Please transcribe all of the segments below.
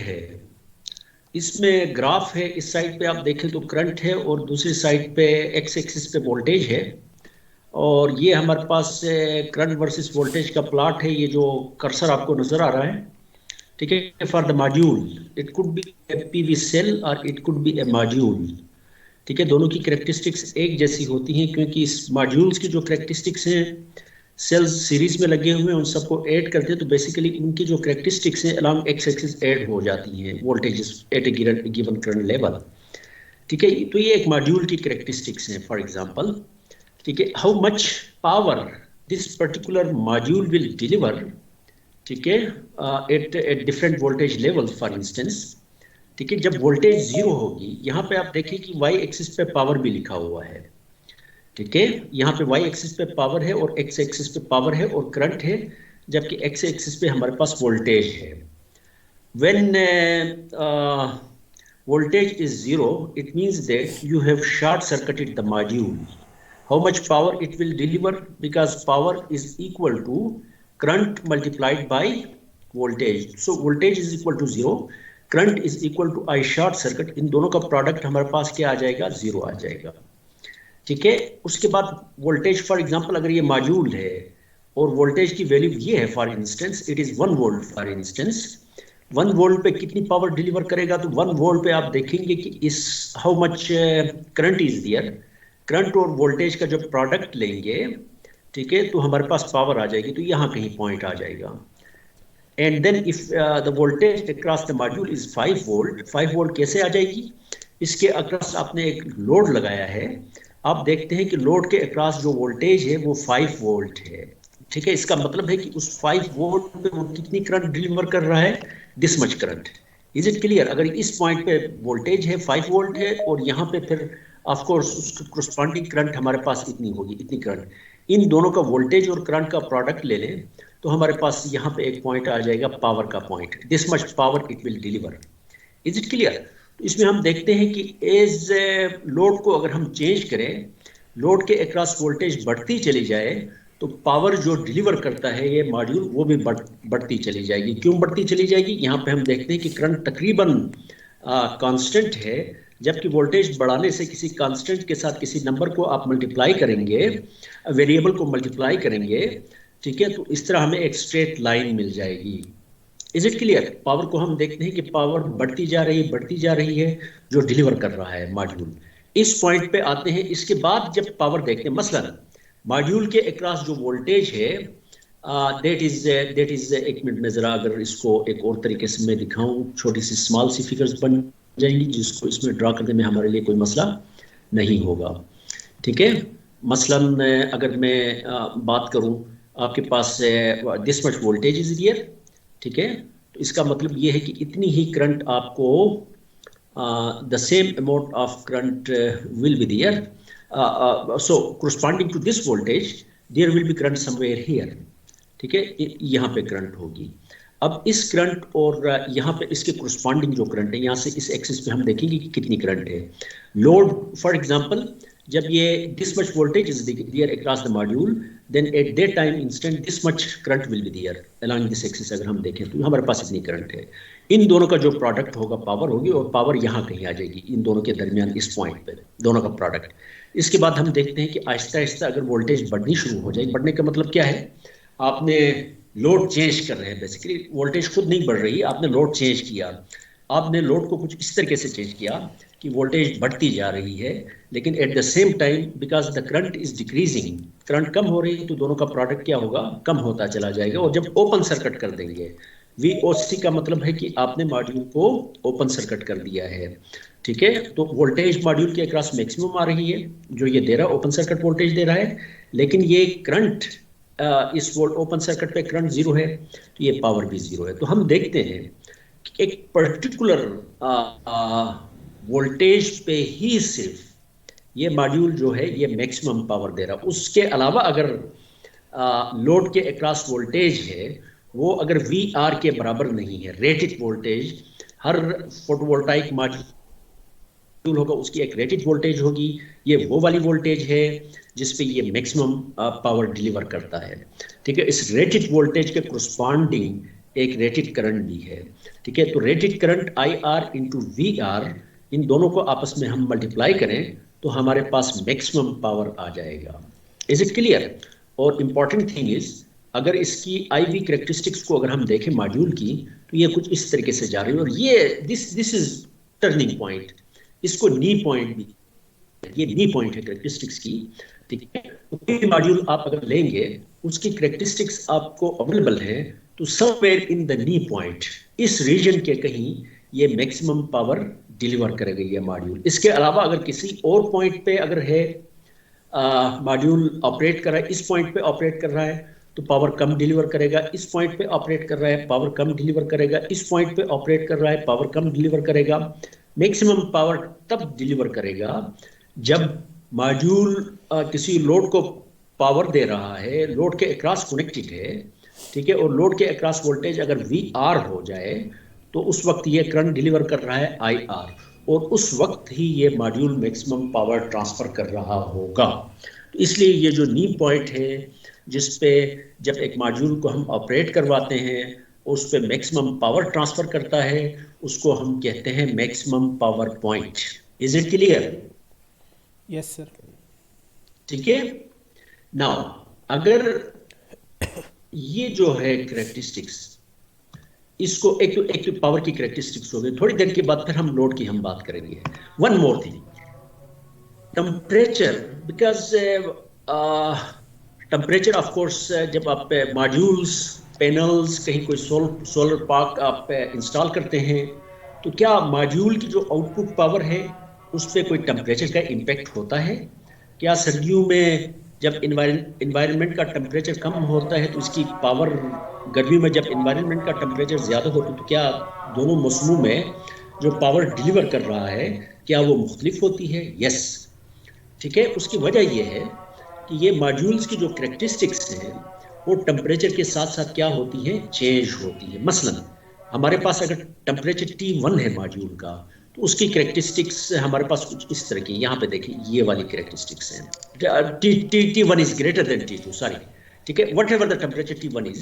है, इसमें ग्राफ है, इस साइड पे आप देखें तो करंट है और दूसरी साइड पे एक्स एक्सिस पे वोल्टेज है। और ये हमारे पास करंट वर्सेस वोल्टेज का प्लॉट है, ये जो कर्सर आपको नजर आ रहा है, ठीक है। For the module it could be a PV cell और it could be a module, ठीक है। दोनों की कैरेक्टरिस्टिक्स एक जैसी होती हैं क्योंकि इस मॉड्यूल्स की जो कैरेक्टरिस्टिक्स हैं, सेल्स सीरीज में लगे हुए हैं, उन सबको ऐड करते हैं तो बेसिकली उनकी जो कैरेक्टरिस्टिक्स हैं अलॉन्ग एक्स एक्सिस ऐड हो जाती हैं voltages eight a given current level, ठीक है। तो ये एक मॉड्यूल की कैरेक्टरिस्टिक्स हैं फॉर एग्जांपल, ठीक है। How much power this particular module will deliver, ठीक है, at different voltage level for instance, ठीक है। जब वोल्टेज जीरो होगी, यहाँ पे आप देखिए कि वाई एक्सिस पे पावर भी लिखा हुआ है, ठीक है। यहाँ पे वाई एक्सिस पे पावर है और एक्स एक्सिस पे पावर है और करंट है, जबकि एक्स एक्सिस पे हमारे पास वोल्टेज है। When voltage is zero, it means that you have short circuited the module. How much power it will deliver? Because power is equal to current multiplied by voltage. So voltage is equal to zero, current is equal to I short circuit. इन दोनों का product हमारे पास क्या आ जाएगा? Zero आ जाएगा, ठीक है। उसके बाद वोल्टेज फॉर एग्जांपल अगर ये मॉड्यूल है और वोल्टेज की वैल्यू ये है for instance, it is 1 volt for instance, 1 volt पे कितनी पावर डिलीवर करेगा? तो 1 वोल्ट पे आप देखेंगे कि इस how much current is there, current और वोल्टेज का जब प्रोडक्ट लेंगे, ठीक है, तो हमारे पास पावर आ जाएगी, तो यहाँ कहीं पॉइंट आ जाएगा। And then if the voltage across the module is 5 volt, 5 volt कैसे आ जाएगी? इसके अक्रॉस आपने एक लोड लगाया है, आप देखते हैं कि लोड के अक्रॉस जो वोल्टेज है वो 5 वोल्ट है, ठीक है। इसका मतलब है कि उस 5 वोल्ट पे वो कितनी करंट डिलीवर कर रहा है? This much current. Is it clear? अगर इस पॉइंट पे वोल्टेज है 5 वोल्ट है और यहाँ पे फिर ऑफ कोर्स उसकी corresponding करंट हमारे पास इतनी होगी, इतनी करंट। इन दोनों का वोल्टेज और करंट का प्रोडक्ट ले लें तो हमारे पास यहाँ पे एक पॉइंट आ जाएगा पावर का point, this much power it will deliver. Is it clear? तो इसमें हम देखते हैं कि एज लोड को अगर हम चेंज करें, लोड के अक्रॉस वोल्टेज बढ़ती चली जाए तो पावर जो डिलीवर करता है ये मॉड्यूल वो भी बढ़ती चली जाएगी। क्यों बढ़ती चली जाएगी? यहाँ पे हम देखते हैं कि करंट तकरीबन कांस्टेंट है, जबकि वोल्टेज बढ़ाने से किसी कांस्टेंट के साथ किसी नंबर को आप मल्टीप्लाई करेंगे, वेरिएबल को मल्टीप्लाई करेंगे, ठीक है, तो इस तरह हमें एक स्ट्रेट लाइन मिल जाएगी। Is it clear? पावर को हम देखते हैं कि पावर बढ़ती जा रही है जो डिलीवर कर रहा है मॉड्यूल। इस पॉइंट पे आते हैं, इसके बाद जब पावर देखते हैं, मसलन मॉड्यूल के अक्रॉस जो वोल्टेज है दैट इज एक मिनट में जरा अगर इसको एक और तरीके से मैं दिखाऊं, छोटी सी स्मॉल सी फिगर्स बन जाएंगी जिसको इसमें ड्रा करने में हमारे लिए कोई मसला नहीं होगा, ठीक है। मसलन अगर मैं बात करूं, आपके पास this much voltage is here, ठीक है, तो इसका मतलब ये है कि इतनी ही करंट आपको the same amount of current will be there, so corresponding to this voltage there will be current somewhere here, ठीक है, यहाँ पे करंट होगी। अब इस करंट और यहाँ पे इसके corresponding जो करंट है, यहाँ से इस एक्सिस पे हम देखेंगे कि कितनी करंट है। लोड फॉर एग्जांपल जब ये this much voltage is there across the module, then at that time instant this much current will be there along this axis। अगर हम देखें तो हमारे पास इतनी करंट है, इन दोनों का जो प्रोडक्ट होगा पावर होगी और पावर यहाँ कहीं आ जाएगी इन दोनों के दरमियान, इस पॉइंट पे दोनों का प्रोडक्ट। इसके बाद हम देखते हैं कि आहिस्ता आहिस्ता अगर वोल्टेज बढ़नी शुरू हो जाए, बढ़ने का मतलब क्या है? आपने लोड चेंज कर रहे हैं, बेसिकली वोल्टेज खुद नहीं बढ़ रही, आपने लोड चेंज किया, आपने लोड को कुछ इस तरीके से चेंज किया कि वोल्टेज बढ़ती जा रही है, लेकिन at the same time because the current is decreasing, current कम हो रही है तो दोनों का प्रोडक्ट क्या होगा? कम होता चला जाएगा। और जब ओपन सर्किट कर देंगे, VOC का मतलब है कि आपने मॉड्यूल को ओपन सर्किट कर दिया है, ठीक है, तो वोल्टेज मॉड्यूल के अक्रॉस मैक्सिमम आ रही है, जो ये दे रहा है ओपन सर्किट वोल्टेज दे रहा है, लेकिन ये करंट इस ओपन सर्किट पे करंट जीरो है तो ये पावर भी जीरो है। तो हम देखते हैं कि एक पर्टिकुलर वोल्टेज पे ही सिर्फ ये मॉड्यूल जो है ये मैक्सिमम पावर दे रहा है। उसके अलावा अगर लोड के अक्रॉस वोल्टेज है वो अगर VR के बराबर नहीं है, रेटेड वोल्टेज, हर फोटोवोल्टाइक मॉड्यूल होगा उसकी एक रेटेड वोल्टेज होगी, ये वो वाली वोल्टेज है जिसपे ये मैक्सिमम पावर डिलीवर करता है, ठीक है। इस रेटेड वोल्टेज के corresponding एक रेटेड करंट भी है, ठीक है। तो rated current I R into V R, इन दोनों को आपस में हम मल्टीप्लाई करें तो हमारे पास मैक्सिमम पावर आ जाएगा। Is it clear? और इंपॉर्टेंट थिंग इज, अगर इसकी आई वी करेक्टरिस्टिक्स को अगर हम देखें मॉड्यूल की, तो ये कुछ इस तरीके से जा रही है, और ये दिस इज टर्निंग पॉइंट, इसको नी पॉइंट भी, ये नी पॉइंट है करेक्टरिस्टिक्स की, ठीक है। तो कोई भी मॉड्यूल आप अगर लेंगे, उसकी करेक्टरिस्टिक्स आपको अवेलेबल है, तो somewhere in the knee point, इस रीजन के कहीं ये मैक्सिमम पावर डिलीवर करेगा ये मॉड्यूल। इसके अलावा अगर किसी और पॉइंट पे अगर है मॉड्यूल ऑपरेट कर रहा है, इस पॉइंट पे ऑपरेट कर रहा है तो पावर कम डिलीवर करेगा, इस पॉइंट पे ऑपरेट कर रहा है पावर कम डिलीवर करेगा, इस पॉइंट पे ऑपरेट कर रहा है पावर कम डिलीवर करेगा। मैक्सिमम पावर तब डिलीवर करेगा जब मॉड्यूल किसी लोड को पावर दे रहा है, लोड के अक्रॉस कनेक्टेड है, ठीक है, और लोड के अक्रॉस वोल्टेज अगर वी आर हो जाए तो उस वक्त ये करंट डिलीवर कर रहा है आई आर, और उस वक्त ही ये मॉड्यूल मैक्सिमम पावर ट्रांसफर कर रहा होगा। तो इसलिए ये जो नी पॉइंट है जिस पे जब एक मॉड्यूल को हम ऑपरेट करवाते हैं उस पे मैक्सिमम पावर ट्रांसफर करता है, उसको हम कहते हैं maximum power point. Is it clear? Yes sir. ठीक है। नाउ अगर ये जो है करेक्टरिस्टिक्स, इसको एक तो पावर की करेक्टरिस्टिक्स हो गई, थोड़ी देर के बाद फिर हम लोड की हम बात करेंगे। One more thing, temperature, because temperature of course जब आप मॉड्यूल्स पैनल्स कहीं कोई सोलर पार्क आप इंस्टॉल करते हैं, तो क्या मॉड्यूल की जो आउटपुट पावर है उस पर कोई टेम्परेचर का इम्पैक्ट होता है? क्या सर्दियों में जब इन्वायरमेंट का टेम्परेचर कम होता है तो इसकी पावर, गर्मी में जब इन्वायरमेंट का टेम्परेचर ज़्यादा होता है तो क्या दोनों मौसमों में जो पावर डिलीवर कर रहा है क्या वो मुख्तलिफ होती है? यस, ठीक है। उसकी वजह ये है कि ये मॉड्यूल्स की जो करेक्टरिस्टिक्स हैं वो टेम्परेचर के साथ साथ क्या होती है, चेंज होती है। मसलन हमारे पास अगर टेम्परेचर T1 है मॉड्यूल का, तो उसकी करेक्टरिस्टिक्स हमारे पास कुछ इस तरह की, यहाँ पे देखिए ये वाली करेक्टरिस्टिक्स हैं। T1 is greater than T2, sorry, ठीक है। What ever the temperature T1 is,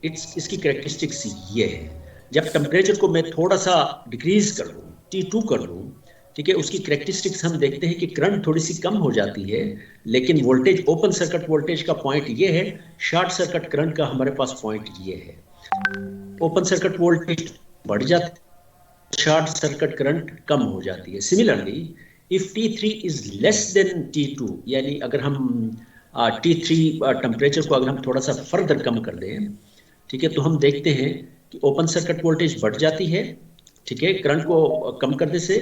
इसकी करेक्टरिस्टिक्स ये है। जब टेम्परेचर को मैं थोड़ा सा डिक्रीज कर लूँ, T2 कर लूँ, ठीक है, उसकी करेक्टरिस्टिक्स हम देखते हैं कि करंट थोड़ी सी कम हो जाती है, लेकिन वोल्टेज, ओपन सर्किट वोल्टेज का पॉइंट ये है, शॉर्ट सर्किट करंट का हमारे पास पॉइंट ये है। ओपन सर्किट वोल्टेज बढ़ जाता है, शॉर्ट सर्किट करंट कम हो जाती है। Similarly if T3 is less than T2, यानी अगर हम T3 टेम्परेचर को अगर हम थोड़ा सा फर्दर कम कर दें, ठीक है, तो हम देखते हैं कि ओपन सर्किट वोल्टेज बढ़ जाती है, ठीक है, करंट को कम करने से,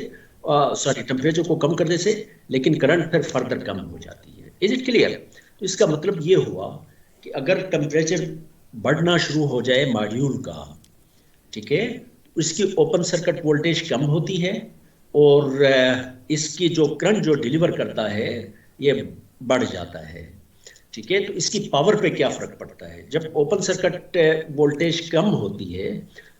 सॉरी टेम्परेचर को कम करने से, लेकिन करंट फिर फर्दर कम हो जाती है। Is it clear? तो इसका मतलब ये हुआ कि अगर टेम्परेचर बढ़ना शुरू हो जाए मॉड्यूल का, ठीक है, इसकी ओपन सर्किट वोल्टेज कम होती है और इसकी जो करंट जो डिलीवर करता है ये बढ़ जाता है, ठीक है। तो इसकी पावर पे क्या फर्क पड़ता है? जब ओपन सर्किट वोल्टेज कम होती है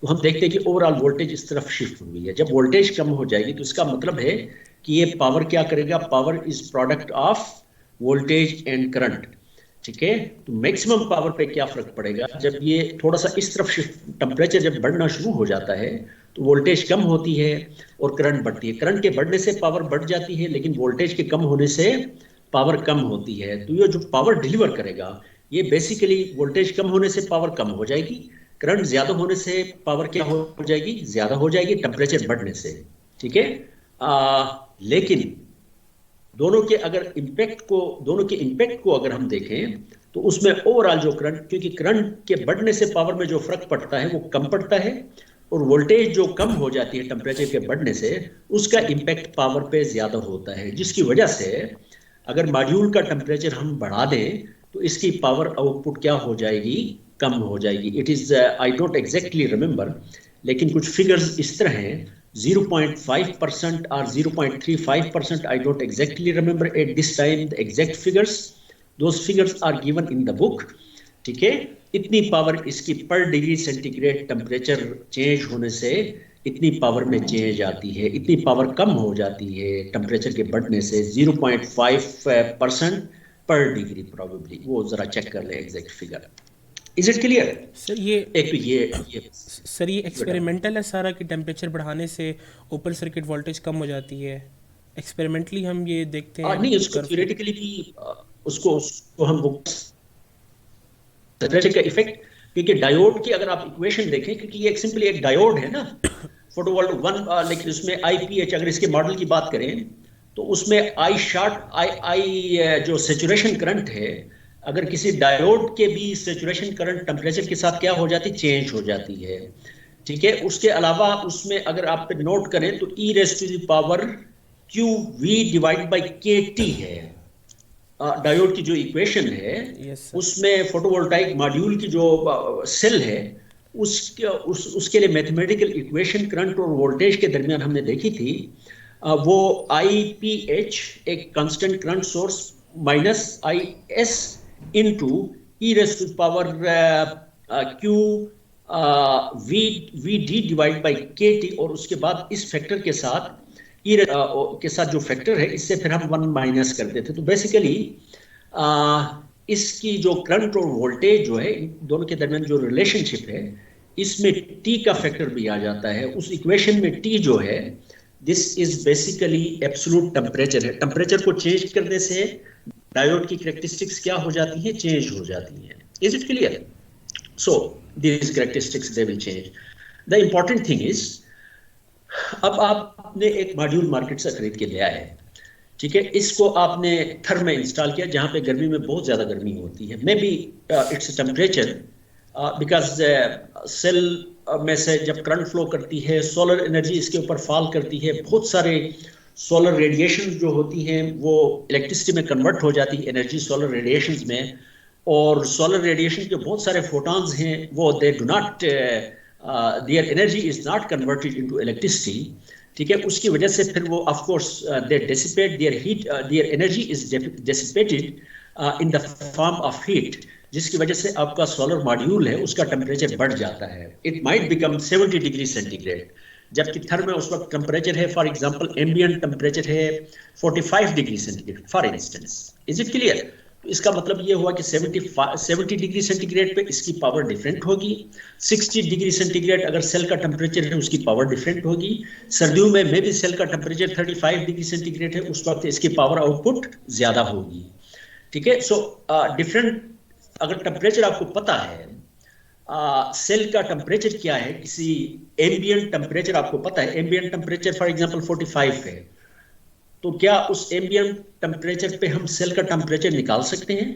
तो हम देखते हैं कि ओवरऑल वोल्टेज इस तरफ शिफ्ट हुई है। जब वोल्टेज कम हो जाएगी तो इसका मतलब है कि ये पावर क्या करेगा, power is product of voltage and current, ठीक है। तो मैक्सिमम पावर पे क्या फर्क पड़ेगा, जब ये थोड़ा सा इस तरफ शिफ्ट, टेम्परेचर जब बढ़ना शुरू हो जाता है तो वोल्टेज कम होती है और करंट बढ़ती है। करंट के बढ़ने से पावर बढ़ जाती है, लेकिन वोल्टेज के कम होने से पावर कम होती है। तो ये जो पावर डिलीवर करेगा ये बेसिकली वोल्टेज कम होने से पावर कम हो जाएगी, करंट ज्यादा होने से पावर क्या हो जाएगी, ज्यादा हो जाएगी टेम्परेचर बढ़ने से, ठीक है। लेकिन दोनों के इम्पैक्ट को अगर हम देखें तो उसमें ओवरऑल जो करंट, क्योंकि करंट के बढ़ने से पावर में जो फर्क पड़ता है वो कम पड़ता है, और वोल्टेज जो कम हो जाती है टेम्परेचर के बढ़ने से उसका इम्पैक्ट पावर पे ज्यादा होता है, जिसकी वजह से अगर मॉड्यूल का टेम्परेचर हम बढ़ा दें तो इसकी पावर आउटपुट क्या हो जाएगी, कम हो जाएगी। It is, I don't exactly remember, लेकिन कुछ फिगर्स इस तरह हैं, 0.5% or 0.35%, I don't exactly remember at this time the exact figures, those figures are given in the book, ठीक है। इतनी पावर इसकी पर डिग्री सेंटीग्रेड टेम्परेचर चेंज होने से इतनी पावर में चेंज आती है, इतनी पावर कम हो जाती है टेम्परेचर के बढ़ने से 0.5% पर डिग्री, प्रॉबेबली वो जरा चेक कर ले exact figure, is it clear? Sir ये एक तो ये सर ये एक्सपेरिमेंटल है सारा कि टेम्परेचर बढ़ाने से ओपन सर्किट वोल्टेज कम हो जाती है। एक्सपेरिमेंटली हम ये देखते हैं नहीं, उसको कर्व को। थ्योरेटिकली भी उसको हम वो टेम्परेचर का इफेक्ट, क्योंकि डायोड की अगर आप इक्वेशन देखें, क्योंकि ये एक सिंपली एक डायोड है ना, फोटोवोल्ट वन, लेकिन उसमें आईपीएच अगर इसके मॉडल की बात करें तो उसमें आई शॉर्ट आई जो सेचुरेशन करंट है, अगर किसी डायोड के भी सेचुरेशन करंट टेम्परेचर के साथ क्या हो जाती, चेंज हो जाती है। ठीक है, उसके अलावा उसमें अगर आप नोट करें तो E raise to the power Q V divide by K T है, डायोड की जो इक्वेशन है, यस सर। उसमें फोटोवोल्टाइक मॉड्यूल की जो सेल है, उसके लिए मैथमेटिकल इक्वेशन करंट और वोल्टेज के दरमियान हमने देखी थी। वो आई पी एच एक constant current source minus I S into E raise to power Q V V D divide by K T, और उसके बाद इस फैक्टर के साथ ई के साथ जो फैक्टर है, इससे फिर हम वन माइनस करते थे। तो बेसिकली इसकी जो करंट और वोल्टेज जो है, इन दोनों के दरमियान जो रिलेशनशिप है, इसमें टी का फैक्टर भी आ जाता है उस इक्वेशन में। टी जो है, this is basically absolute temperature है। टेम्परेचर को चेंज करने से डायोड की कैरेक्टरिस्टिक्स क्या हो जाती है, चेंज हो जाती है। Is it clear? So these characteristics they will change. The important thing is, अब आपने एक मॉड्यूल मार्केट से खरीद के ले आए, ठीक है, इसको आपने घर में इंस्टॉल किया जहां पे गर्मी में बहुत ज्यादा गर्मी होती है, maybe it's temperature, because cell में से जब करंट फ्लो करती है, सोलर एनर्जी इसके ऊपर फॉल करती है, बहुत सारे सोलर रेडिएशन जो होती हैं वो इलेक्ट्रिसिटी में कन्वर्ट हो जाती है, एनर्जी सोलर रेडिएशंस में। और सोलर रेडिएशन के बहुत सारे फोटॉन्स हैं, वो they do not, their energy is not converted into electricity. ठीक है, उसकी वजह से फिर वो of course they dissipate their heat, their energy is dissipated in the form of heat, जिसकी वजह से आपका सोलर मॉड्यूल है उसका टेम्परेचर बढ़ जाता है। It might become 70 degree centigrade, जबकि थर्ड में उस वक्त टेम्परेचर है, फॉर एग्जांपल एम्बिएंट टेम्परेचर है 45 degree centigrade for instance. Is it clear? इसका मतलब ये हुआ कि 70 डिग्री सेंटीग्रेड पे इसकी पावर डिफरेंट होगी, 60 डिग्री सेंटीग्रेड अगर सेल का टेम्परेचर है उसकी पावर डिफरेंट होगी, सर्दियों में मे भी सेल का टेम्परेचर 35 डिग्री सेंटीग्रेड है, उस वक्त इसकी पावर आउटपुट ज्यादा होगी। ठीक है, सो डिफरेंट, अगर टेम्परेचर आपको पता है, सेल का टेम्परेचर क्या है, किसी एम्बिएंट टेम्परेचर आपको पता है, एम्बिएंट टेम्परेचर फॉर एग्जांपल 45 है, तो क्या उस एम्बिएंट टेम्परेचर पे हम सेल का टेम्परेचर निकाल सकते हैं?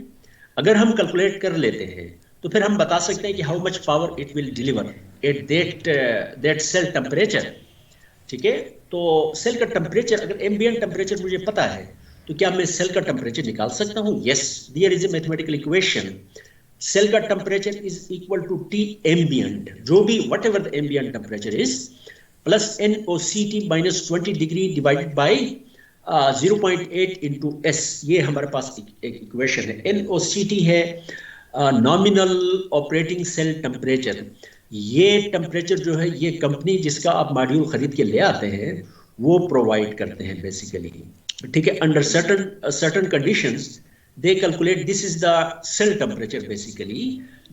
अगर हम कैलकुलेट कर लेते हैं तो फिर हम बता सकते हैं कि how much power it will deliver at that cell temperature. ठीक है, तो सेल का टेम्परेचर, अगर एम्बिएंट टेम्परेचर मुझे पता है तो क्या मैं सेल का टेम्परेचर निकाल सकता हूं? Yes, there is a mathematical equation, cell का temperature is equal to T ambient, जो भी whatever the ambient temperature is, plus NOCT minus 20 degree divided by 0.8 into S. ये हमारे पास एक इक्वेशन है। NOCT है नॉमिनल ऑपरेटिंग सेल टेम्परेचर। ये टेम्परेचर जो है, ये कंपनी जिसका आप मॉड्यूल खरीद के ले आते हैं वो प्रोवाइड करते हैं बेसिकली। ठीक है, under certain conditions they calculate, this is the cell temperature basically.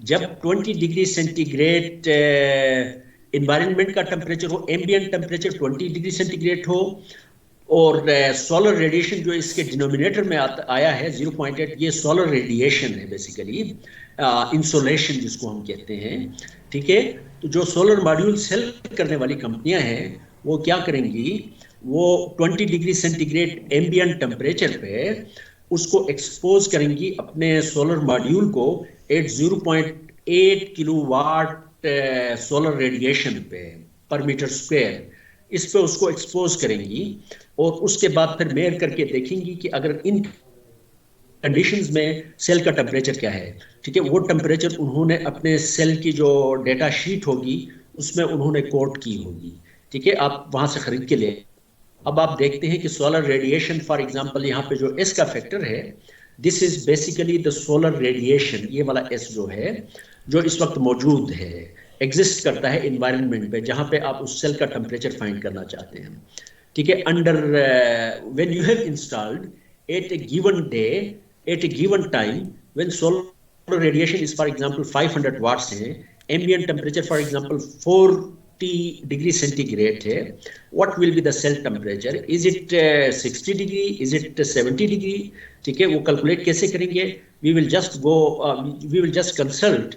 जब 20 डिग्री सेंटीग्रेड इन्वायरमेंट का टेम्परेचर हो, एम्बिएंट टेम्परेचर 20 डिग्री सेंटीग्रेड हो, और सोलर रेडिएशन जो इसके डिनोमिनेटर में आया है 0.8, ये सोलर रेडिएशन है बेसिकली, इंसोलेशन जिसको हम कहते हैं। ठीक है, तो जो सोलर मॉड्यूल सेल करने वाली कंपनियां हैं वो क्या करेंगी, वो 20 डिग्री सेंटीग्रेड एम्बिएंट टेम्परेचर पे उसको एक्सपोज करेंगी अपने सोलर मॉड्यूल को एट 0.8 किलोवाट सोलर रेडिएशन पे पर मीटर स्क्वायर, इस पे उसको एक्सपोज करेंगी, और उसके बाद फिर मेयर करके देखेंगी कि अगर इन कंडीशंस में सेल का टेम्परेचर क्या है। ठीक है, वो टेम्परेचर उन्होंने अपने सेल की जो डेटा शीट होगी उसमें उन्होंने कोट की होगी। ठीक है, आप वहां से खरीद के ले, अब आप देखते हैं कि सोलर रेडिएशन फॉर एग्जांपल यहाँ पे जो एस का फैक्टर है, this is basically the solar radiation, ये वाला एस जो है, जो इस वक्त मौजूद है, एग्जिस्ट करता है इन्वायरमेंट पे, जहां पे आप उस सेल का टेम्परेचर फाइंड करना चाहते हैं। ठीक है, under when you have installed at a given day, at a given time, when solar solar radiation is for example 500 watts है, ambient temperature for example 40 degree centigrade है, what will be the cell temperature? Is it 60 degree? Is it 70 degree? ठीक है, वो calculate कैसे करेंगे? We will just consult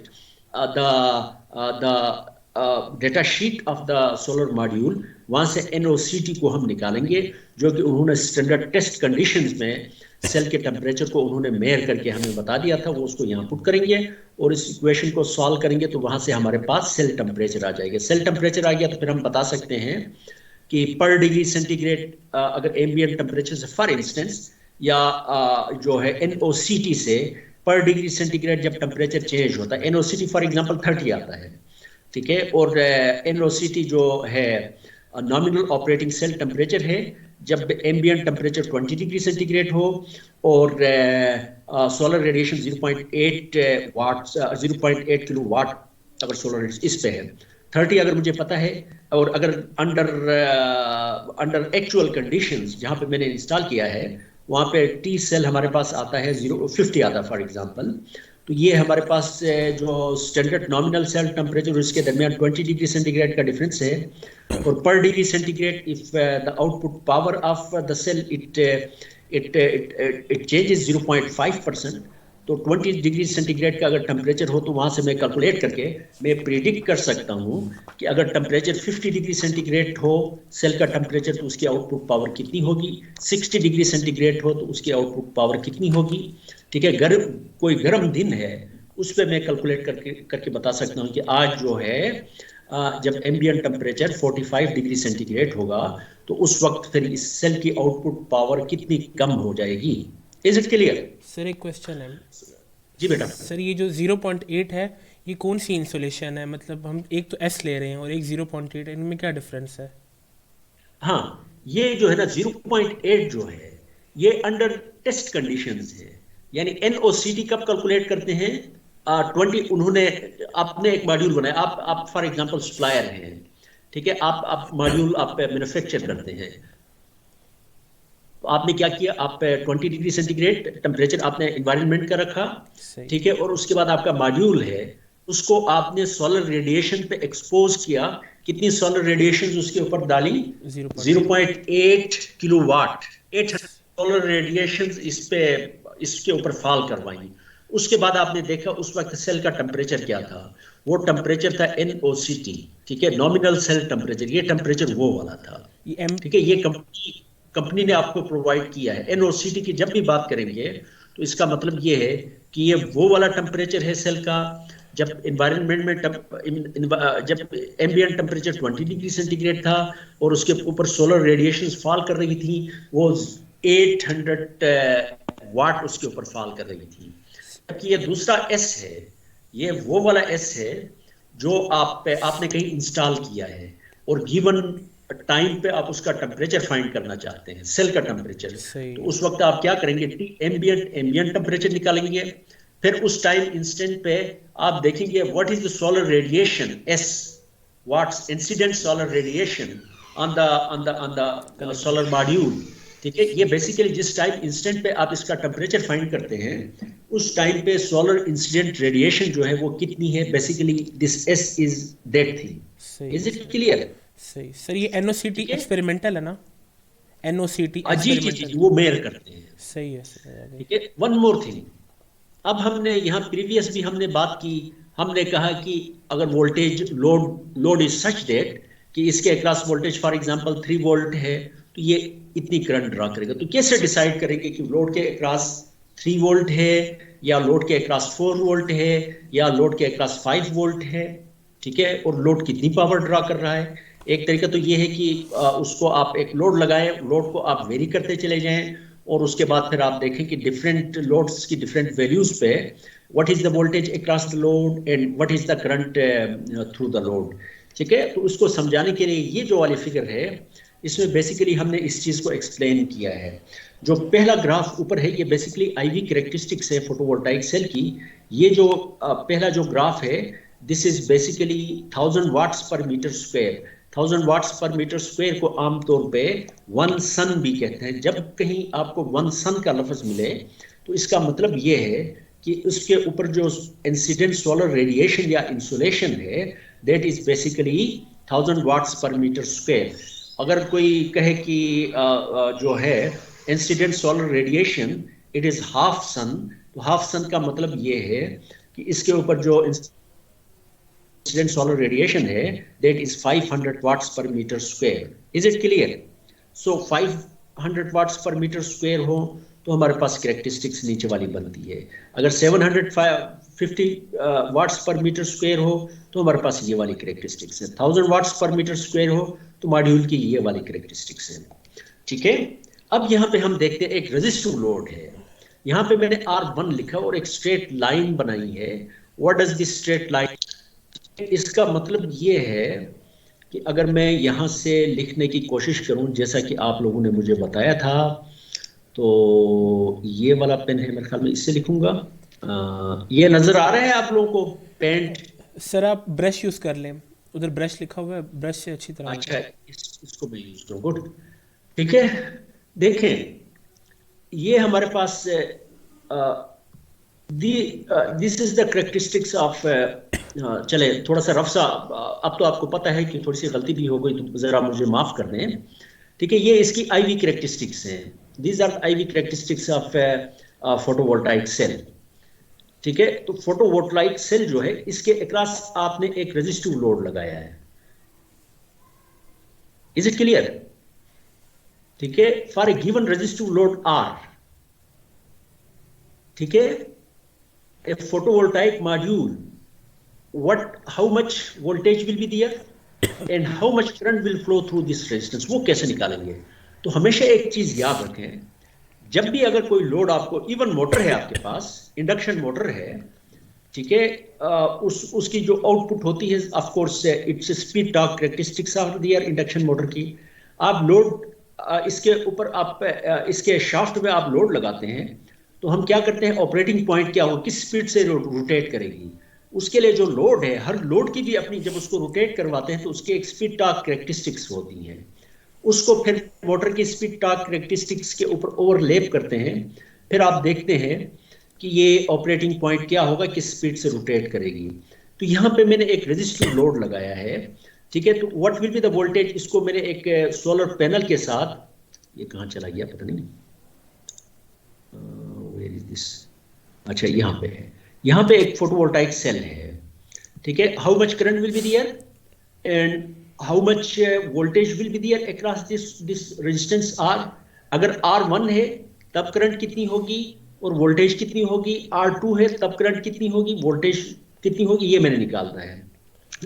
the data sheet of the solar module. वहाँ से NOCT को हम निकालेंगे, जो कि उन्होंने स्टैंडर्ड टेस्ट कंडीशंस में सेल के टेम्परेचर को उन्होंने मेयर करके हमें बता दिया था, वो उसको यहाँ पुट करेंगे और इस इक्वेशन को सॉल्व करेंगे, तो वहाँ से हमारे पास सेल टेम्परेचर आ जाएगा। सेल टेम्परेचर आ गया तो फिर हम बता सकते हैं कि पर डिग्री सेंटीग्रेड अगर एम्बिएंट टेम्परेचर से फॉर इंस्टेंस या जो है NOCT से पर डिग्री सेंटीग्रेड जब टेम्परेचर चेंज होता है, NOCT फॉर एग्जांपल 30 आता है, ठीक है, और NOCT जो है नॉमिनल ऑपरेटिंग सेल टेम्परेचर है जब एम्बिएंट टेम्परेचर 20 डिग्री सेंटीग्रेड हो और solar radiation 0.8 watts 0.8 kilo watt अगर सोलर इस पे है, 30 अगर मुझे पता है, और अगर अंडर एक्चुअल कंडीशंस जहाँ पे मैंने इंस्टॉल किया है वहाँ पे T सेल हमारे पास आता है 50 आता है फॉर एग्जांपल, तो ये हमारे पास जो स्टैंडर्ड नॉमिनल सेल टेम्परेचर उसके दरमियान 20 डिग्री सेंटीग्रेड का डिफरेंस है, और पर degree centigrade if the output power of the cell it changes 0.5%, तो 20 डिग्री सेंटीग्रेड का अगर टेम्परेचर हो तो वहाँ से मैं कैलकुलेट करके मैं प्रिडिक्ट कर सकता हूँ कि अगर टेम्परेचर 50 डिग्री सेंटीग्रेड हो सेल का टेम्परेचर तो उसकी आउटपुट पावर कितनी होगी, 60 डिग्री सेंटीग्रेड हो तो उसकी आउटपुट पावर कितनी होगी, ठीक है। कोई गर्म दिन है उस पर मैं कैलकुलेट करके बता सकता हूँ कि आज जो है जब एम्बिएंट टेम्परेचर 45 डिग्री सेंटीग्रेड होगा तो उस वक्त फिर इस सेल की आउटपुट पावर कितनी कम हो जाएगी। Is it clear? सर एक क्वेश्चन है। जी बेटा। सर ये जो 0.8 है ये कौन सी इंसुलेशन है? मतलब हम एक तो S ले रहे हैं और एक 0.8 है, इनमें क्या डिफरेंस है? हाँ, ये जो है ना 0.8 जो है ये अंडर टेस्ट कंडीशंस है, यानी NOCT कब कैलकुलेट करते हैं? 20 उन्होंने आपने एक मॉड्यूल बनाया, आप फॉर एग्जांपल सप्लायर हैं, ठीक है, आप मॉड्यूल आप मैन्युफैक्चर करते हैं, तो आपने क्या किया, आप 20 डिग्री सेंटीग्रेड टेम्परेचर आपने एनवायरनमेंट का रखा, ठीक है, और उसके बाद आपका मॉड्यूल है उसको आपने सोलर रेडिएशन पे एक्सपोज किया, कितनी सोलर रेडिएशन उसके ऊपर डाली? 0.8 किलोवाट, 800 सोलर रेडिएशन इसके ऊपर फॉल करवाई। उसके बाद आपने देखा उस वक्त सेल का टेम्परेचर क्या था, वो टेम्परेचर था NOCT, ठीक है, नॉमिनल सेल टेम्परेचर, ये टेम्परेचर वो वाला था, ठीक है, ये कंपनी ने आपको प्रोवाइड किया है। NOCT की जब भी बात करेंगे तो इसका मतलब ये है कि ये वो वाला टेम्परेचर है सेल का जब एनवायरनमेंट में जब एम्बिएंट टेम्परेचर 20 डिग्री सेंटीग्रेड था और उसके ऊपर सोलर रेडिएशंस फॉल कर रही थी, वो 800 वाट उसके ऊपर फॉल कर रही थी। जबकि ये दूसरा S है, ये वो वाला S है जो आपने कहीं इंस्टॉल किया है और गिवन टाइम पे आप उसका टेम्परेचर फाइंड करना चाहते हैं, सेल का टेम्परेचर, तो उस वक्त आप क्या करेंगे? एम्बिएंट टेम्परेचर निकालेंगे, फिर उस टाइम इंस्टेंट पे आप देखेंगे what is the solar radiation S, what's incident solar radiation on the solar module, ठीक है। ये बेसिकली जिस टाइम इंस्टेंट पे आप इसका टेम्परेचर फाइंड करते हैं उस टाइम पे सोलर इंसिडेंट रेडिएशन जो है वो कितनी है, basically this S is that thing. Is it clear? सही। सर ये NOCT एक्सपेरिमेंटल है ना? NOCT जी वो मेयर करते हैं। सही है, ठीक है। वन मोर थिंग, अब हमने यहाँ प्रीवियस भी हमने बात की, हमने कहा कि अगर voltage load is such that कि इसके across voltage for example 3 volt है तो ये इतनी करंट ड्रा करेगा, तो कैसे डिसाइड करेंगे कि लोड के अक्रॉस 3 वोल्ट है या लोड के अक्रॉस 4 वोल्ट है या लोड के अक्रॉस 5 वोल्ट है, ठीक है, और लोड कितनी पावर ड्रा कर रहा है? एक तरीका तो ये है कि उसको आप एक लोड लगाएं, लोड को आप वेरी करते चले जाएं और उसके बाद फिर आप देखें कि डिफरेंट लोड्स की डिफरेंट वैल्यूज पे what is the voltage across the load and what is the current through the load, ठीक है। तो उसको समझाने के लिए ये जो वाली फिगर है इसमें बेसिकली हमने इस चीज को एक्सप्लेन किया है। जो पहला ग्राफ ऊपर है ये बेसिकली IV कैरेक्टरिस्टिक्स है फोटोवोल्टाइक सेल की। ये जो पहला जो ग्राफ है this is basically 1000 watts per metre square. 1000 watts per metre square को आमतौर पे 1 सन भी कहते हैं। जब कहीं आपको 1 सन का लफ्ज मिले तो इसका मतलब ये है कि उसके ऊपर जो इंसिडेंट सोलर रेडिएशन या इंसुलेशन है that is basically 1000 watts per metre square. अगर कोई कहे कि जो है incident solar radiation it is half sun, तो हाफ सन का मतलब ये है कि इसके ऊपर जो इंसिडेंट सोलर रेडिएशन है that is 500 watts per metre square. Is it clear? So 500 watts per metre square हो तो हमारे पास कैरेक्टरिस्टिक्स नीचे वाली बनती है। अगर 750 वाट्स पर मीटर स्क्वायर हो तो हमारे पास ये वाली कैरेक्टरिस्टिक्स है। 1000 वाट्स पर मीटर स्क्वायर हो तो मॉड्यूल की ये वाली कैरेक्टरिस्टिक्स है। ठीक है, अब यहाँ पे हम देखते हैं एक रेजिस्टिव लोड है। यहाँ पे मैंने R1 लिखा और एक स्ट्रेट लाइन बनाई है। What does this straight line? इसका मतलब ये है कि अगर मैं यहाँ से लिखने की कोशिश करूँ जैसा कि आप लोगों ने मुझे बताया था, तो ये वाला पेन है मेरे ख्याल में, इससे लिखूंगा। ये नजर आ रहा है आप लोगों को पेंट? सर आप ब्रश यूज़ कर लें, उधर ब्रश लिखा हुआ है, ब्रश से अच्छी तरह अच्छा, इसको मैं यूज करूँ। गुड, ठीक है। देखें, ये हमारे पास this is the characteristics of, चले थोड़ा सा रफ सा, अब तो आपको पता है कि थोड़ी सी गलती भी हो गई तो जरा मुझे माफ कर दें। ठीक है, ये इसकी IV करेक्टरिस्टिक्स हैं। These are IV characteristics of photovoltaic cell. ठीक है, तो फोटोवोल्टाइक सेल जो है इसके अक्रॉस आपने एक रेजिस्टिव लोड लगाया है। Is it clear? ठीक है, for a given resistive load R, ठीक है, a photovoltaic module, how much voltage will be there and how much current will flow through this resistance, वो कैसे निकालेंगे? तो हमेशा एक चीज याद रखें, जब भी अगर कोई लोड आपको, इवन मोटर है आपके पास, इंडक्शन मोटर है, ठीक है, उसकी जो आउटपुट होती है of course its speed torque characteristics of the induction motor की। आप लोड इसके ऊपर आप इसके शाफ्ट में आप लोड लगाते हैं तो हम क्या करते हैं, ऑपरेटिंग पॉइंट क्या हो, किस स्पीड से रोटेट करेगी, उसके लिए जो लोड है, हर लोड की भी अपनी, जब उसको रोटेट करवाते हैं तो उसके एक स्पीड टॉर्क कैरेक्टरिस्टिक्स होती हैं। उसको फिर मोटर की स्पीड टॉर्क कैरेक्टरिस्टिक्स के ऊपर ओवरलैप करते हैं, फिर आप देखते हैं कि ये ऑपरेटिंग पॉइंट क्या होगा, किस स्पीड से रोटेट करेगी। तो यहाँ पे मैंने एक रेजिस्टिव लोड लगाया है। ठीक है, तो what will be the voltage, इसको मैंने एक सोलर पैनल के साथ, ये कहाँ चला गया पता नहीं, वेयर इज दिस, अच्छा यहाँ पे है, यहाँ पे एक फोटोवोल्टाइक सेल है। ठीक है, how much current will be there and how much voltage will be there across this resistance R। अगर R1 है तब करंट कितनी होगी और वोल्टेज कितनी होगी, R2 है तब करंट कितनी होगी, वोल्टेज कितनी होगी, ये मैंने निकालना है।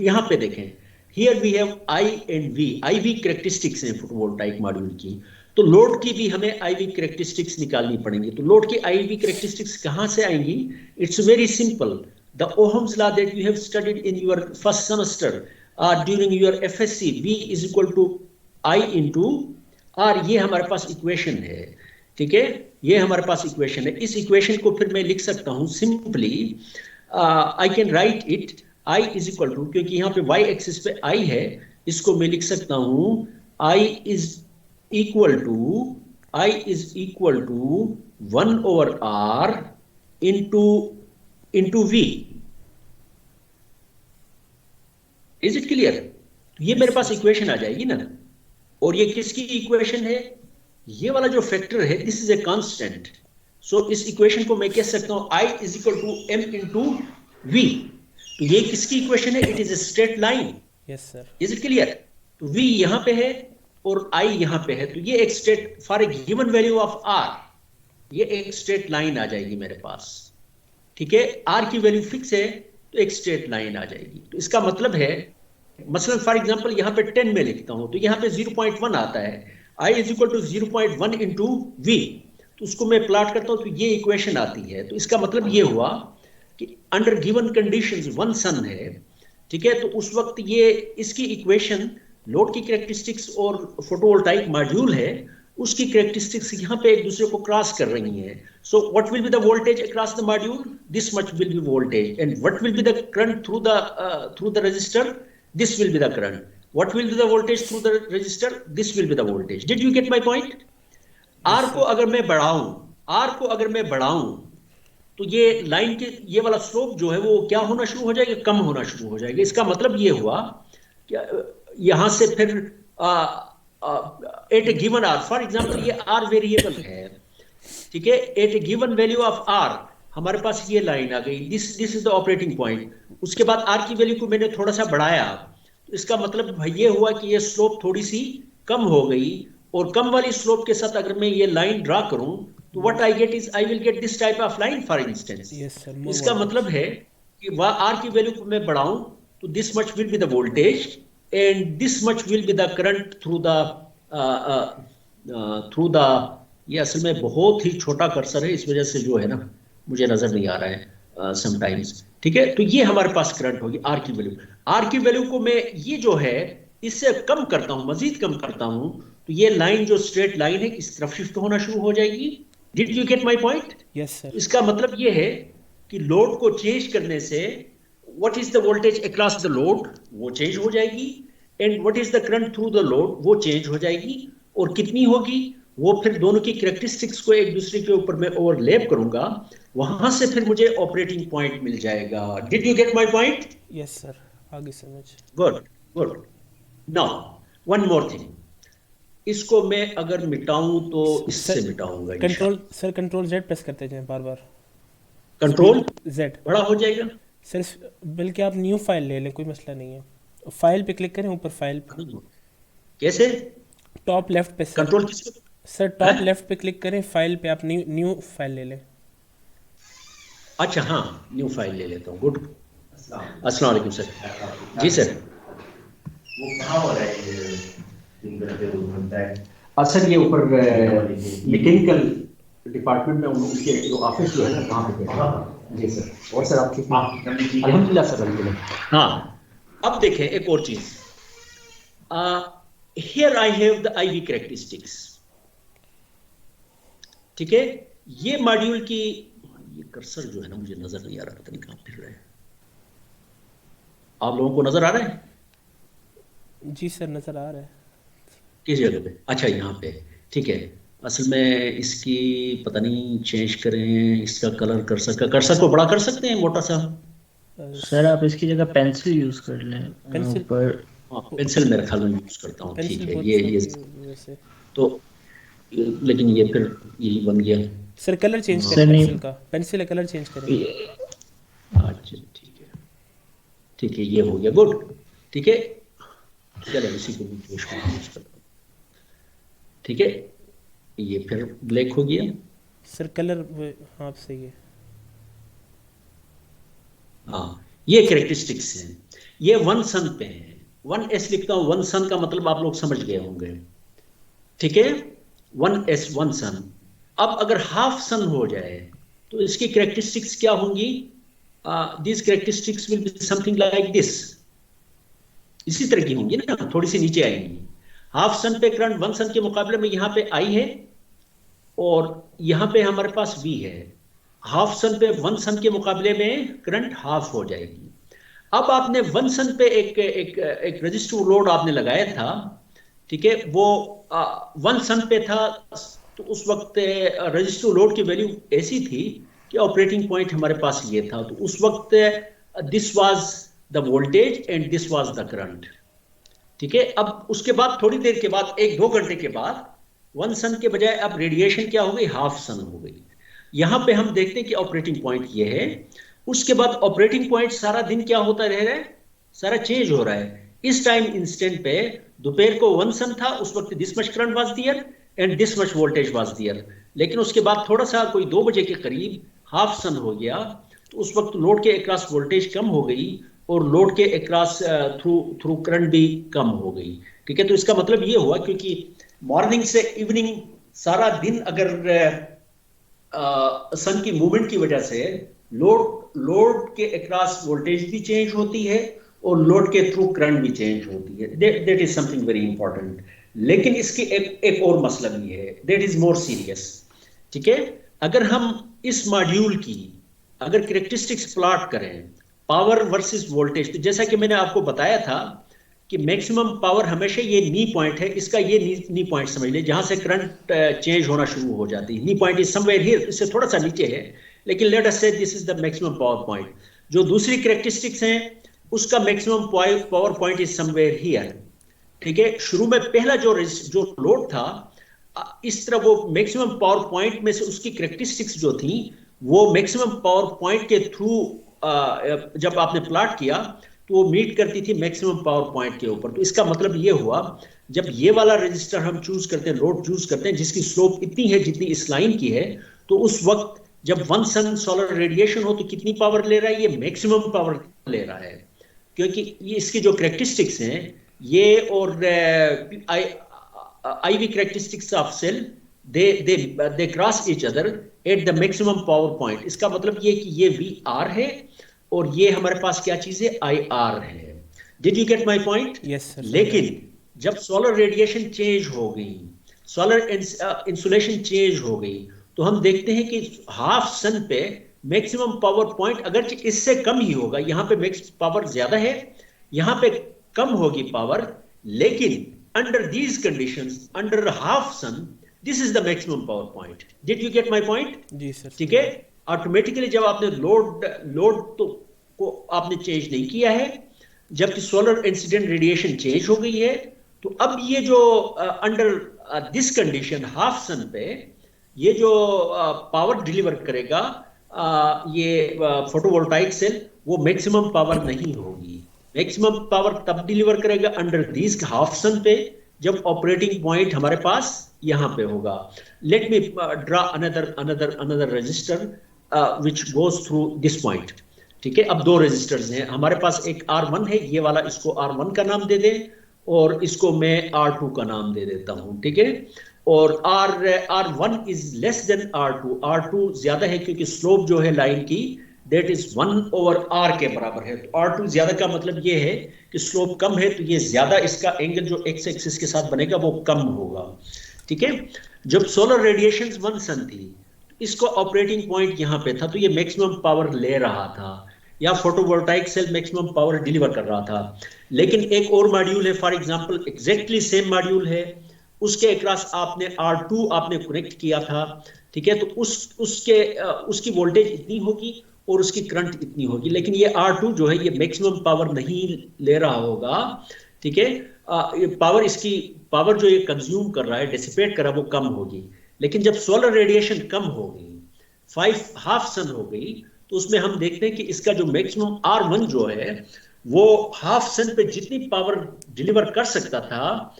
यहाँ पे देखें, here we have I and V, IV characteristics हैं फोटोवोल्टाइक मॉड्यूल की, तो लोड की भी हमें IV कैरेक्टरिस्टिक्स निकालनी पड़ेंगी। तो लोड की IV कैरेक्टरिस्टिक्स कहाँ से आएंगी? It's very simple, the Ohm's law that you have studied in your first semester during your FSC, V is equal to I into R। ये हमारे पास इक्वेशन है। ठीक है, ये हमारे पास इक्वेशन है। इस इक्वेशन को फिर मैं लिख सकता हूँ simply, I can write it I is equal to, क्योंकि यहाँ पे Y एक्सिस पे I है, इसको मैं लिख सकता हूँ I is equal to 1 over R into V। Is it clear? ये मेरे पास इक्वेशन आ जाएगी ना। और ये किसकी इक्वेशन है? ये वाला जो फैक्टर है, this is a constant. So इस इक्वेशन को मैं कह सकता हूं I is equal to M into V। तो ये किसकी इक्वेशन है? It is a straight line. Yes sir. Is it clear? तो V यहां पे है और I यहां पे है, तो ये एक straight, for a given value of R, ये एक स्ट्रेट लाइन आ जाएगी मेरे पास। ठीक है, R की वैल्यू फिक्स है तो एक स्ट्रेट लाइन आ जाएगी। तो इसका मतलब है, मसलन फॉर एग्जांपल यहाँ पे 10 में लिखता हूं तो यहाँ पे 0.1 आता है, I is equal to 0.1 into V। तो उसको मैं प्लॉट करता हूं तो ये इक्वेशन आती है। तो इसका मतलब ये हुआ कि अंडर गिवन कंडीशंस 1 सन है। ठीक है, तो उस वक्त ये इसकी इक्वेशन, लोड की कैरेक्टरिस्टिक्स और फोटोवोल्टाइक मॉड्यूल है उसकी कैरेक्टरिस्टिक्स यहाँ पे एक दूसरे को क्रॉस कर रही हैं। So what will be the voltage across the module? This much will be voltage. And what will be the current through the register? This will be the current. What will be the voltage through the register? This will be the voltage. Did you get my point? R को अगर मैं बढ़ाऊं तो ये line के ये वाला slope जो है वो क्या होना शुरू हो जाएगा, कम होना शुरू हो जाएगा। इसका मतलब ये हुआ कि यहां से फिर at a given R, for example ये आर वेरिएबल है, ठीक है, at a given value of R हमारे पास ये लाइन आ गई, this this is the operating point. उसके बाद आर की वैल्यू को मैंने थोड़ा सा बढ़ाया, तो इसका मतलब ये हुआ कि ये स्लोप थोड़ी सी कम हो गई, और कम वाली स्लोप के साथ अगर मैं ये लाइन ड्रा करूं तो what I get is I will get this type of line for instance. Yes sir, more इसका वोल्टेज। मतलब है कि आर की वैल्यू को मैं बढ़ाऊं तो this much will be the voltage and this much will be the current through the ये असल में बहुत ही छोटा कर्सर है, इस वजह से जो है ना मुझे नजर नहीं आ रहा है समटाइम्स, ठीक है। तो ये हमारे पास करंट होगी आर की वैल्यू। आर की वैल्यू को मैं ये जो है इससे कम करता हूं, मजीद कम करता हूं, तो ये लाइन जो स्ट्रेट लाइन है इस तरफ शिफ्ट होना शुरू हो जाएगी। Did you get my point? Yes sir. इसका मतलब ये है कि लोड को चेंज करने से what is the voltage across the load वो चेंज हो जाएगी, and what is the current through the load वो चेंज हो जाएगी। और कितनी होगी वो फिर दोनों की कैरेक्टरिस्टिक्स को एक दूसरे के ऊपर मैं ओवरलैप करूंगा, वहां से फिर मुझे ऑपरेटिंग पॉइंट मिल जाएगा। Did you get my point? Yes sir, आगे समझ। Good good. Now one more thing, इसको मैं अगर मिटाऊं तो इससे सर मिटाऊंगा control, sir control Z press करते जाएं बार बार। Control Z. बड़ा हो जाएगा। सर बल्कि आप न्यू फाइल ले लें, कोई मसला नहीं है। फाइल पे क्लिक करें, ऊपर फाइल पे कैसे? टॉप लेफ्ट पे सर। कंट्रोल किसको? सर टॉप लेफ्ट पे क्लिक करें, फाइल पे आप न्यू न्यू फाइल ले लें। अच्छा हाँ, न्यू फाइल ले लेता हूँ। गुड। अस्सलाम वालेकुम सर। जी सर। वो कहाँ हो रहा है ये दिन करते हुए घूमता है? सर ये ऊपर मैकेनिकल डिपार्टमेंट में उनके जो ऑफिस जो है ना वहाँ पे बैठा है। जी सर। और सर आप ठीक हैं? अल्हम्दुलिल्लाह सर, अल्हम्दुलिल्लाह। हाँ, अब देखें एक और चीज। Here I have the IV characteristics, ठीक है। ये मॉड्यूल की, ये कर्सर जो है ना मुझे नजर नहीं आ रहा, पता नहीं कहाँ फिर रहा है। आप लोगों को नजर आ रहा है? जी सर, नज़र आ रहा है। किस जगह पे? अच्छा यहाँ पे, ठीक है। असल में इसकी पता नहीं चेंज करें, इसका कलर कर्सर को बड़ा कर सकते हैं मोटा सा। सर आप इसकी जगह पेंसिल यूज कर लें पेंसिल। ऊपर। हाँ, पेंसिल मेरे ख्याल में यूज करता हूँ, ठीक पेंसिल है। बहुत ये छोटी वैसे। तो लेकिन ये फिर यही बन गया। सर कलर चेंज सर करें नहीं। पेंसिल का, पेंसिल का कलर चेंज करें। अच्छा ठीक है, ठीक है, ये हो गया। गुड, ठीक है। चलो इसी को भी यूज करता हूँ, ठीक है। ये फिर ब्लैक हो गया। सर कलर हाँ सही है। हाँ, ये कैरेक्टरिस्टिक्स हैं। ये वन सन पे है, 1s लिखता हूँ। वन सन का मतलब आप लोग समझ गए होंगे, ठीक है। 1s वन सन। अब अगर हाफ सन हो जाए तो इसकी कैरेक्टरिस्टिक्स क्या होंगी? This characteristics will be something like this, इसी तरह की होंगी ना, थोड़ी सी नीचे आएंगी। हाफ सन पे करंट वन सन के मुकाबले में यहाँ पे आई है, और यहाँ पे हमारे पास V है। हाफ सन पे वन सन के मुकाबले में करंट हाफ हो जाएगी। अब आपने वन सन पे एक रजिस्टिव लोड आपने लगाया था, ठीक है। वो वन सन पे था, तो उस वक्त रजिस्टिव लोड की वैल्यू ऐसी थी कि ऑपरेटिंग पॉइंट हमारे पास ये था। तो उस वक्त this was the voltage and this was the current, ठीक है। अब उसके बाद थोड़ी देर के बाद, 1-2 घंटे के बाद, वन सन के बजाय अब रेडिएशन क्या हो गई? हाफ सन हो गई। यहां पे हम देखते हैं कि ऑपरेटिंग पॉइंट ये है। उसके बाद ऑपरेटिंग पॉइंट सारा दिन क्या होता रह रहा है? सारा चेंज हो रहा है। इस टाइम इंस्टेंट पे दोपहर को वन सन था, उस वक्त this much current was there and this much voltage was there. लेकिन उसके बाद थोड़ा सा कोई 2 बजे के करीब हाफ सन हो गया, तो उस वक्त लोड के अक्रॉस वोल्टेज कम हो गई और लोड के अक्रॉस थ्रू करंट भी कम हो गई, ठीक है। तो इसका मतलब ये हुआ, क्योंकि मॉर्निंग से इवनिंग सारा दिन अगर सन की मूवमेंट की वजह से लोड के अक्रॉस वोल्टेज भी चेंज होती है और लोड के थ्रू करंट भी चेंज होती है। That is something very important. लेकिन इसकी एक और मसला भी है, दैट इज मोर सीरियस, ठीक है। अगर हम इस मॉड्यूल की अगर कैरेक्टरिस्टिक्स प्लॉट करें, पावर वर्सेस वोल्टेज, तो जैसा कि मैंने आपको बताया था कि मैक्सिमम पावर हमेशा ये नी पॉइंट है, इसका ये नी पॉइंट समझ ले, जहां से करंट चेंज होना शुरू हो जाती है। नी पॉइंट इज समवेयर हियर, इससे थोड़ा सा नीचे है, लेकिन लेट अस से this is the maximum power point. जो दूसरी कैरेक्टरिस्टिक्स हैं उसका maximum power point is somewhere here. ठीक है, शुरू में पहला जो लोड था, इस तरह वो मैक्सिमम पावर पॉइंट में से उसकी कैरेक्टरिस्टिक्स जो थी वो मैक्सिमम पावर पॉइंट के थ्रू जब आपने प्लॉट किया तो वो मीट करती थी मैक्सिमम पावर पॉइंट के ऊपर। तो इसका मतलब ये हुआ, जब ये वाला रजिस्टर हम चूज करते हैं, लोड चूज करते हैं जिसकी स्लोप इतनी है जितनी इस लाइन की है, तो उस वक्त जब 1 सन सोलर रेडिएशन हो तो कितनी पावर ले रहा है? ये मैक्सिमम पावर ले रहा है, क्योंकि ये इसकी जो कैरेक्टरिस्टिक्स हैं ये और IV characteristics of cell they cross each other at the maximum power point। इसका मतलब ये कि ये VR है और ये हमारे पास क्या चीज है? IR है। Did you get my point? Yes sir। लेकिन जब सोलर रेडिएशन चेंज हो गई, सोलर इंसुलेशन चेंज हो गई, तो हम देखते हैं कि हाफ सन पे मैक्सिमम पावर पॉइंट अगर इससे कम ही होगा, यहाँ पे मैक्स पावर ज्यादा है, यहाँ पे कम होगी पावर, लेकिन under these conditions under half sun this is the maximum power point। did you get my point? जी सर। ठीक है, ऑटोमेटिकली जब आपने लोड तो को आपने चेंज नहीं किया है, जबकि सोलर इंसिडेंट रेडिएशन चेंज हो गई है, तो अब ये जो अंडर दिस कंडीशन हाफ सन पे ये जो पावर डिलीवर करेगा ये फोटोवोल्टाइक सेल, वो मैक्सिमम पावर नहीं होगी। मैक्सिमम पावर तब डिलीवर करेगा अंडर दिस हाफ सन पे जब ऑपरेटिंग पॉइंट हमारे पास यहां पे होगा। Let me draw another register which goes through this point. ठीक है, अब दो रजिस्टर्स हैं हमारे पास, एक R1 है, ये वाला इसको R1 का नाम दे दें और इसको मैं R2 का नाम दे देता हूं। ठीक है, और R1 is less than R2, R2 ज्यादा है क्योंकि स्लोप जो है लाइन की that is 1/r के बराबर है। तो R2 ज्यादा का मतलब ये है कि स्लोप कम है, तो ये ज्यादा, इसका एंगल जो x एक्सिस के साथ बनेगा वो कम होगा। ठीक है, जब सोलर रेडिएशन 1 सन थी, इसको ऑपरेटिंग पॉइंट यहाँ पे था, तो ये मैक्सिमम पावर ले रहा था, या photovoltaic cell maximum power deliver कर रहा था। लेकिन एक और मॉड्यूल है, for example exactly same module है, उसके अक्रॉस आपने R2 आपने कनेक्ट किया था। ठीक है, तो उसकी वोल्टेज इतनी होगी और उसकी करंट इतनी होगी, लेकिन ये R2 जो है ये मैक्सिमम पावर नहीं ले रहा होगा। ठीक है, ये इसकी पावर जो ये कंज्यूम कर रहा है, डिसिपेट कर रहा है, वो कम होगी। लेकिन जब सोलर रेडिएशन कम हो गई, 5 हाफ सन हो गई, तो उसमें हम देखते हैं कि इसका जो मैक्सिमम R1 जो है वो हाफ सन पे जितनी पावर डिलीवर कर सकता था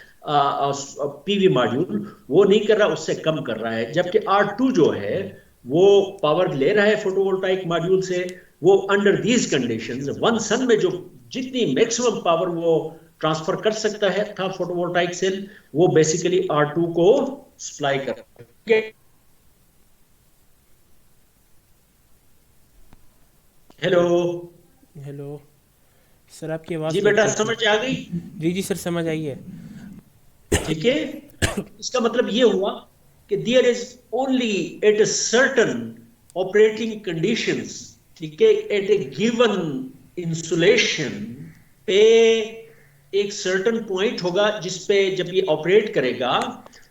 पीवी मॉड्यूल, वो नहीं कर रहा, उससे कम कर रहा है। जबकि R2 जो है वो पावर ले रहा है फोटोवोल्टाइक मॉड्यूल से, वो अंडर दीज कंडीशंस 1 सन में जो जितनी मैक्सिमम पावर वो ट्रांसफर कर सकता है था फोटोवोल्टाइक सेल, वो बेसिकली R2 को सप्लाई कर रहा है। हेलो सर, आपकी आवाज जी बेटा समझ आ गई? जी सर समझ आई है। ठीक है, इसका मतलब ये हुआ कि there is only at a certain operating conditions, ठीक है, at a given insulation पे एक certain point होगा जिसपे जब ये ऑपरेट करेगा,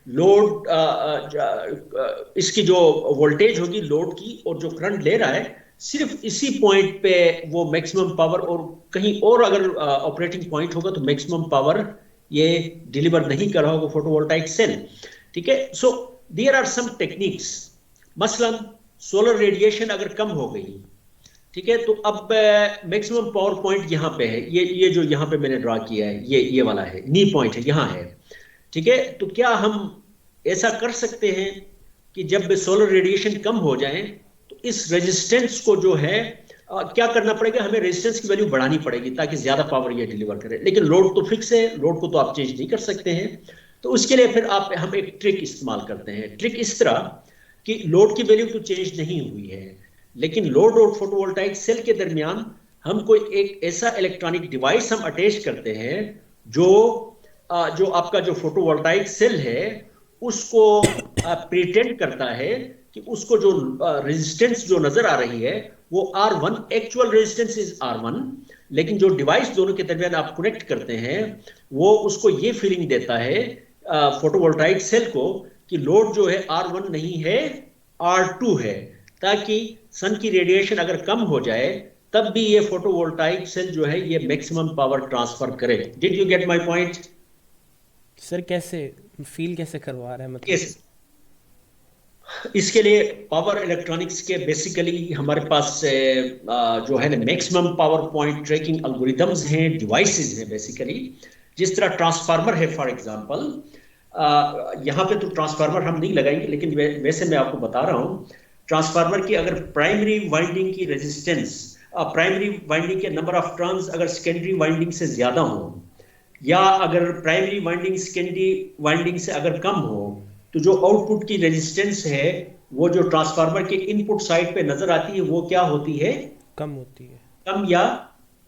लोड इसकी जो वोल्टेज होगी लोड की और जो करंट ले रहा है, सिर्फ इसी पॉइंट पे वो मैक्सिमम पावर, और कहीं और अगर ऑपरेटिंग पॉइंट होगा तो मैक्सिमम पावर ये डिलीवर नहीं कर रहा होगा फोटोवोल्टाइक सेल। ठीक है, so there are some techniques, मसलन सोलर रेडिएशन अगर कम हो गई, ठीक है, तो अब मैक्सिमम पावर पॉइंट यहाँ पे है, ये जो यहाँ पे मैंने ड्रा किया है, ये वाला है, नी पॉइंट है, यहाँ है। ठीक है, तो क्या हम ऐसा कर सकते हैं कि जब सोलर रेडिएशन कम हो जाए तो इस रेजिस्टेंस को जो है क्या करना पड़ेगा, हमें रेजिस्टेंस की वैल्यू बढ़ानी पड़ेगी ताकि ज्यादा पावर ये डिलीवर करे। लेकिन लोड तो फिक्स है, लोड को तो आप चेंज नहीं कर सकते हैं, तो उसके लिए फिर हम एक ट्रिक इस्तेमाल करते हैं। ट्रिक इस तरह कि लोड की वैल्यू तो चेंज नहीं हुई है, लेकिन लोड और फोटोवोल्टाइक सेल के दरमियान हम कोई एक ऐसा इलेक्ट्रॉनिक डिवाइस हम अटैच करते हैं जो आपका जो फोटोवोल्टाइक सेल है उसको प्रिटेंड करता है कि उसको जो रेजिस्टेंस जो नजर आ रही है वो R1, actual resistance is R1, लेकिन जो डिवाइस दोनों के दरमियान आप कनेक्ट करते हैं वो उसको ये फीलिंग देता है फोटोवोल्टाइक सेल को कि लोड जो है R1 नहीं है R2 है, ताकि सन की रेडिएशन अगर कम हो जाए तब भी ये फोटोवोल्टाइक सेल जो है ये मैक्सिमम पावर ट्रांसफर करे। Did you get my point? Sir कैसे फील कैसे करवा रहा है मतलब? यस, इसके लिए पावर इलेक्ट्रॉनिक्स के बेसिकली हमारे पास जो है ना maximum power point trekking algorithms हैं, डिवाइसेस हैं बेसिकली। जिस तरह ट्रांसफार्मर है फॉर एग्जांपल, यहाँ पे तो ट्रांसफार्मर हम नहीं लगाएंगे, लेकिन वैसे मैं आपको बता रहा हूँ ट्रांसफार्मर की अगर प्राइमरी वाइंडिंग की रेजिस्टेंस, प्राइमरी वाइंडिंग के नंबर ऑफ टर्न्स अगर सेकेंडरी वाइंडिंग से ज्यादा हो, या अगर प्राइमरी वाइंडिंग सेकेंडरी वाइंडिंग से अगर कम हो, तो जो आउटपुट की रेजिस्टेंस है वो जो ट्रांसफार्मर के इनपुट साइड पे नजर आती है वो क्या होती है? कम होती है। कम या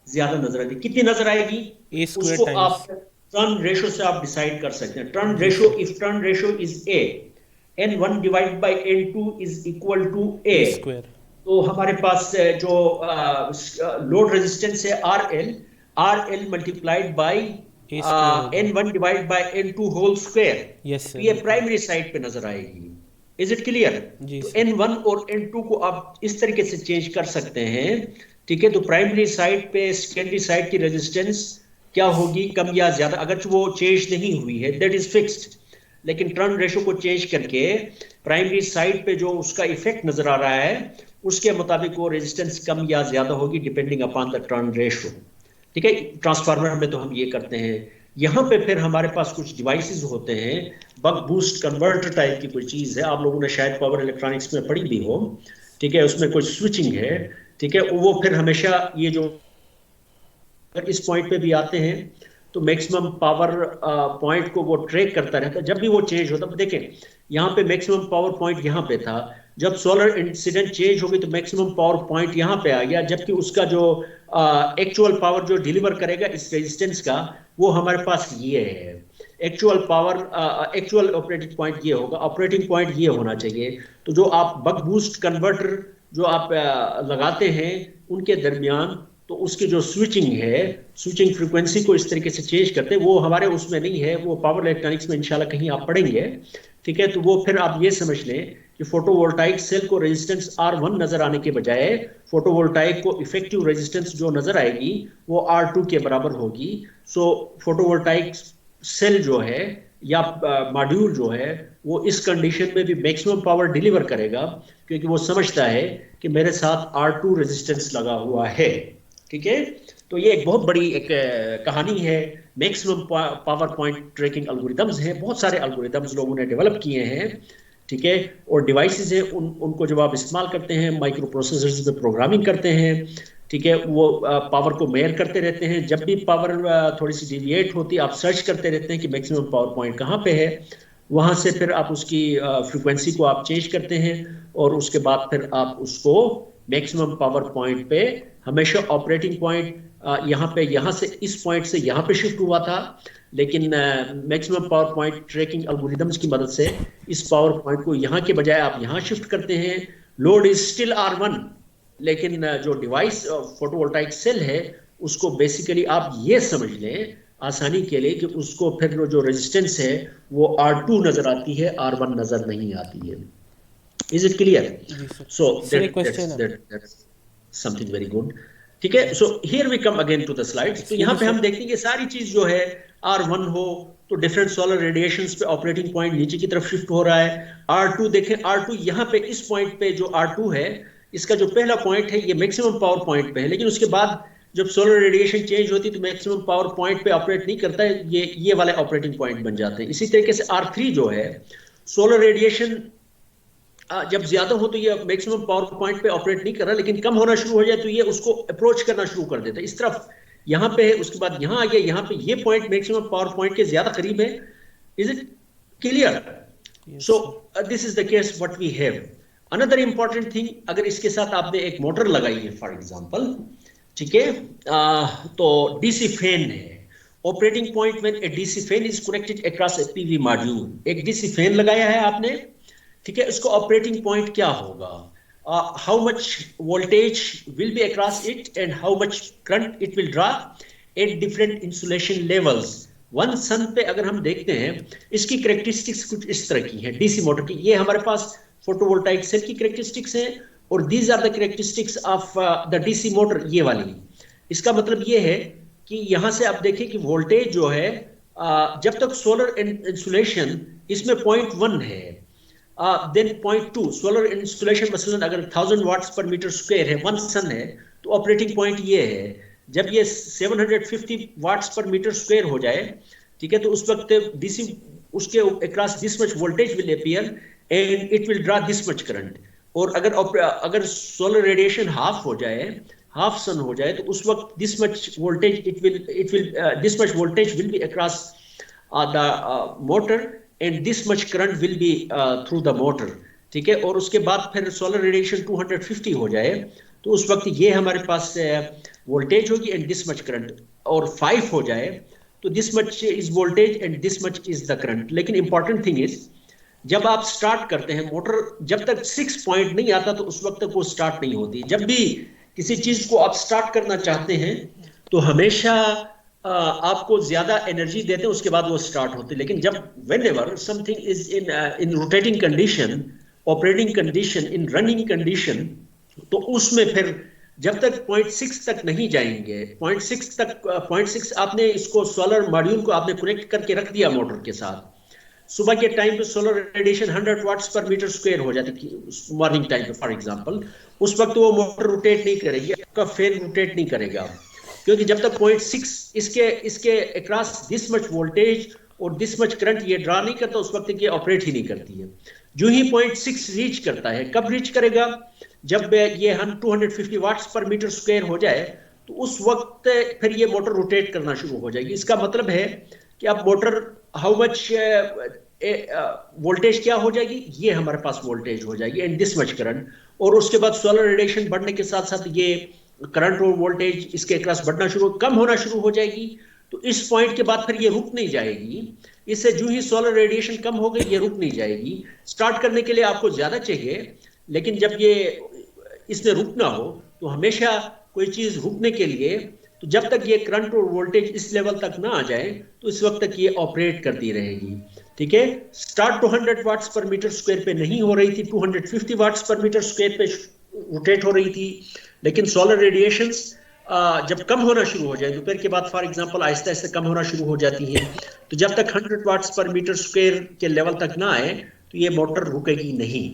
ज्यादा नजर आती है? कितनी नजर आएगी? A square उसको times आप टर्न रेशो से आप डिसाइड कर सकते हैं। Turn ratio, if turn ratio is A, N1 divide by N2 is equal to A, square. तो हमारे पास जो लोड रेजिस्टेंस है RL multiplied by A square N1 divide by N2 whole square, yes ये sir. Primary side पे नजर आएगी। Is it clear? जी तो सर। N1 और N2 को आप इस तरीके से चेंज कर सकते हैं, ठीक है? तो प्राइमरी साइड पे सेकेंडरी साइड की रेजिस्टेंस क्या होगी, कम या ज्यादा? अगर वो चेंज नहीं हुई है दैट इज फिक्स्ड, लेकिन टर्न रेशो को चेंज करके प्राइमरी साइड पे जो उसका इफेक्ट नजर आ रहा है उसके मुताबिक वो रेजिस्टेंस कम या ज्यादा होगी depending upon the turn ratio. ठीक है, ट्रांसफार्मर में तो हम ये करते हैं। यहाँ पे फिर हमारे पास कुछ डिवाइसेस होते हैं, बक बूस्ट कन्वर्टर टाइप की कोई चीज है, आप लोगों ने शायद पावर इलेक्ट्रॉनिक्स में पढ़ी भी हो, ठीक है? उसमें कुछ स्विचिंग है, ठीक है? वो फिर हमेशा ये जो अगर इस पॉइंट पे भी आते हैं तो मैक्सिमम पावर पॉइंट को वो ट्रैक करता रहता है जब भी वो चेंज होता है। देखें यहाँ पे मैक्सिमम पावर पॉइंट यहाँ पे था, जब सोलर इंसिडेंट चेंज हो गई तो मैक्सिमम पावर पॉइंट यहाँ पे आ गया, जबकि उसका जो एक्चुअल पावर जो डिलीवर करेगा इस रेजिस्टेंस का वो हमारे पास ये है। Actual power, actual operating point ये होगा, ऑपरेटिंग पॉइंट ये होना चाहिए। तो जो आप बक बूस्ट कन्वर्टर जो आप लगाते हैं उनके दरमियान तो उसकी जो स्विचिंग है, स्विचिंग फ्रीक्वेंसी को इस तरीके से चेंज करते हैं, वो हमारे उसमें नहीं है, वो पावर इलेक्ट्रॉनिक्स में इंशाल्लाह कहीं आप पढ़ेंगे, ठीक है? तो वो फिर आप ये समझ लें कि फोटोवोल्टाइक सेल को रेजिस्टेंस R1 नजर आने के बजाय फोटोवोल्टाइक को इफेक्टिव रेजिस्टेंस जो नजर आएगी वो R2 के बराबर होगी। सो फोटोवोल्टाइक सेल जो है या मॉड्यूल जो है वो इस कंडीशन में भी मैक्सिमम पावर डिलीवर करेगा, क्योंकि वो समझता है कि मेरे साथ R2 रेजिस्टेंस लगा हुआ है, ठीक है? तो ये एक बहुत बड़ी एक कहानी है। Maximum power point trekking algorithms हैं, बहुत सारे एल्गोरिदम्स लोगों ने डेवलप किए हैं, ठीक है? और डिवाइसेस हैं, उनको जब आप इस्तेमाल करते हैं, माइक्रो प्रोसेसर्स में प्रोग्रामिंग करते हैं, ठीक है? वो पावर को मेयर करते रहते हैं, जब भी पावर थोड़ी सी डिविएट होती है आप सर्च करते रहते हैं कि मैक्सिमम पावर पॉइंट कहाँ पे है, वहाँ से फिर आप उसकी फ्रिक्वेंसी को आप चेंज करते हैं और उसके बाद फिर आप उसको मैक्सिमम पावर पॉइंट पे, हमेशा ऑपरेटिंग पॉइंट यहाँ पे, यहाँ से इस पॉइंट से यहाँ पे शिफ्ट हुआ था, लेकिन maximum power point trekking algorithms की मदद से इस पावर पॉइंट को यहाँ के बजाय आप यहाँ शिफ्ट करते हैं। लोड इज स्टिल R1, लेकिन जो डिवाइस फोटोवोल्टाइक सेल है उसको बेसिकली आप ये समझ लें आसानी के लिए कि उसको फिर जो रेजिस्टेंस है वो R2 नजर आती है, R1 नजर नहीं आती है। Is it clear? So that's something very good. ठीक है? So here we come again to the slides. तो यहाँ पे हम देखते हैं कि सारी चीज जो है R1 हो तो डिफरेंट सोलर रेडिएशंस पे ऑपरेटिंग पॉइंट नीचे की तरफ शिफ्ट हो रहा है। R2 देखें, R2 यहाँ पे इस पॉइंट पे जो R2 है इसका जो पहला पॉइंट है ये मैक्सिमम पावर पॉइंट पे है, लेकिन उसके बाद जब सोलर रेडिएशन चेंज होती है तो मैक्सिमम पावर पॉइंट पे ऑपरेट नहीं करता है, ये वाले ऑपरेटिंग पॉइंट बन जाते हैं। इसी तरीके से R3 जो है सोलर रेडिएशन जब ज्यादा हो तो ये मैक्सिमम पावर पॉइंट पे ऑपरेट नहीं कर रहा, लेकिन कम होना शुरू हो जाए तो ये उसको अप्रोच करना शुरू कर देता है इस तरफ, यहाँ पे है, उसके बाद यहाँ आ गया, यहाँ पे ये पॉइंट मैक्सिमम पावर पॉइंट के ज्यादा करीब है। Is it clear? So this is the case what we have. Another important thing, अगर इसके साथ आपने एक मोटर लगाई है फॉर एग्जांपल, ठीक है, तो डीसी फैन है, operating point when A DC fan is connected across A PV module, एक डीसी फैन लगाया है आपने, ठीक है? इसको ऑपरेटिंग पॉइंट क्या होगा, how much voltage will be across it and how much current it will draw at different insolation levels. One sun पे अगर हम देखते हैं इसकी कैरेक्टरिस्टिक्स कुछ इस तरह की हैं डीसी मोटर की, ये हमारे पास फोटोवोल्टाइक सेल की कैरेक्टरिस्टिक्स हैं और these are the characteristics of the DC motor, ये वाली। इसका मतलब ये है कि यहां से आप देखें कि वोल्टेज जो है जब तक सोलर इंसुलेशन इसमें 0.1 है, देन 0.2 सोलर इंस्टॉलेशन मसलन अगर 1000 वाट्स पर मीटर स्क्वायर है, 1 सन है, तो ऑपरेटिंग पॉइंट ये है। जब ये 750 वाट्स पर मीटर स्क्वायर हो जाए, ठीक है, तो उस वक्त डीसी उसके across this much voltage will appear and it will draw this much current. और अगर सोलर रेडिएशन हाफ हो जाए, हाफ सन हो जाए, तो उस वक्त this much voltage this much voltage will be across the motor and this much current will B through the motor, ठीक है। और उसके बाद फिर सोलर रेडिएशन 250 हो जाए, तो उस वक्त ये हमारे पास वोल्टेज होगी एंड दिस मच करंट, और 5 हो जाए तो this much is voltage and this much is the current. लेकिन इंपॉर्टेंट थिंग इज, जब आप स्टार्ट करते हैं मोटर, जब तक 6 पॉइंट नहीं आता तो उस वक्त तक वो स्टार्ट नहीं होती। जब भी किसी चीज को आप स्टार्ट करना चाहते हैं तो हमेशा आपको ज्यादा एनर्जी देते हैं, उसके बाद वो स्टार्ट होते हैं। लेकिन जब whenever something is in rotating condition, operating condition, in running condition, तो उसमें फिर जब तक 0.6 तक नहीं जाएंगे, 0.6 आपने इसको सोलर मॉड्यूल को आपने कनेक्ट करके रख दिया मोटर के साथ। सुबह के टाइम पे solar radiation 100 watts per metre square हो जाती थी मॉर्निंग टाइम पे फॉर एग्जांपल, उस वक्त वो मोटर रोटेट नहीं करेगी, आपका फैन रोटेट नहीं करेगा, क्योंकि जब तक 0.6 इसके अक्रॉस दिस मच वोल्टेज और दिस मच करंट ये ड्रा नहीं करता, उस वक्त ये ऑपरेट ही नहीं करती है। जो ही 0.6 रीच करता है, कब रीच करेगा? जब ये हम 250 वाट्स पर मीटर स्क्वायर हो जाए, तो उस वक्त फिर ये मोटर रोटेट करना शुरू हो जाएगी। इसका मतलब है कि अब मोटर हाउ मच वोल्टेज क्या हो जाएगी, ये हमारे पास वोल्टेज हो जाएगी एंड दिस मच करंट। और उसके बाद सोलर रेडिएशन बढ़ने के साथ साथ ये करंट और वोल्टेज इसके अक्रॉस बढ़ना शुरू, कम होना शुरू हो जाएगी। तो इस पॉइंट के बाद फिर ये रुक नहीं जाएगी, इससे जो ही सोलर रेडिएशन कम हो गई ये रुक नहीं जाएगी। स्टार्ट करने के लिए आपको ज्यादा चाहिए, लेकिन जब ये इसमें रुकना हो तो हमेशा कोई चीज रुकने के लिए, तो जब तक ये करंट और वोल्टेज इस लेवल तक ना आ जाए तो इस वक्त तक ये ऑपरेट करती रहेगी, ठीक है। Start 200 watts per metre square पे नहीं हो रही थी, 250 वाट्स पर मीटर स्क्वायर पे रोटेट हो रही थी। लेकिन सोलर रेडिएशंस जब कम होना शुरू हो जाए, दोपहर के बाद फॉर एग्जांपल आहिस्ता आहिस्ता कम होना शुरू हो जाती है, तो जब तक 100 वाट्स पर मीटर स्क्वायर के लेवल तक ना आए तो ये मोटर रुकेगी नहीं,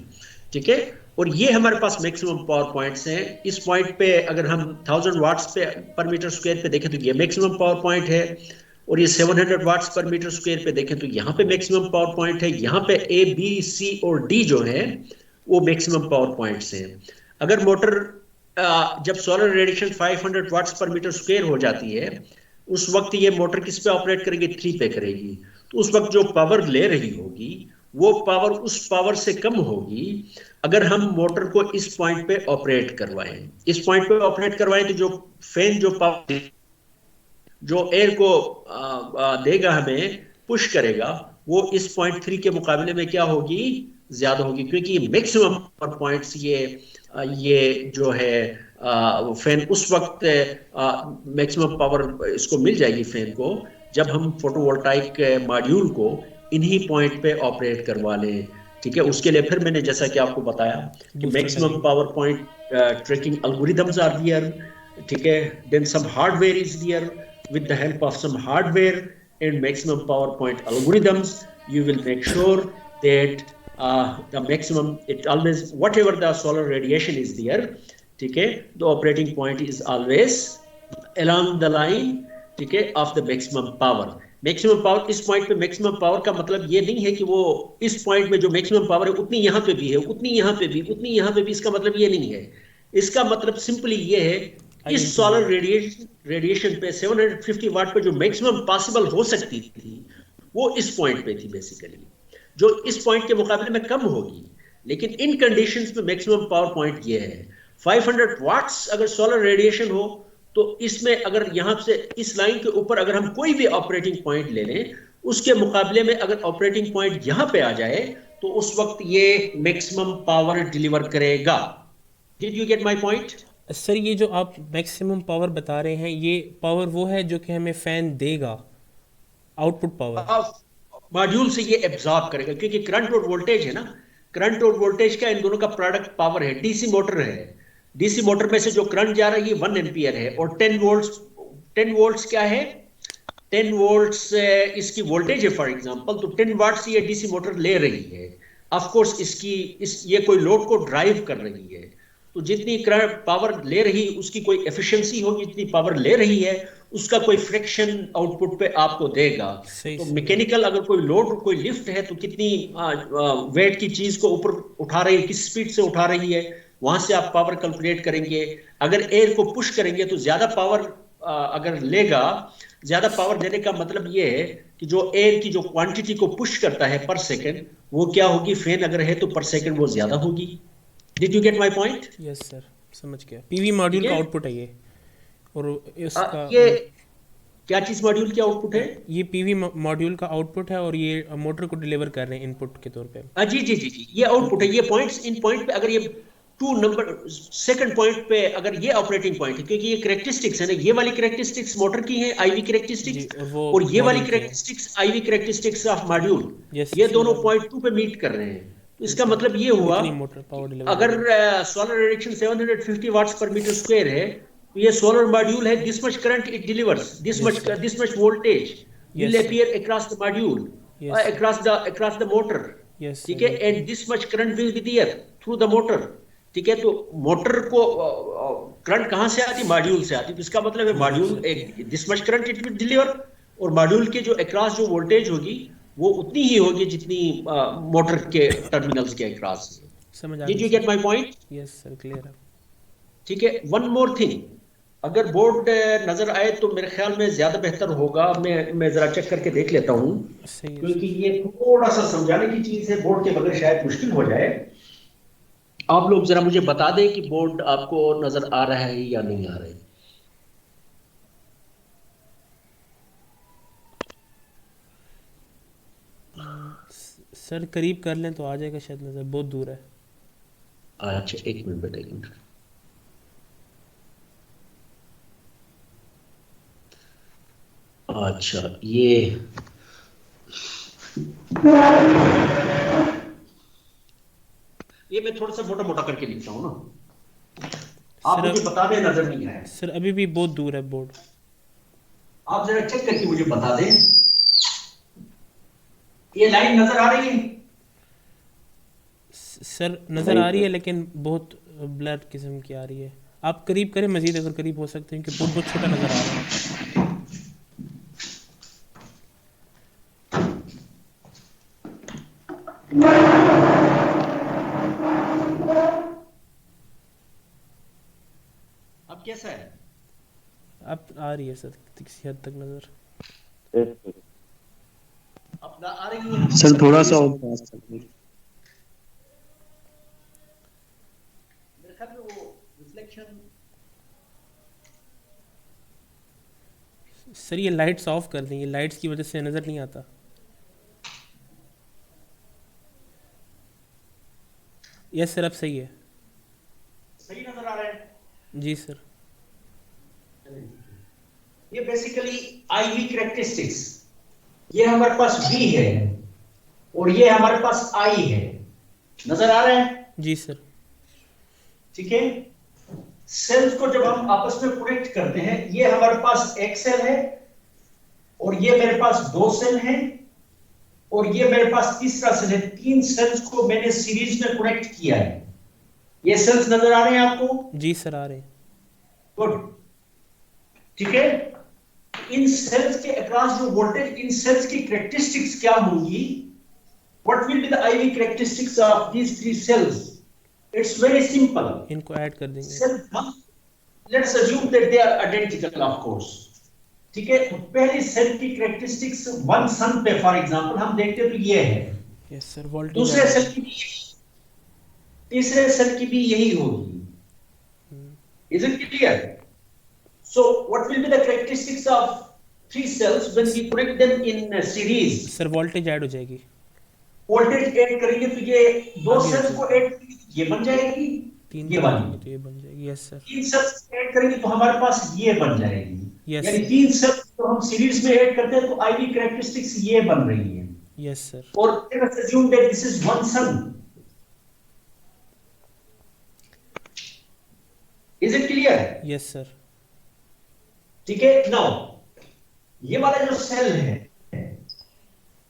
ठीक है। और ये हमारे पास मैक्सिमम पावर पॉइंट्स हैं। इस पॉइंट पे अगर हम 1000 वाट्स पे पर मीटर स्क्वायर पे देखें तो ये मैक्सिमम पावर पॉइंट है, और ये 700 वाट्स पर मीटर स्क्वायर पे देखें तो यहाँ पे मैक्सिमम पावर पॉइंट है। यहाँ पे ए, बी, सी और डी जो है वो मैक्सिमम पावर पॉइंट्स हैं। अगर मोटर जब solar radiation 500 watts per metre square हो जाती है, उस वक्त ये मोटर किस पे ऑपरेट करेगी? 3 पे करेगी। तो उस वक्त जो पावर ले रही होगी वो पावर उस पावर से कम होगी अगर हम मोटर को इस पॉइंट पे ऑपरेट करवाएं। इस पॉइंट पे ऑपरेट करवाएं तो जो फैन जो पावर जो एयर को देगा, हमें पुश करेगा, वो इस पॉइंट 3 के मुकाबले में क्या होगी? ज्यादा होगी, क्योंकि मैक्सिमम पावर पॉइंट्स ये जो है फैन उस वक्त मैक्सिमम पावर इसको मिल जाएगी फैन को जब हम फोटोवोल्टाइक मॉड्यूल को इन्हीं पॉइंट पे ऑपरेट करवा लें, ठीक है। उसके लिए फिर मैंने जैसा कि आपको बताया कि maximum power point tracking algorithms are there, ठीक है। Then some hardware is there, with the help of some hardware and maximum power point algorithms you will make sure that the maximum, it always whatever the solar radiation is there, ठीक है, the operating point is always along the line, ठीक है, of the maximum power। Maximum power इस point पे, maximum power का मतलब ये नहीं है कि वो इस पॉइंट में जो मैक्सिमम पावर है उतनी यहाँ पे भी है, उतनी यहाँ पे भी, उतनी यहाँ पे भी, इसका मतलब ये नहीं है। इसका मतलब सिंपली ये है इस सोलर रेडिएशन पे 750 वाट पे जो मैक्सिमम पॉसिबल हो सकती थी वो इस पॉइंट पे थी बेसिकली, जो इस पॉइंट के मुकाबले में कम होगी। लेकिन इन कंडीशंस में मैक्सिमम पावर पॉइंट ये है 500 वाट्स। अगर सोलर रेडिएशन हो तो इसमें अगर यहाँ से इस लाइन के ऊपर अगर हम कोई भी ऑपरेटिंग पॉइंट ले लें, उसके मुकाबले में अगर ऑपरेटिंग पॉइंट यहाँ पे आ जाए तो उस वक्त ये मैक्सिमम पावर डिलीवर करेगा। Did you get my point? Sir, ये जो आप मैक्सिमम पावर बता रहे हैं, ये पावर वो है जो कि हमें फैन देगा, आउटपुट पावर मॉड्यूल से ये एब्जॉर्ब करेगा, क्योंकि करंट और वोल्टेज है ना, करंट और वोल्टेज का इन दोनों का प्रोडक्ट पावर है। डीसी मोटर है, डीसी मोटर में से जो करंट जा रही है 1 एम्पियर है, और 10 वोल्ट्स क्या है, 10 वोल्ट्स इसकी वोल्टेज है फॉर एग्जांपल, तो 10 वाट्स ये डीसी मोटर ले रही है। ऑफ कोर्स ये कोई लोड को ड्राइव कर रही है, तो जितनी करंट पावर ले रही उसकी कोई एफिशिएंसी होगी, जितनी पावर ले रही है उसका कोई फ्रिक्शन आउटपुट पे आपको देगा। सही तो सही। मैकेनिकल अगर कोई लोड कोई लिफ्ट है तो कितनी वेट की चीज को ऊपर उठा रही है, किस स्पीड से उठा रही है, वहां से आप पावर कैलकुलेट करेंगे। अगर एयर को पुश करेंगे तो ज्यादा पावर अगर लेगा, ज्यादा पावर देने का मतलब ये है कि जो एयर की जो क्वांटिटी को पुश करता है पर सेकंड, वो क्या होगी, फैन अगर है तो पर सेकंड वो ज्यादा होगी। Did you get my point? Yes sir, समझ गया। पीवी मॉड्यूल का आउटपुट है ये, और इसका ये क्या चीज मॉड्यूल की आउटपुट है? ये पीवी मॉड्यूल का आउटपुट है, और ये मोटर को डिलीवर कर रहे हैं इनपुट के तौर पे। जी जी जी जी, ये आउटपुट है। ये पॉइंट्स, इन पॉइंट पे अगर ये 2 नंबर सेकंड पॉइंट पे अगर ये ऑपरेटिंग पॉइंट है, क्योंकि ये कैरेक्टरिस्टिक्स है ना, ये वाली कैरेक्टरिस्टिक्स मोटर की है, आईवी जी, कैरेक्टरिस्टिक्स, वो और ये वाली मॉड्यूल की है। Characteristics IV characteristics of module, yes, ये दोनों पॉइंट 2 पे मीट कर रहे हैं। तो इसका मतलब ये हुआ, कितनी मोटर पावर डिलीवर अगर solar addiction 750 watts per metre square है, तो ये सोलर मॉड्यूल है, this much current it delivers, this much voltage will appear across the module, across the motor, yes ठीक है, and this much current will be there through the motor, ठीक है। तो motor को करंट कहां से आती, मॉड्यूल से आती, तो इसका मतलब है मॉड्यूल एक this much current it will deliver, और मॉड्यूल के जो अक्रॉस जो वोल्टेज होगी वो उतनी ही होगी जितनी मोटर के टर्मिनल्स के अक्रॉस। समझ आ डिड यू गया gate my point? Yes sir, clear है। ठीक है। वन मोर थिंग, अगर बोर्ड नजर आए तो मेरे ख्याल में ज्यादा बेहतर होगा, मैं जरा चेक करके देख लेता हूँ, सही है क्योंकि ये थोड़ा सा समझाने की चीज है, बोर्ड के बगैर शायद मुश्किल हो जाए। आप लोग जरा मुझे बता दें कि बोर्ड आपको नजर आ रहा है या नहीं आ रहा है। सर, करीब कर लें तो आ जाएगा शायद नज़र, बहुत दूर है। अच्छा, एक मिनट बेटा, एक मिनट। अच्छा, ये मैं थोड़ा सा मोटा मोटा करके लिखता हूँ ना, आप सर, मुझे बता दें नजर नहीं आया। सर अभी भी बहुत दूर है बोर्ड। आप जरा चेक करके मुझे बता दें, ये लाइन नजर आ रही है? सर नज़र आ रही है, लेकिन बहुत ब्लर किस्म की आ रही है। आप करीब करें मजीद, अगर करीब हो सकते हैं, क्योंकि बोर्ड बहुत छोटा नज़र आ रहा है। अब कैसा है? अब आ रही है सर किसी हद तक नज़र। अब आ रही है सर थोड़ा सा और पास कर दीजिए। मेरे ख्याल में वो रिफ्लेक्शन। सर ये लाइट्स ऑफ कर दें, ये लाइट्स की वजह से नज़र नहीं आता। यस सर, अब सही है। सही नजर आ रहा है? जी सर। ये बेसिकली आईवी कैरेक्टरिस्टिक्स, ये हमारे पास बी है और ये हमारे पास आई है, नजर आ रहा है? जी सर। ठीक है। सेल्स को जब हम आपस में कनेक्ट करते हैं, ये हमारे पास एक सेल है और ये मेरे पास 2 सेल हैं और ये मेरे पास तीसरा सेल है। 3 सेल्स को मैंने सीरीज में कनेक्ट किया है। ये सेल्स नजर आ रहे हैं आपको? जी सर, आ रहे हैं। गुड, ठीक है। इन सेल्स के अक्रॉस जो वोल्टेज, इन सेल्स की कैरेक्टरिस्टिक्स क्या होंगी? What will be the IV characteristics of these 3 cells? It's very simple. इनको ऐड कर देंगे। Cell, let's assume that they are identical, of course, ठीक है। तो पहली सेल की कैरेक्टरिस्टिक्स 1 सन पे फॉर एग्जांपल हम देखते हैं तो ये है। Yes sir, voltage. दूसरे सेल की भी, तीसरे सेल की भी यही होगी। Is it clear? So what will be the characteristics of 3 cells when we connect them in series? Sir voltage add हो जाएगी। वोल्टेज ऐड करेंगे तो ये 2 सेल्स को ऐड करेंगे तो ये बन जाएगी, 3 ये वाली। तो ये बन जाएगी। Yes sir. 3 सेल्स ऐड करेंगे तो हमारे पास ये बन जाएगी। Yes. यानी 3 सेल्स तो हम सीरीज में ऐड करते हैं तो आईवी कैरेक्टरिस्टिक्स ये बन रही है। Yes sir. और let us assume that this is 1 sun, is it clear? Yes sir. ठीक है। नाउ ये वाला जो सेल है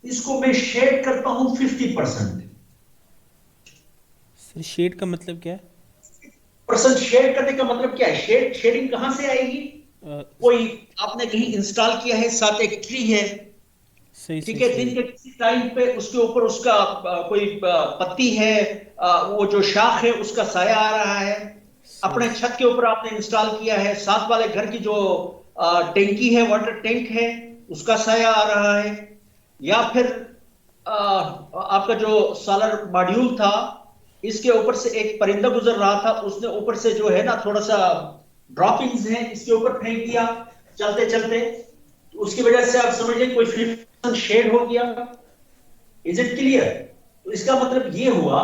इसको मैं शेड करता हूं 50%। सर शेड का मतलब क्या है? परसेंट शेड करने का मतलब क्या है? शेडिंग कहां से आएगी? कोई आपने कहीं इंस्टॉल किया है, साथ एक ट्री है, सही ठीक सही है, सही। दिन के किसी टाइम पे उसके ऊपर उसका कोई पत्ती है, वो जो शाख है उसका साया आ रहा है, सही अपने छत के ऊपर आपने इंस्टॉल किया है, साथ वाले घर की जो टैंकी है, वाटर टैंक है, उसका साया आ रहा है, या फिर आपका जो सोलर मॉड्यूल था इसके ऊपर से एक परिंदा गुजर रहा था, उसने ऊपर से जो है ना थोड़ा सा ड्रॉपिंग्स हैं इसके ऊपर फेंक दिया चलते चलते, तो उसकी वजह से आप समझ लें कोई 50% शेड हो गया। Is it clear? तो इसका मतलब ये हुआ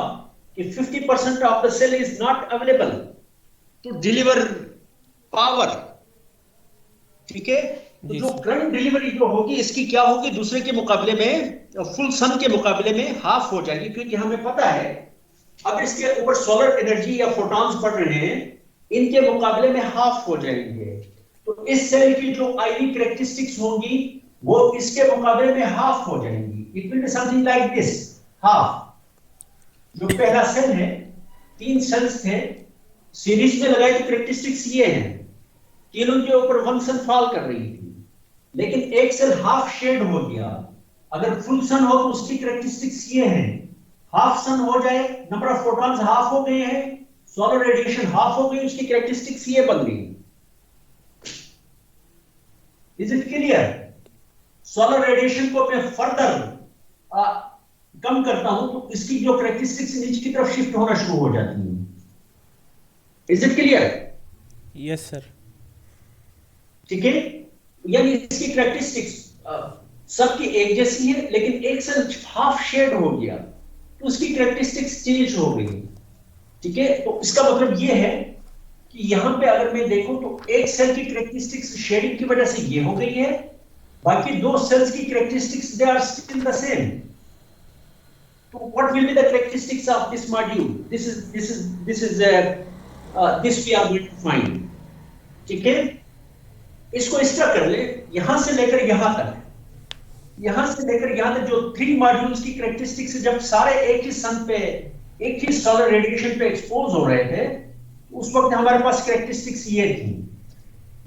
कि 50% of the cell is not available to deliver power. ठीक है। तो जी जो सर। करंट डिलीवरी जो होगी इसकी क्या होगी, दूसरे के मुकाबले में, फुल सन के मुकाबले में हाफ हो जाएगी, क्योंकि हमें पता है अब इसके ऊपर सोलर एनर्जी या फोटॉन्स पड़ रहे हैं, इनके मुकाबले में हाफ हो जाएंगे। तो इस सेल की जो आईवी कैरेक्टरिस्टिक्स होंगी वो इसके मुकाबले में हाफ हो जाएंगी। It will be something like this, half. जो पहला सेल है, 3 सेल्स थे, सीरीज में लगाए तो कैरेक्टरिस्टिक्स ये हैं, तीनों के ऊपर 1 सन फॉल कर रही थी, लेकिन एक सेल हाफ शेड हो गया। अगर फुल सन हो तो उसकी कैरेक्टरिस्टिक्स ये हैं, हाफ सन हो जाए, नंबर ऑफ फोटॉन्स हाफ हो गए हैं, सोलर रेडिएशन हाफ हो गई, उसकी कैरेक्टरिस्टिक्स ये बन गई। Is it clear? Solar radiation को मैं फर्दर कम करता हूं तो इसकी जो कैरेक्टरिस्टिक्स नीचे की तरफ शिफ्ट होना शुरू हो जाती है। Is it clear? Yes sir. ठीक है। यानी इसकी कैरेक्टरिस्टिक्स सबकी एक जैसी है, लेकिन एक सेल हाफ शेड हो गया तो उसकी कैरेक्टरिस्टिक्स चेंज हो गई। ठीक है। तो इसका मतलब यह है कि यहां पे अगर मैं देखूं तो एक सेल की कैरेक्टरिस्टिक्स शेडिंग की वजह से ये हो गई है, बाकी 2 सेल्स की characteristics they are still the same. तो what will be the characteristics of this module? This we are going to find. ठीक है। इसको इस तरह कर ले, यहां से लेकर यहां तक, यहां से लेकर यहां तक जो 3 मॉड्यूल्स की कैरेक्टरिस्टिक्स जब सारे एक ही सन पे, एक ही सोलर रेडिएशन पे एक्सपोज हो रहे थे, उस वक्त हमारे पास कैरेक्टरिस्टिक्स ये थी।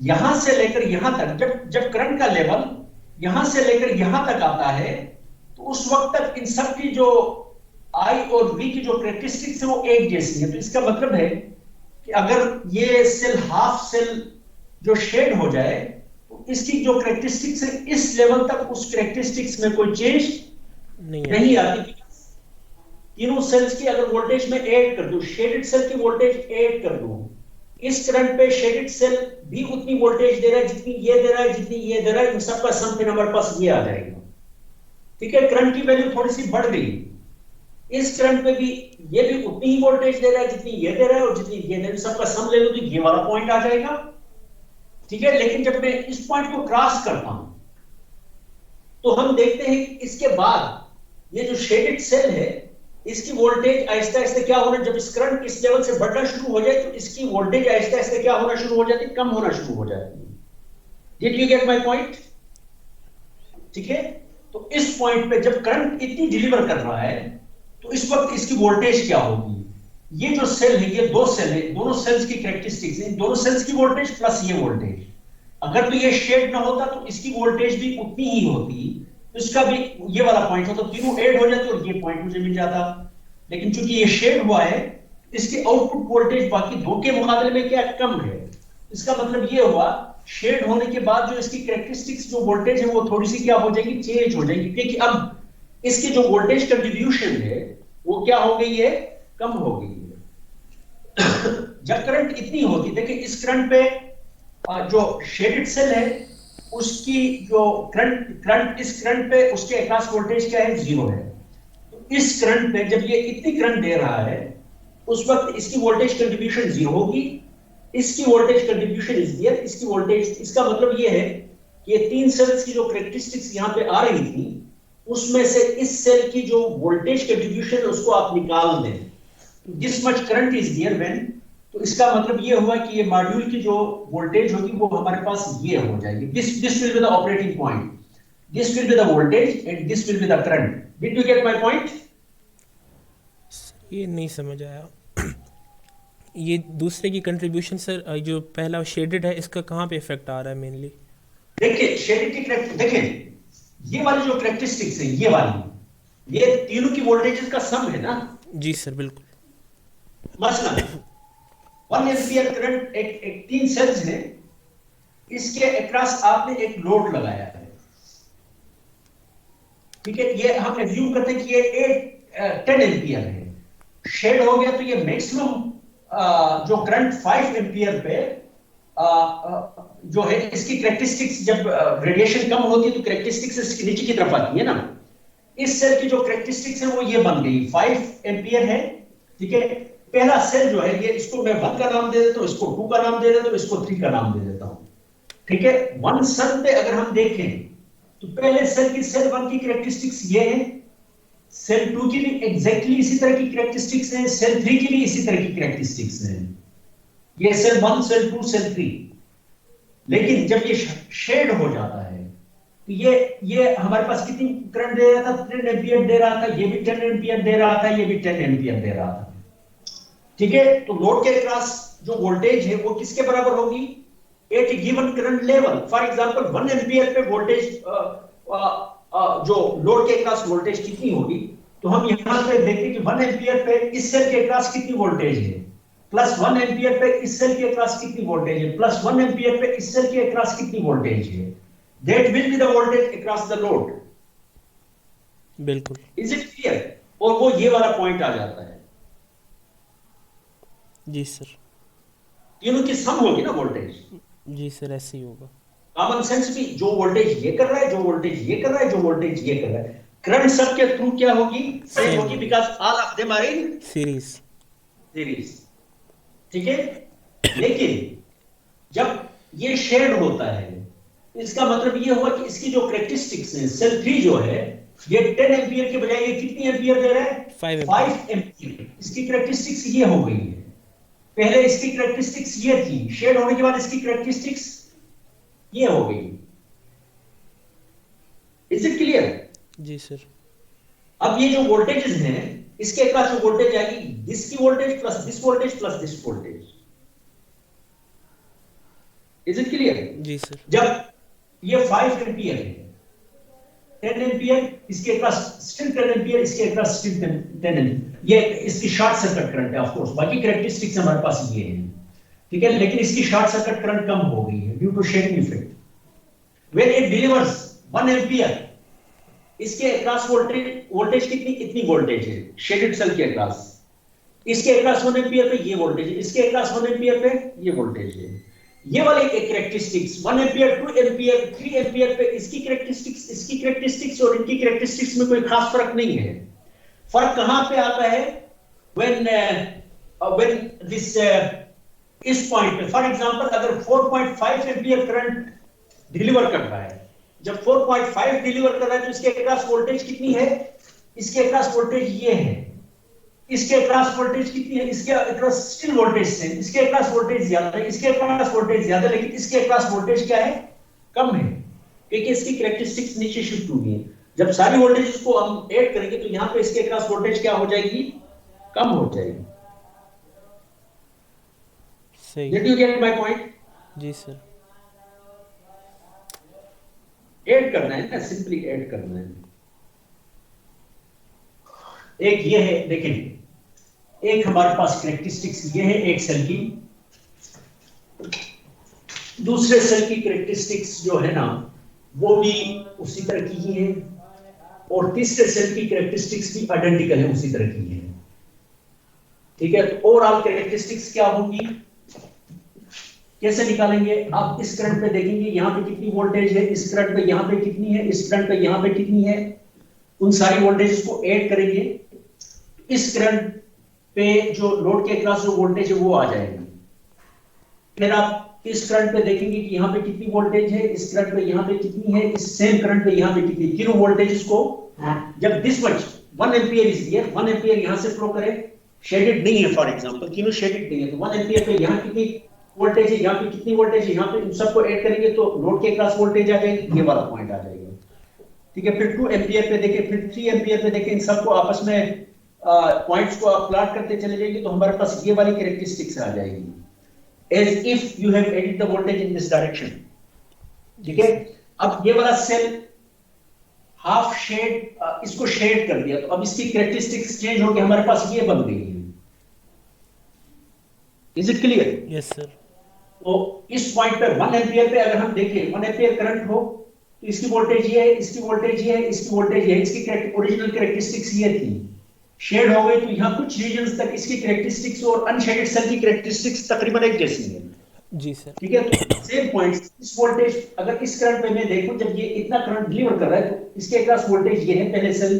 यहां से लेकर यहां तक जब करंट का लेवल यहां से लेकर यहां तक आता है तो उस वक्त तक इन सब की जो आई और वी की जो कैरेक्टरिस्टिक्स है वो एक जैसी है। तो इसका मतलब है कि अगर ये सेल हाफ सेल जो शेड हो जाए तो इसकी जो कैरेक्टरिस्टिक्स है इस लेवल तक उस कैरेक्टरिस्टिक्स में कोई चेंज नहीं आती। तीनों सेल्स की अगर वोल्टेज में ऐड कर दूं, शेडेड सेल की वोल्टेज ऐड कर दूं, इस करंट पे शेडेड सेल भी उतनी वोल्टेज दे रहा है जितनी ये दे रहा है, जितनी ये दे रहा है, इन सबका सम फिर हमारे पास ये आ जाएगा। ठीक है। करंट की वैल्यू थोड़ी सी बढ़ गई, इस करंट पे भी ये भी उतनी ही वोल्टेज दे रहा है जितनी ये दे रहा है और जितनी ये दे रहा है, सबका सम ले लो तो ये वाला पॉइंट आ जाएगा। ठीक है। लेकिन जब मैं इस पॉइंट को क्रॉस करता हूं तो हम देखते हैं कि इसके बाद ये जो शेडेड सेल है इसकी वोल्टेज आहिस्ता आहिस्ता क्या होना, जब इस करंट इस लेवल से बढ़ना शुरू हो जाए तो इसकी वोल्टेज आहिस्ता आहिस्ता क्या होना शुरू हो जाती है, कम होना शुरू हो जाती है। Did you get my point? ठीक है। तो इस पॉइंट पे जब करंट इतनी डिलीवर कर रहा है तो इस वक्त इसकी वोल्टेज क्या होगी? ये जो सेल है, ये 2 सेल है, दोनों सेल्स की कैरेक्टरिस्टिक्स है, दोनों सेल्स की वोल्टेज प्लस ये वोल्टेज। अगर तो ये शेड ना होता तो इसकी वोल्टेज भी उतनी ही होती, इसका भी ये वाला पॉइंट होता, तीनों ऐड हो जाते और ये पॉइंट मुझे मिल जाता। लेकिन चूंकि ये शेड हुआ है इसके आउटपुट वोल्टेज बाकी 2 के मुकाबले में क्या कम है। इसका मतलब ये हुआ शेड होने के बाद जो इसकी कैरेक्टरिस्टिक्स जो वोल्टेज है वो थोड़ी सी क्या हो जाएगी, चेंज हो जाएगी, क्योंकि अब इसकी जो वोल्टेज कंट्रीब्यूशन है वो क्या हो गई है, कम हो गई है। जब करंट इतनी होती, देखिए इस करंट पे जो शेडेड सेल है उसकी जो करंट इस करंट पे उसके अक्रॉस वोल्टेज क्या है, 0 है। तो इस करंट पे जब ये इतनी करंट दे रहा है उस वक्त इसकी वोल्टेज कंट्रीब्यूशन 0 होगी, इसकी वोल्टेज कंट्रीब्यूशन इज हियर, इसकी वोल्टेज, इसका मतलब ये है कि ये 3 सेल्स की जो कैरेक्टरिस्टिक्स यहां पे आ रही थी उसमें से इस सेल की जो वोल्टेज कंट्रीब्यूशन उसको आप निकाल दें। This much current is here when तो इसका मतलब ये हुआ कि ये मॉड्यूल की जो वोल्टेज होगी वो हमारे पास ये हो जाएगी, this will be the operating point, this will be the voltage and this will be the current. Did you get my point? ये नहीं समझ आया। ये दूसरे की कंट्रीब्यूशन सर, जो पहला शेडेड है इसका कहाँ पे इफेक्ट आ रहा है मेनली? देखिए शेडेड की देखिए ये वाली जो कैरेक्टरिस्टिक्स है, ये वाली, ये तीनों की वोल्टेजेस का सम है ना। जी सर बिल्कुल। मसलन 1 एम्पियर करंट एक तीन सेल्स है, इसके अक्रॉस आपने एक लोड लगाया है, ठीक है। ये हम एज्यूम करते हैं कि ये 10 एम्पियर है, शेड हो गया तो ये मैक्सिमम जो करंट 5 एम्पियर पे जो है इसकी कैरेक्टरिस्टिक्स, जब रेडिएशन कम होती है तो कैरेक्टरिस्टिक्स इसकी नीचे की तरफ आती है ना। इस सेल की जो कैरेक्टरिस्टिक्स है वो ये बन गई, 5 एम्पियर है, ठीक है। पहला सेल जो है ये, इसको मैं 1 का नाम दे देता हूं, इसको 2 का नाम दे देता हूं, इसको 3 का नाम दे देता हूं, ठीक है। 1 सेल पे अगर हम देखें तो पहले सेल की, सेल 1 की कैरेक्टरिस्टिक्स ये है, सेल 2 की भी एग्जैक्टली इसी तरह की कैरेक्टरिस्टिक्स हैं, सेल 3 की भी इसी तरह की कैरेक्टरिस्टिक्स हैं, ये सेल 1, सेल 2, सेल 3। लेकिन जब ये शेड हो जाता है तो ये हमारे पास कितनी करंट दे रहा था? 10 एम्पियर दे रहा था, ये भी 10 एम्पियर दे रहा था, ये भी 10 एम्पियर दे रहा था, ठीक है। तो लोड के अक्रॉस जो वोल्टेज है वो किसके बराबर होगी? At given current level. For example 1 ampere पे वोल्टेज, जो लोड के अक्रॉस वोल्टेज कितनी होगी, तो हम यहां पे देखते कि 1 एम्पियर पे इस सेल के अक्रॉस कितनी वोल्टेज है, प्लस 1 एम्पियर पे इस सेल के अक्रॉस कितनी वोल्टेज है, प्लस 1 एम्पियर पे इस सेल के अक्रॉस कितनी वोल्टेज है। That will be the voltage across the load. बिल्कुल। Is it clear? और वो ये वाला पॉइंट आ जाता है, जी सर। तीनों की सम होगी ना वोल्टेज। जी सर ऐसे ही होगा। कॉमन सेंस भी, जो वोल्टेज ये कर रहा है, जो वोल्टेज ये कर रहा है, जो वोल्टेज ये कर रहा है, करंट सब के थ्रू क्या होगी? सेम होगी, because all of them are in series, ठीक है। लेकिन जब ये शेड होता है, इसका मतलब ये हुआ कि इसकी जो कैरेक्टरिस्टिक्स हैं, सेल 3 जो है ये 10 एम्पियर के बजाय ये कितनी एम्पियर दे रहा है? 5 एम्पियर। इसकी कैरेक्टरिस्टिक्स ये हो गई है। पहले इसकी कैरेक्टरिस्टिक्स ये थी, शेड होने के बाद इसकी कैरेक्टरिस्टिक्स ये हो गई। Is it clear? जी सर। अब ये जो वोल्टेजेस हैं, इसके अक्रॉस जो वोल्टेज आएगी, दिस की voltage plus this voltage plus this voltage. Is it clear? जी सर। जब ये 5 एम्पियर है, 10 एम्पियर, इसके अक्रॉस स्टिल 10 एम्पियर, इसके अक्रॉस स्टिल 10 एम्पियर, ये इसकी शॉर्ट सर्किट करंट है। ऑफ कोर्स बाकी कैरेक्टरिस्टिक्स हमारे पास ये है, ठीक है, लेकिन इसकी शॉर्ट सर्किट करंट कम हो गई है due to shading effect. When it delivers 1 ampere, इसके अक्रॉस वोल्टेज कितनी, इतनी वोल्टेज है शेडेड सेल के अक्रॉस। इसके अक्रॉस 1 एम्पियर पे ये वोल्टेज है, इसके अक्रॉस 1 एम्पियर पे ये वोल्टेज है। ये वाले कैरेक्टरिस्टिक्स 1 एम्पियर, 2 एम्पियर, 3 एम्पियर पे इसकी कैरेक्टरिस्टिक्स, इसकी कैरेक्टरिस्टिक्स और इनकी कैरेक्टरिस्टिक्स में कोई खास फर्क नहीं है। फर्क कहां पे आता है? when this इस पॉइंट पे, फॉर एग्जांपल अगर 4.5 एम्पियर करंट डिलीवर कर रहा है, जब 4.5 डिलीवर कर रहा है तो इसके अक्रॉस वोल्टेज कितनी है? इसके अक्रॉस वोल्टेज ये है, इसके अक्रॉस वोल्टेज कितनी है? इसके अक्रॉस स्टिल वोल्टेज से, इसके अक्रॉस वोल्टेज ज्यादा है, इसके अक्रॉस वोल्टेज ज्यादा, लेकिन इसके अक्रॉस वोल्टेज क्या है? कम है, क्योंकि इसकी कैरेक्टरिस्टिक्स नीचे शिफ्ट हुई है। जब सारी वोल्टेज को हम ऐड करेंगे तो यहां पे इसके अक्रॉस वोल्टेज क्या हो जाएगी? कम हो जाएगी। सही। Did you get my point? जी सर। ऐड करना है ना, सिंपली ऐड करना है। एक ये है, देखिए एक हमारे पास कैरेक्टरिस्टिक्स ये है एक सेल की, दूसरे सेल की कैरेक्टरिस्टिक्स जो है ना वो भी उसी तरह की ही है, और तीसरे सेल की कैरेक्टरिस्टिक्स भी आइडेंटिकल है, उसी तरह की है, ठीक है। तो ओवरऑल कैरेक्टरिस्टिक्स क्या होंगी, कैसे निकालेंगे? आप इस करंट पे देखेंगे यहां पे कितनी वोल्टेज है, इस करंट पे यहां पे कितनी है, इस करंट पे यहां पे कितनी है, उन सारी वोल्टेजेस को ऐड करेंगे, इस करंट पे जो लोड के अक्रॉस जो वोल्टेज है वो आ जाएगी। फिर आप इस करंट पे देखेंगे कि यहाँ पे कितनी वोल्टेज है, इस करंट पे यहाँ पे कितनी है, इस सेम करंट पे यहाँ पे कितनी, तीनों वोल्टेजेस को जब this much 1 ampere is here, 1 ampere यहाँ से फ्लो करे, शेडेड नहीं है, फॉर एग्जांपल तीनों शेडेड नहीं है, तो 1 एम्पियर पे यहाँ कितनी वोल्टेज है, यहाँ पे कितनी वोल्टेज है, यहाँ पे इन सबको ऐड करेंगे तो लोड के क्रॉस वोल्टेज आ जाएगी, ये वाला पॉइंट आ जाएगा। ठीक है, फिर 2 एम्पियर पे देखें, फिर 3 एम्पियर पे देखें, इन सबको आपस में पॉइंट्स को आप प्लॉट करते चले जाएंगे तो हमारे पास ये वाली कैरेक्टरिस्टिक्स आ जाएगी, as if you have added the voltage in this direction. ठीक है, अब ये वाला सेल हाफ शेड, इसको शेड कर दिया, तो अब इसकी कैरेक्टरिस्टिक्स चेंज होकर हमारे पास ये बन गई है। Is it clear? Yes sir. तो इस पॉइंट पे 1 एम्पियर पे अगर हम देखें 1 एम्पियर करंट हो तो इसकी वोल्टेज ये है, इसकी वोल्टेज ये है, इसकी वोल्टेज ये है, इसकी ओरिजिनल कैरेक्टरिस्टिक्स ये थी। शेड हो गई तो यहाँ कुछ रीजन्स तक इसकी कैरेक्टरिस्टिक्स और अनशेडेड सेल की कैरेक्टरिस्टिक्स तकरीबन एक जैसी है। जी सर। ठीक है, तो सेम पॉइंट्स, इस वोल्टेज अगर इस करंट पे मैं देखूं, जब ये इतना करंट डिलीवर कर रहा है तो इसके अक्रॉस वोल्टेज ये है पहले सेल,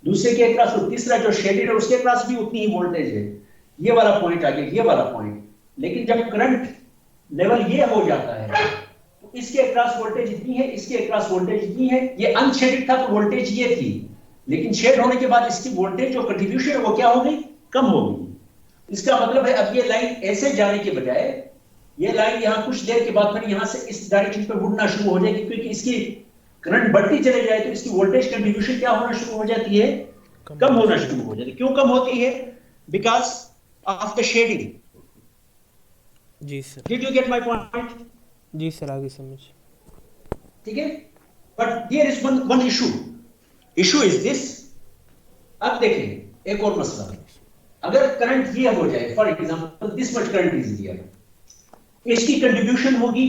दूसरे के अक्रॉस, और तीसरा जो शेडेड है उसके अक्रॉस भी उतनी ही वोल्टेज है। ये वाला पॉइंट आ गया, ये वाला पॉइंट। लेकिन जब करंट लेवल ये हो जाता है तो इसके अक्रॉस वोल्टेज इतनी है, इसके अक्रॉस वोल्टेज इतनी है। ये अनशेडेड था तो वोल्टेज ये थी, लेकिन शेड होने के बाद इसकी वोल्टेज जो कंट्रीब्यूशन है वो क्या हो गई, कम हो गई। इसका मतलब है अब ये लाइन ऐसे जाने के बजाय ये लाइन यहाँ कुछ देर के बाद फिर यहाँ से इस डायरेक्शन पे मुड़ना शुरू हो जाएगी, क्योंकि इसकी करंट बढ़ती चले जाए तो इसकी वोल्टेज कंट्रीब्यूशन क्या होना शुरू हो जाती है, कम होना शुरू हो जाती है। क्यों कम होती है? Because of the shading. जी sir. Did you get my point? जी सर, आगे समझ। ठीक है, but there is one issue is this. अब देखें एक और मसला, अगर करंट ये हो जाए, for example this much current is here, इसकी कंट्रीब्यूशन होगी,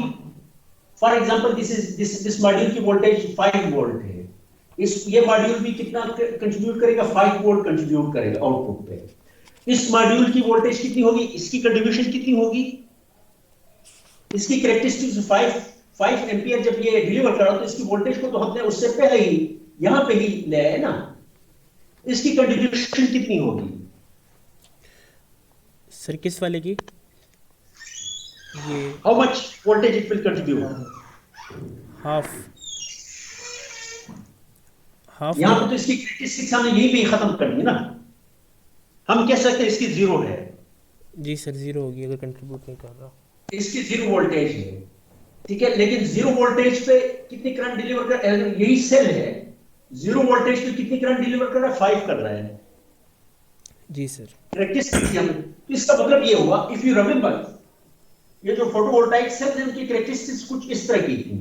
फॉर एग्जांपल दिस मॉड्यूल की वोल्टेज 5 वोल्ट है, ये मॉड्यूल भी कितना कंट्रीब्यूट करेगा, 5 वोल्ट कंट्रीब्यूट करेगा आउटपुट पे। इस मॉड्यूल की वोल्टेज कितनी होगी, इसकी कंट्रीब्यूशन कितनी होगी, इसकी कैरेक्टरिस्टिक्स 5 एम्पियर जब ये डिलीवर कर रहा हो तो इसकी वोल्टेज को तो हमने उससे पहले ही यहां पे ही ले आए ना, इसकी कंट्रीब्यूशन कितनी होगी सर? किस वाले की? ये how much voltage it will contribute? Half यहां पे तो इसकी कैरेक्टरिस्टिक्स हमने यही पे खत्म कर दी ना, हम कह सकते हैं इसकी 0 है। जी सर, 0 होगी अगर कंट्रीब्यूट नहीं कर रहा। इसकी 0 वोल्टेज है, ठीक है, लेकिन 0 वोल्टेज पे कितनी करंट डिलीवर कर, यही सेल है, 0 वोल्टेज पे कितनी करंट डिलीवर कर रहा है, 5 कर रहा है। जी सर। कैरेक्टरिस्टिक्स तो इसका मतलब ये हुआ, इफ यू रिमेंबर, ये जो फोटोवोल्टाइक सेल है उनकी कैरेक्टरिस्टिक्स कुछ इस तरह की थी।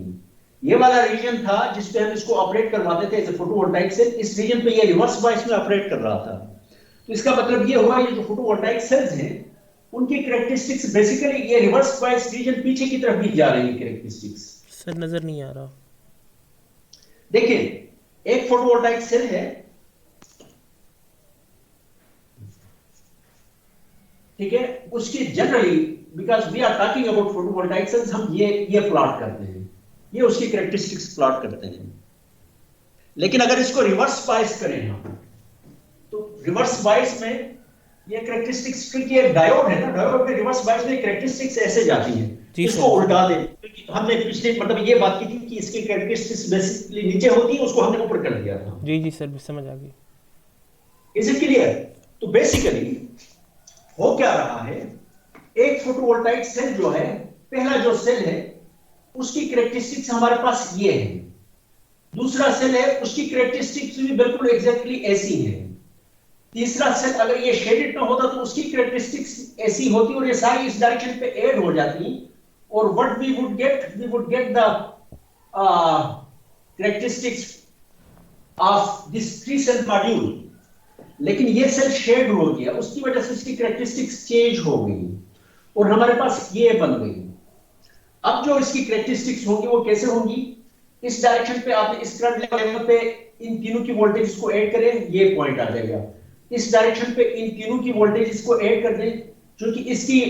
ये वाला रीजन था जिस पे हम इसको ऑपरेट करवाते थे एज अ फोटोवोल्टाइक सेल, इस रीजन पे ये रिवर्स बायस में ऑपरेट कर रहा था। तो इसका मतलब ये हुआ, ये जो फोटोवोल्टाइक सेल्स हैं उनकी कैरेक्टरिस्टिक्स बेसिकली ये रिवर्स बायस रीजन पीछे की तरफ भी जा रही है कैरेक्टरिस्टिक्स। सर नजर नहीं आ रहा। देखिए एक फोटोवोल्टाइक सेल है, ठीक है, उसकी generally because we are talking about photovoltaic cells, हम ये प्लॉट करते हैं, ये उसकी कैरेक्टरिस्टिक्स प्लॉट करते हैं। लेकिन अगर इसको रिवर्स बायस करें हम, तो रिवर्स बायस में ये कैरेक्टरिस्टिक्स, क्योंकि एक डायोड है ना, डायोड में रिवर्स बायस में कैरेक्टरिस्टिक्स ऐसे जाती हैं, इसको उल्टा दें, क्योंकि हमने पिछले मतलब ये बात की थी कि इसकी कैरेक्टरिस्टिक्स बेसिकली नीचे होती है, उसको हमने ऊपर कर दिया था। जी जी सर, समझ आ गई। Is it clear? तो बेसिकली हो क्या रहा है, एक फोटोवोल्टाइक सेल जो है, पहला जो सेल है उसकी कैरेक्टरिस्टिक्स हमारे पास ये है, दूसरा सेल है उसकी कैरेक्टरिस्टिक्स भी बिल्कुल एग्जैक्टली ऐसी है, तीसरा सेल अगर ये शेडेड ना होता तो उसकी कैरेक्टरिस्टिक्स ऐसी होती और ये सारी इस डायरेक्शन पे ऐड हो जाती, और what we would get the characteristics of this 3 cell module. लेकिन ये सेल शेड हो गया, उसकी वजह से इसकी कैरेक्टरिस्टिक्स चेंज हो गई और हमारे पास ये बन गई। अब जो इसकी कैरेक्टरिस्टिक्स होंगी वो कैसे होंगी, इस डायरेक्शन पे आपने इस करंट लेवल पे इन तीनों की वोल्टेज को ऐड करें, ये पॉइंट आ जाएगा। इस डायरेक्शन पे इन तीनों की वोल्टेज को ऐड कर दें, क्योंकि इसकी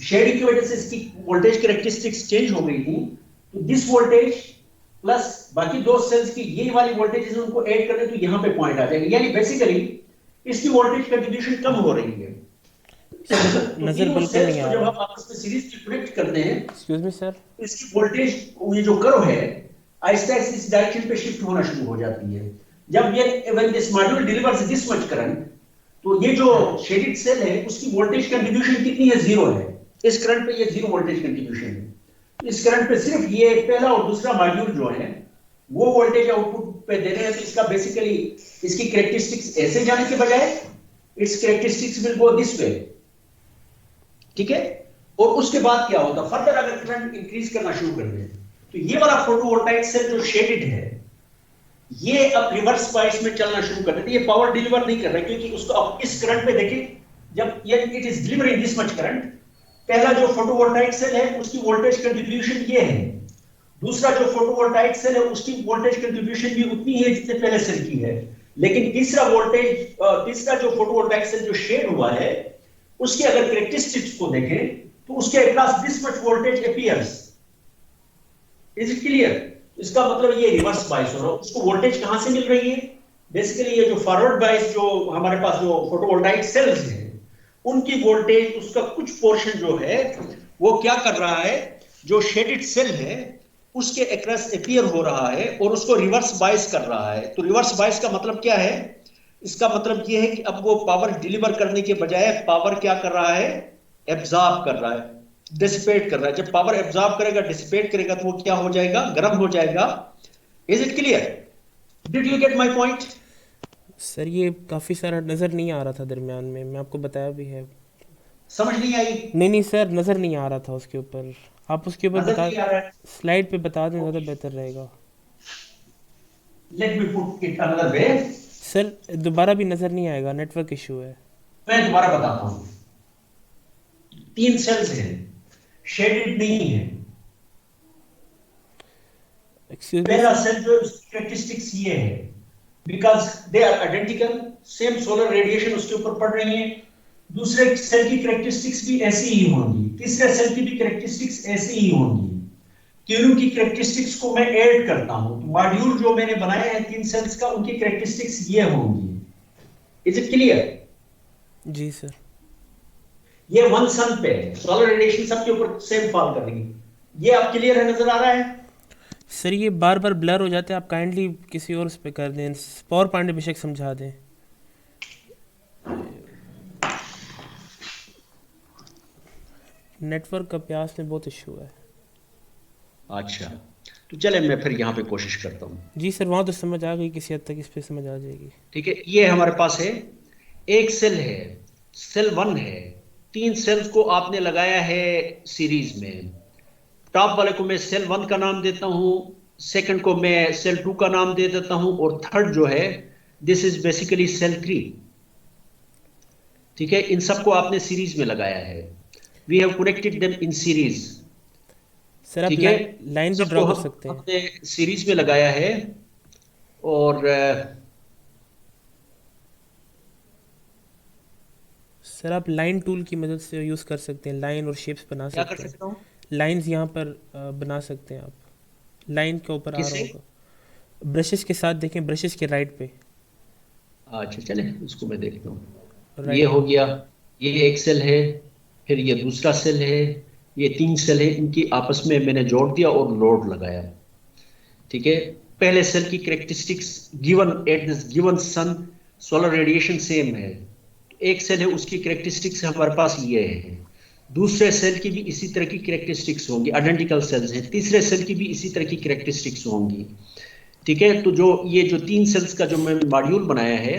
शेडिंग की वजह से इसकी वोल्टेज कैरेक्टरिस्टिक्स चेंज हो गई थी, तो दिस वोल्टेज प्लस बाकी दो सेल्स की ये वाली वोल्टेज उनको ऐड कर दें तो यहां पे पॉइंट आ जाएगा, यानी बेसिकली इसकी वोल्टेज कंट्रीब्यूशन कम हो रही है। नजर बिल्कुल नहीं आ रहा। जब हम आपस में सीरीज की कनेक्ट करते हैं, एक्सक्यूज मी सर, इसकी वोल्टेज ये जो कर्व है आहिस्ता आहिस्ता इस डायरेक्शन पे शिफ्ट होना शुरू हो जाती है। जब ये when this module delivers this much current, तो तो ये जो शेडेड सेल है उसकी वोल्टेज कंट्रीब्यूशन कितनी है, 0 है। इस करंट पे ये 0 वोल्टेज कंट्रीब्यूशन है। इस करंट पे सिर्फ ये पहला और दूसरा मॉड्यूल जो है वो वोल्टेज आउटपुट पे दे रहे हैं। तो इसका बेसिकली इसकी कैरेक्टरिस्टिक्स ऐसे जाने के बजाय it's characteristics will go this way, ठीक है। और उसके बाद क्या होता, फर्दर अगर करंट इंक्रीज करना शुरू कर दे तो ये वाला फोटोवोल्टाइक सेल जो शेडेड है ये अब रिवर्स बायस में चलना शुरू कर देते। ये पावर डिलीवर नहीं कर रहा क्योंकि उसको अब इस करंट पे देखिए, जब ये it is delivering this much current, पहला जो फोटोवोल्टाइक सेल है उसकी वोल्टेज कंट्रीब्यूशन ये है, दूसरा जो फोटोवोल्टाइक सेल है उसकी वोल्टेज कंट्रीब्यूशन भी उतनी है जितने पहले सेल की है। लेकिन तीसरा जो फोटोवोल्टाइक सेल जो शेड हुआ है उसके अगर कैरेक्टरिस्टिक्स को देखें तो उसके across this much voltage appears. Is it clear? इसका मतलब ये रिवर्स बायस हो रहा है। उसको वोल्टेज कहां से मिल रही है? बेसिकली ये जो फॉरवर्ड बायस जो हमारे पास जो फोटोवोल्टाइक सेल्स हैं उनकी वोल्टेज, उसका कुछ पोर्शन जो है वो क्या कर रहा है, जो शेडेड सेल है उसके अक्रॉस अपीयर हो रहा है और उसको रिवर्स बायस कर रहा है। तो रिवर्स बायस का मतलब क्या है? इसका मतलब ये है कि अब वो पावर डिलीवर करने के बजाय पावर क्या कर रहा है, एब्जॉर्ब कर रहा है, डिसिपेट कर रहा है। जब पावर एब्जॉर्ब करेगा, डिसिपेट करेगा तो वो क्या हो जाएगा, गर्म हो जाएगा। Is it clear? Did you get my point? Sir ये काफ़ी सारा नज़र नहीं आ रहा था दरमियान में, मैं आपको बताया भी है। समझ नहीं आई? नहीं सर, नज़र नहीं आ रहा था उसके ऊपर। आप उसके ऊपर नजर बता, नहीं आ रहा है? स्लाइड पे बता दें, ज़्यादा बेहतर रहेगा। Let me put it another way. Sir दोबारा भी नज़र नहीं आएगा, नेटवर्क इशू है। मैं दोबारा बताता हूं। 3 सेल्स हैं, शेडेड नहीं है। एक्सक्यूज पहला सेल जो कैरेक्टरिस्टिक्स ये है, because they are identical, same solar radiation उसके ऊपर पड़ रही है। दूसरे सेल की कैरेक्टरिस्टिक्स भी ऐसी ही होंगी, तीसरे सेल की भी कैरेक्टरिस्टिक्स ऐसी ही होंगी। तीनों की कैरेक्टरिस्टिक्स को मैं ऐड करता हूं तो मॉड्यूल जो मैंने बनाए हैं 3 सेल्स का, उनकी कैरेक्टरिस्टिक्स ये होंगी। Is it clear? जी सर। ये वन सन पे सोलर रेडिएशन सबके ऊपर सेम फॉल कर रही है। ये अब क्लियर है, नजर आ रहा है? सर ये बार बार ब्लर हो जाते हैं, आप काइंडली किसी और उस पे कर दें, पॉवर पॉइंट बेशक समझा दें। नेटवर्क का प्यास में बहुत इशू है। अच्छा, तो चले मैं फिर यहाँ पे कोशिश करता हूँ। जी सर, वहाँ तो समझ आ गई, किसी हद तक इस पे समझ आ जाएगी। ठीक है, ये हमारे पास है एक सेल है, सेल 1 है। 3 सेल्स को आपने लगाया है सीरीज में। टॉप वाले को मैं सेल 1 का नाम देता हूँ, सेकंड को मैं सेल 2 का नाम दे देता हूँ और थर्ड जो है दिस इज बेसिकली सेल 3। ठीक है, इन सबको आपने सीरीज में लगाया है। We have connected them in series. Sir आप ठीक है, लाइन भी ड्रॉ कर सकते हैं। हमने सीरीज में लगाया है और सर आप लाइन टूल की मदद से यूज कर सकते हैं, लाइन और शेप्स बना क्या सकते कर हैं। सकता हूँ? लाइंस यहाँ पर बना सकते हैं आप, लाइन के ऊपर आ रहा किसे? होगा। ब्रशेस के साथ देखें, ब्रशेस के राइट पे। अच्छा चले इसको मैं देखता हूँ। राइट। ये हो गया, ये एक सेल है, फिर ये दूसरा सेल है, ये 3 सेल है। इनकी आपस में मैंने जोड़ दिया और लोड लगाया। ठीक है, पहले सेल की characteristics given at this given sun solar radiation same है। एक सेल है उसकी कैरेक्टरिस्टिक्स हमारे पास ये है। दूसरे सेल की भी इसी तरह की कैरेक्टरिस्टिक्स होंगी, आइडेंटिकल सेल्स हैं। तीसरे सेल की भी इसी तरह की कैरेक्टरिस्टिक्स होंगी। ठीक है, तो जो ये जो 3 सेल्स का जो मैं मॉड्यूल बनाया है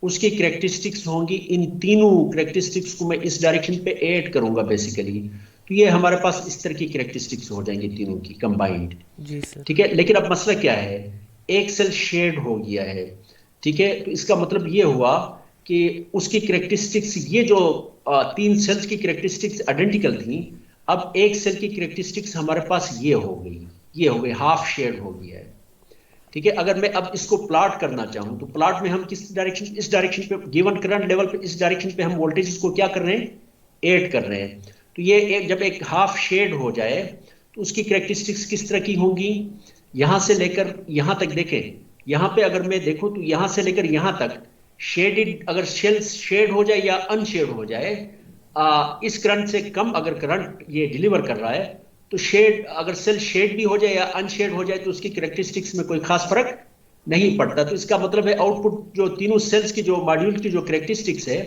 उसकी कैरेक्टरिस्टिक्स होंगी। इन तीनों कैरेक्टरिस्टिक्स को मैं इस डायरेक्शन पे ऐड करूंगा बेसिकली। तो ये हमारे पास इस तरह की कैरेक्टरिस्टिक्स हो जाएंगी तीनों की कंबाइंड। जी सर। ठीक है, लेकिन अब मसला क्या है, एक सेल शेड हो गया है। ठीक है, तो इसका मतलब ये हुआ कि उसकी कैरेक्टरिस्टिक्स, ये जो 3 सेल्स की कैरेक्टरिस्टिक्स आइडेंटिकल थी, अब एक सेल की कैरेक्टरिस्टिक्स हमारे पास ये हो गई, ये हो गई, हाफ शेड हो गया है। ठीक है, अगर मैं अब इसको प्लॉट करना चाहूं तो प्लॉट में हम किस डायरेक्शन, इस डायरेक्शन पे गिवन करंट लेवल पे इस डायरेक्शन पे हम वोल्टेज को क्या कर रहे हैं, ऐड कर रहे हैं। तो ये जब एक हाफ शेड हो जाए तो उसकी कैरेक्टरिस्टिक्स किस तरह की होंगी, यहां से लेकर यहां तक देखें। यहां पे अगर मैं देखूं तो यहां से लेकर यहां तक शेडेड, अगर शेल शेड हो जाए या अनशेड हो जाए, इस करंट से कम अगर करंट ये डिलीवर कर रहा है तो शेड, अगर सेल शेड भी हो जाए या अनशेड हो जाए तो उसकी कैरेक्टरिस्टिक्स में कोई खास फर्क नहीं पड़ता। तो इसका मतलब है आउटपुट जो तीनों सेल्स की जो मॉड्यूल की जो करेक्टरिस्टिक्स है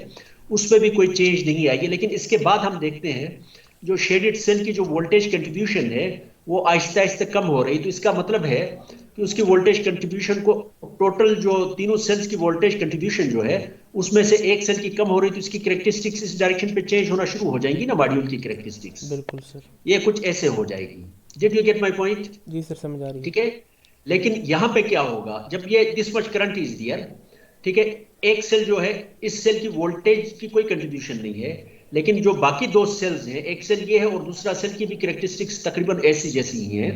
उसमें भी कोई चेंज नहीं आएगी। लेकिन इसके बाद हम देखते हैं जो शेडेड सेल की जो वोल्टेज कंट्रीब्यूशन है वो आहिस्ता आहिस्ता कम हो रही। तो इसका मतलब है कि उसकी वोल्टेज कंट्रीब्यूशन को टोटल जो तीनों सेल्स की वोल्टेज कंट्रीब्यूशन जो है उसमें से एक सेल की कम हो रही, तो इसकी करेक्टरिस्टिक्स इस डायरेक्शन पे चेंज होना शुरू हो जाएंगी ना, मॉड्यूल की करेक्टरिस्टिक्स बिल्कुल सर। ये कुछ ऐसे हो जाएगी। Did you get my point? जी सर, समझ आ रही है। ठीक है। लेकिन यहां पे क्या होगा जब ये दिस मच करंट इज दियर, ठीक है, एक सेल जो है इस सेल की वोल्टेज की कोई कंट्रीब्यूशन नहीं है, लेकिन जो बाकी दो सेल्स हैं, एक सेल ये है और दूसरा सेल की भी कैरेक्टरिस्टिक्स तकरीबन ऐसी जैसी ही हैं,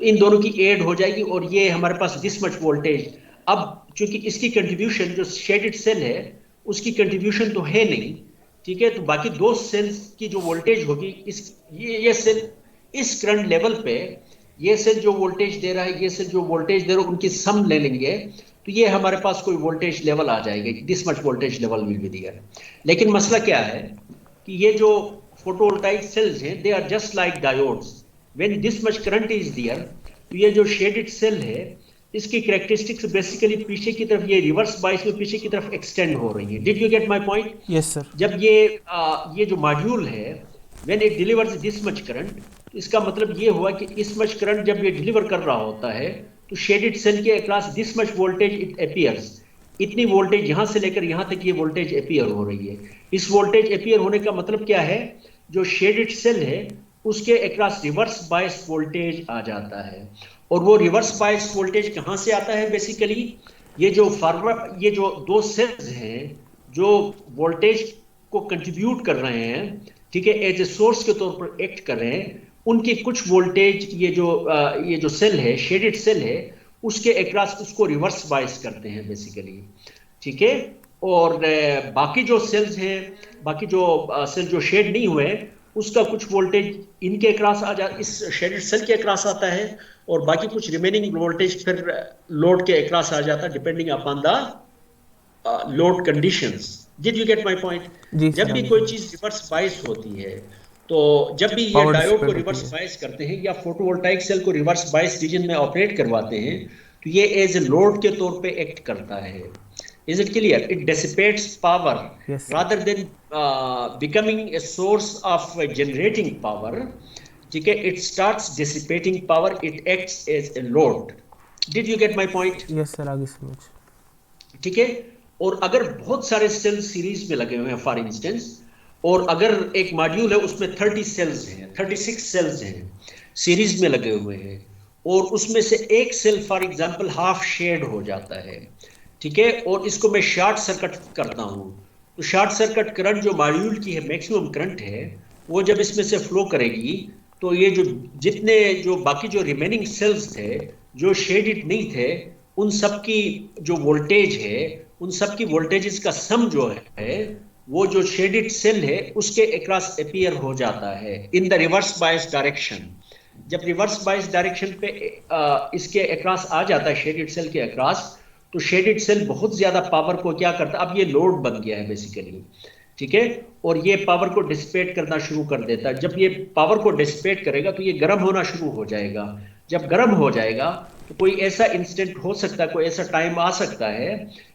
तो इन दोनों की ऐड हो जाएगी और ये हमारे पास दिस मच वोल्टेज। अब चूंकि इसकी कंट्रीब्यूशन जो शेडेड सेल है उसकी कंट्रीब्यूशन तो है नहीं, ठीक है, तो बाकी दो सेल्स की जो वोल्टेज होगी इस ये सेल इस करंट लेवल पे, ये सेल जो वोल्टेज दे रहा है ये सेल जो वोल्टेज दे रहा है उनकी सम ले लेंगे तो ये हमारे पास कोई वोल्टेज लेवल आ जाएगा, this much voltage level will be there. लेकिन मसला क्या है कि ये जो फोटोवोल्टाइक सेल्स हैं they are just like diodes, when this much current is there, तो ये जो शेडेड सेल है इसकी कैरेक्टरिस्टिक्स बेसिकली पीछे की तरफ ये रिवर्स बायस में पीछे की तरफ एक्सटेंड हो रही है। Did you get my point? Yes sir. जब ये जो मॉड्यूल है when it delivers this much current, तो इसका मतलब ये हुआ कि इस मच करंट जब ये डिलीवर कर रहा होता है तो शेडेड सेल के across this much voltage it appears, इतनी वोल्टेज यहां से लेकर यहां तक ये वोल्टेज अपीयर हो रही है। इस वोल्टेज अपीयर होने का मतलब क्या है, जो शेडेड सेल है उसके अक्रॉस रिवर्स बायस वोल्टेज आ जाता है। और वो रिवर्स बायस वोल्टेज कहां से आता है? बेसिकली ये जो फॉरवर्ड, ये जो दो सेल्स हैं जो वोल्टेज को कंट्रीब्यूट कर रहे हैं, ठीक है, एज ए सोर्स के तौर पर एक्ट कर रहे हैं, उनकी कुछ वोल्टेज ये जो सेल है शेडेड सेल है उसके अक्रॉस उसको रिवर्स बायस करते हैं बेसिकली, ठीक है। और बाकी जो सेल्स हैं, बाकी जो सेल जो शेड नहीं हुए उसका कुछ वोल्टेज इनके अक्रॉस आ जा इस शेडेड सेल के अक्रॉस आता है और बाकी कुछ रिमेनिंग वोल्टेज फिर लोड के अक्रॉस आ जाता है depending upon the load conditions. Did you get my point? जब भी कोई चीज रिवर्स बायस होती है, तो जब भी ये डायोड को रिवर्स बायस करते हैं या फोटोवोल्टाइक सेल को रिवर्स बायस रीजन में ऑपरेट करवाते हैं तो ये एज ए लोड के तौर पे एक्ट करता है। Is it clear? It dissipates power rather than becoming a source of generating power. ठीक है, it starts dissipating power. It acts as a load. Did you get my point? Yes sir, आगे समझ। ठीक है। और अगर बहुत सारे सेल्स सीरीज में लगे हुए हैं फॉर इंस्टेंस, और अगर एक मॉड्यूल है उसमें 30 सेल्स हैं, 36 सेल्स हैं सीरीज में लगे हुए हैं, और उसमें से एक cell for example half shade हो जाता है, ठीक है, और इसको मैं शॉर्ट सर्किट करता हूं, तो शॉर्ट सर्किट करंट जो मॉड्यूल की है मैक्सिमम करंट है वो जब इसमें से फ्लो करेगी तो ये जो जितने जो बाकी जो रिमेनिंग सेल्स थे जो शेडेड नहीं थे उन सब की जो वोल्टेज है उन सब की वोल्टेजेस का सम जो है वो जो शेडेड सेल है उसके अक्रॉस अपीयर हो जाता है in the reverse bias direction. जब रिवर्स बायस डायरेक्शन पे इसके अक्रॉस आ जाता है शेडेड सेल के अक्रॉस, तो शेडेड सेल बहुत ज्यादा पावर को क्या करता है, अब ये लोड बन गया है बेसिकली, ठीक है, और ये पावर को डिसिपेट करना शुरू कर देता है। जब ये पावर को डिसिपेट करेगा तो ये गर्म होना शुरू हो जाएगा। जब गर्म हो जाएगा तो कोई ऐसा इंस्टेंट हो सकता है, कोई ऐसा टाइम आ सकता है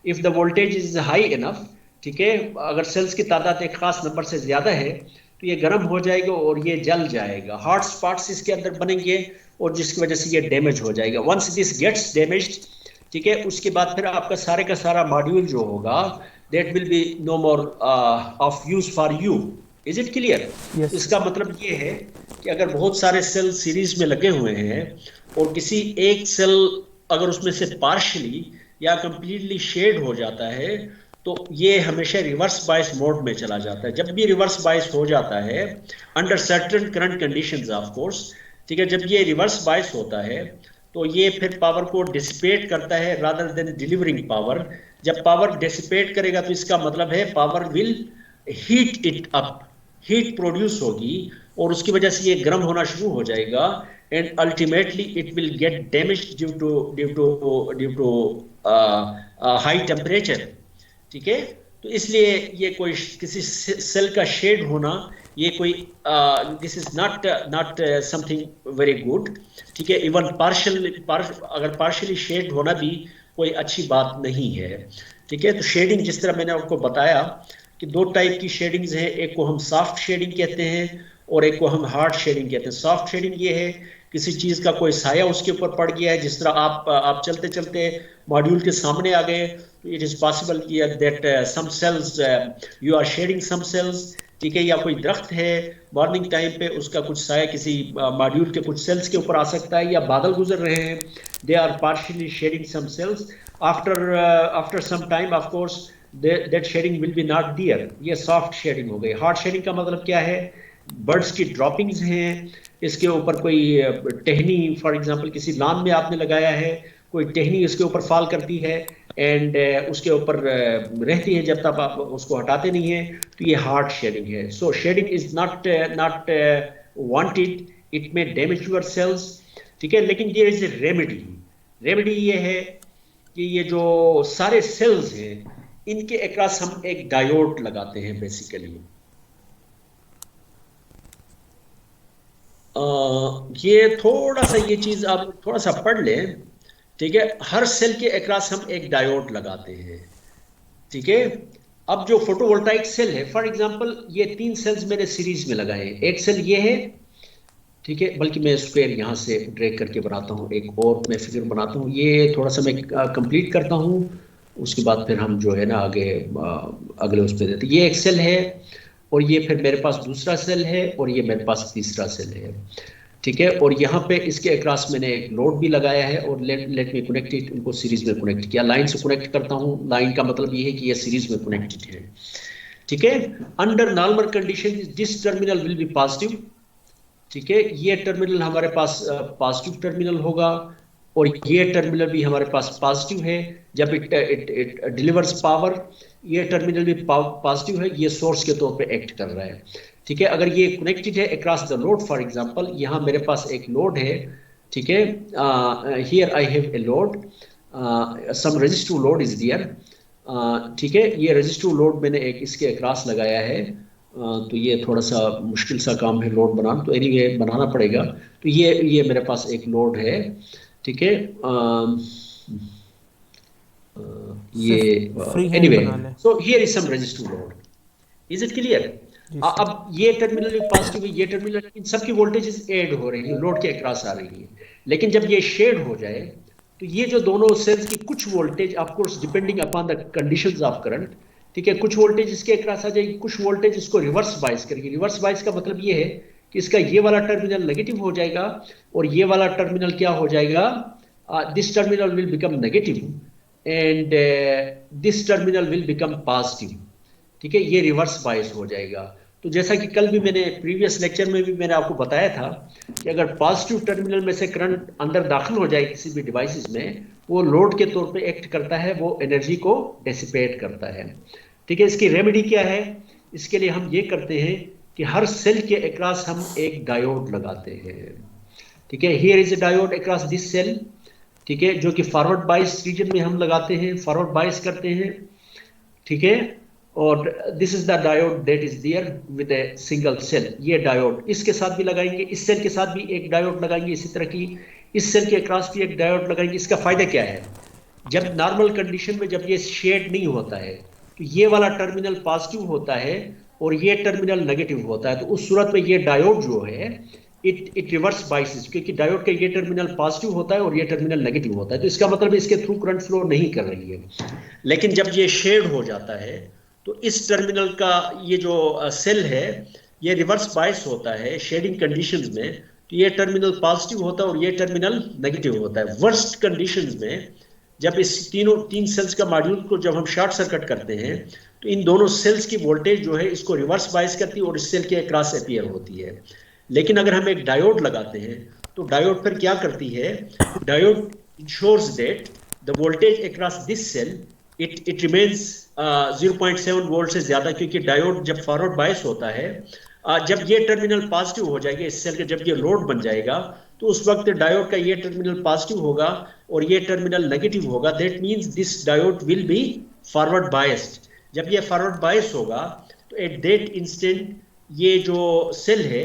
if the voltage is high enough, ठीक है, अगर सेल्स की तादाद एक खास नंबर से ज्यादा है तो ये गर्म हो जाएगा और ये जल जाएगा, हॉट स्पॉट्स इसके अंदर बनेंगे और जिसकी वजह से ये डैमेज हो जाएगा। वंस दिस गेट्स डैमेज्ड, ठीक है, उसके बाद फिर आपका सारे का सारा मॉड्यूल जो होगा that will be no more of use for you. Is it clear? इसका मतलब ये है कि अगर बहुत सारे सेल सीरीज में लगे हुए हैं और किसी एक सेल अगर उसमें से पार्शियली या कंप्लीटली शेड हो जाता है तो ये हमेशा रिवर्स बायस मोड में चला जाता है। जब भी रिवर्स बायस हो जाता है under certain current conditions of course, ठीक है, जब ये रिवर्स बायस होता है तो ये फिर पावर को डिसिपेट करता है रादर देन डिलीवरिंग पावर। जब पावर डिसिपेट करेगा तो इसका मतलब है power will heat it up, heat produce होगी और उसकी वजह से ये गर्म होना शुरू हो जाएगा and ultimately it will get damaged due to high temperature, ठीक है। तो इसलिए ये कोई किसी सेल का शेड होना ये कोई this is not something very good, ठीक है। इवन अगर पार्शियली शेड होना भी कोई अच्छी बात नहीं है। ठीक है, तो शेडिंग जिस तरह मैंने आपको बताया कि दो टाइप की शेडिंग्स हैं, एक को हम सॉफ्ट शेडिंग कहते हैं और एक को हम हार्ड शेडिंग कहते हैं। सॉफ्ट शेडिंग ये है किसी चीज का कोई साया उसके ऊपर पड़ गया है, जिस तरह आप चलते चलते मॉड्यूल के सामने आ गए, तो it is possible that some cells you are shading some cells. ठीक है, या कोई दरख्त है मॉर्निंग टाइम पे उसका कुछ साया किसी मॉड्यूल के कुछ सेल्स के ऊपर आ सकता है, या बादल गुजर रहे हैं, they are partially shading some cells. After some time of course that shading will be not there. ये सॉफ्ट शेडिंग हो गई। हार्ड शेडिंग का मतलब क्या है, बर्ड्स की ड्रॉपिंग्स हैं, इसके ऊपर कोई टहनी फॉर एग्जांपल किसी लान में आपने लगाया है, कोई टहनी उसके ऊपर फॉल करती है एंड उसके ऊपर रहती है जब तक आप उसको हटाते नहीं है, तो ये हार्ड शेडिंग है। So shading is not wanted, it may damage your cells. ठीक है, लेकिन there is a remedy. Remedy ये है कि ये जो सारे सेल्स हैं इनके अक्रॉस हम एक डायोड लगाते हैं बेसिकली। ये थोड़ा सा ये चीज आप थोड़ा सा पढ़ लें। ठीक है, हर सेल के अक्रॉस हम एक डायोड लगाते हैं। ठीक है, अब जो फोटोवोल्टाइक सेल है फॉर एग्जांपल ये 3 सेल्स मैंने सीरीज में लगाए हैं। एक सेल ये है, ठीक है, बल्कि मैं स्क्वायर यहाँ से ड्रैग करके बनाता हूँ, एक और मैं फिगर बनाता हूँ, ये थोड़ा सा मैं कंप्लीट करता हूँ, उसके बाद फिर हम जो है ना आगे अगले उस पर देते। ये एक सेल है और ये फिर मेरे पास दूसरा सेल है और ये मेरे पास तीसरा सेल है। ठीक है, और यहाँ पे इसके अक्रॉस मैंने एक लोड भी लगाया है और लेट मी कनेक्ट इट, इनको सीरीज में कनेक्ट किया। लाइन से कनेक्ट करता हूँ, लाइन का मतलब ये है कि ये सीरीज में कनेक्टेड है। ठीक है, under normal condition this terminal will be positive. ठीक है, ये टर्मिनल हमारे पास पॉजिटिव टर्मिनल होगा और ये टर्मिनल भी हमारे पास पॉजिटिव है। जब इट डिलीवर्स पावर, ये टर्मिनल भी पॉजिटिव है, ये सोर्स के तौर पे एक्ट कर रहा है। ठीक है, अगर ये कनेक्टेड है across the load for example, यहाँ मेरे पास एक लोड है। ठीक है, here I have a load, some resistive load is there. ठीक है, ये रेजिस्टिव लोड मैंने एक इसके अक्रॉस लगाया है। तो ये थोड़ा सा मुश्किल सा काम है लोड बनाना, तो एनीवे बनाना पड़ेगा। तो ये मेरे पास एक लोड है। ठीक है, ये anyway, so here is some resistive load. Is it clear? अब ये टर्मिनल भी पॉजिटिव है, ये टर्मिनल, इन सब की वोल्टेजेस ऐड हो रही है, लोड के अक्रॉस आ रही है। लेकिन जब ये शेड हो जाए तो ये जो दोनों सेल्स की कुछ voltage of course depending upon the conditions of current, ठीक है, कुछ वोल्टेज इसके अक्रॉस आ जाएगी, कुछ वोल्टेज इसको रिवर्स बायस करेगी। रिवर्स बायस का मतलब ये है कि इसका ये वाला टर्मिनल नेगेटिव हो जाएगा और ये वाला टर्मिनल क्या हो जाएगा, this terminal will become negative and this terminal will become positive. ठीक है, ये रिवर्स बायस हो जाएगा। तो जैसा कि कल भी मैंने प्रीवियस लेक्चर में भी मैंने आपको बताया था कि अगर पॉजिटिव टर्मिनल में से करंट अंदर दाखिल हो जाए किसी भी डिवाइसेस में, वो लोड के तौर पे एक्ट करता है, वो एनर्जी को डिसिपेट करता है। ठीक है, इसकी रेमेडी क्या है? इसके लिए हम ये करते हैं कि हर सेल के अक्रॉस हम एक डायोड लगाते हैं। ठीक है, here is a diode across this cell. ठीक है, जो कि फॉरवर्ड बायस रीजन में हम लगाते हैं, फॉरवर्ड बायस करते हैं। ठीक है, और this is the diode that is there with a single cell. ये डायोड इसके साथ भी लगाएंगे, इस सेल के साथ भी एक डायोड लगाएंगे, इसी तरह की इस सेल के अक्रॉस भी एक डायोड लगाएंगे। इसका फायदा क्या है? जब नॉर्मल कंडीशन में जब ये शेड नहीं होता है तो ये वाला टर्मिनल पॉजिटिव होता है और ये टर्मिनल नेगेटिव होता है, तो उस सूरत में ये डायोड जो है इट रिवर्स बायसेस, क्योंकि डायोड का ये टर्मिनल पॉजिटिव होता है और ये टर्मिनल नेगेटिव होता है, तो इसका मतलब इसके थ्रू करंट फ्लो नहीं कर रही है। लेकिन जब ये शेड हो जाता है तो इस टर्मिनल का ये जो सेल है ये रिवर्स बायस होता है शेडिंग कंडीशंस में, तो ये टर्मिनल पॉजिटिव होता है और ये टर्मिनल नेगेटिव होता है। वर्स्ट कंडीशंस में जब इस तीन सेल्स का मॉड्यूल को जब हम शॉर्ट सर्किट करते हैं तो इन दोनों सेल्स की वोल्टेज जो है इसको रिवर्स बायस करती है और इस सेल के अक्रॉस अपीयर होती है। लेकिन अगर हम एक डायोड लगाते हैं तो डायोड फिर क्या करती है? Diode ensures that the voltage across this cell it remains 0.7 volt से ज्यादा, क्योंकि डायोड जब फॉरवर्ड बायस होता है, जब ये टर्मिनल पॉजिटिव हो जाएगा इस सेल के, जब ये लोड बन जाएगा तो उस वक्त डायोड का ये टर्मिनल पॉजिटिव होगा और ये टर्मिनल नेगेटिव होगा। That means this diode will be forward biased. जब ये फॉरवर्ड बायस होगा तो एट दैट इंस्टेंट ये जो सेल है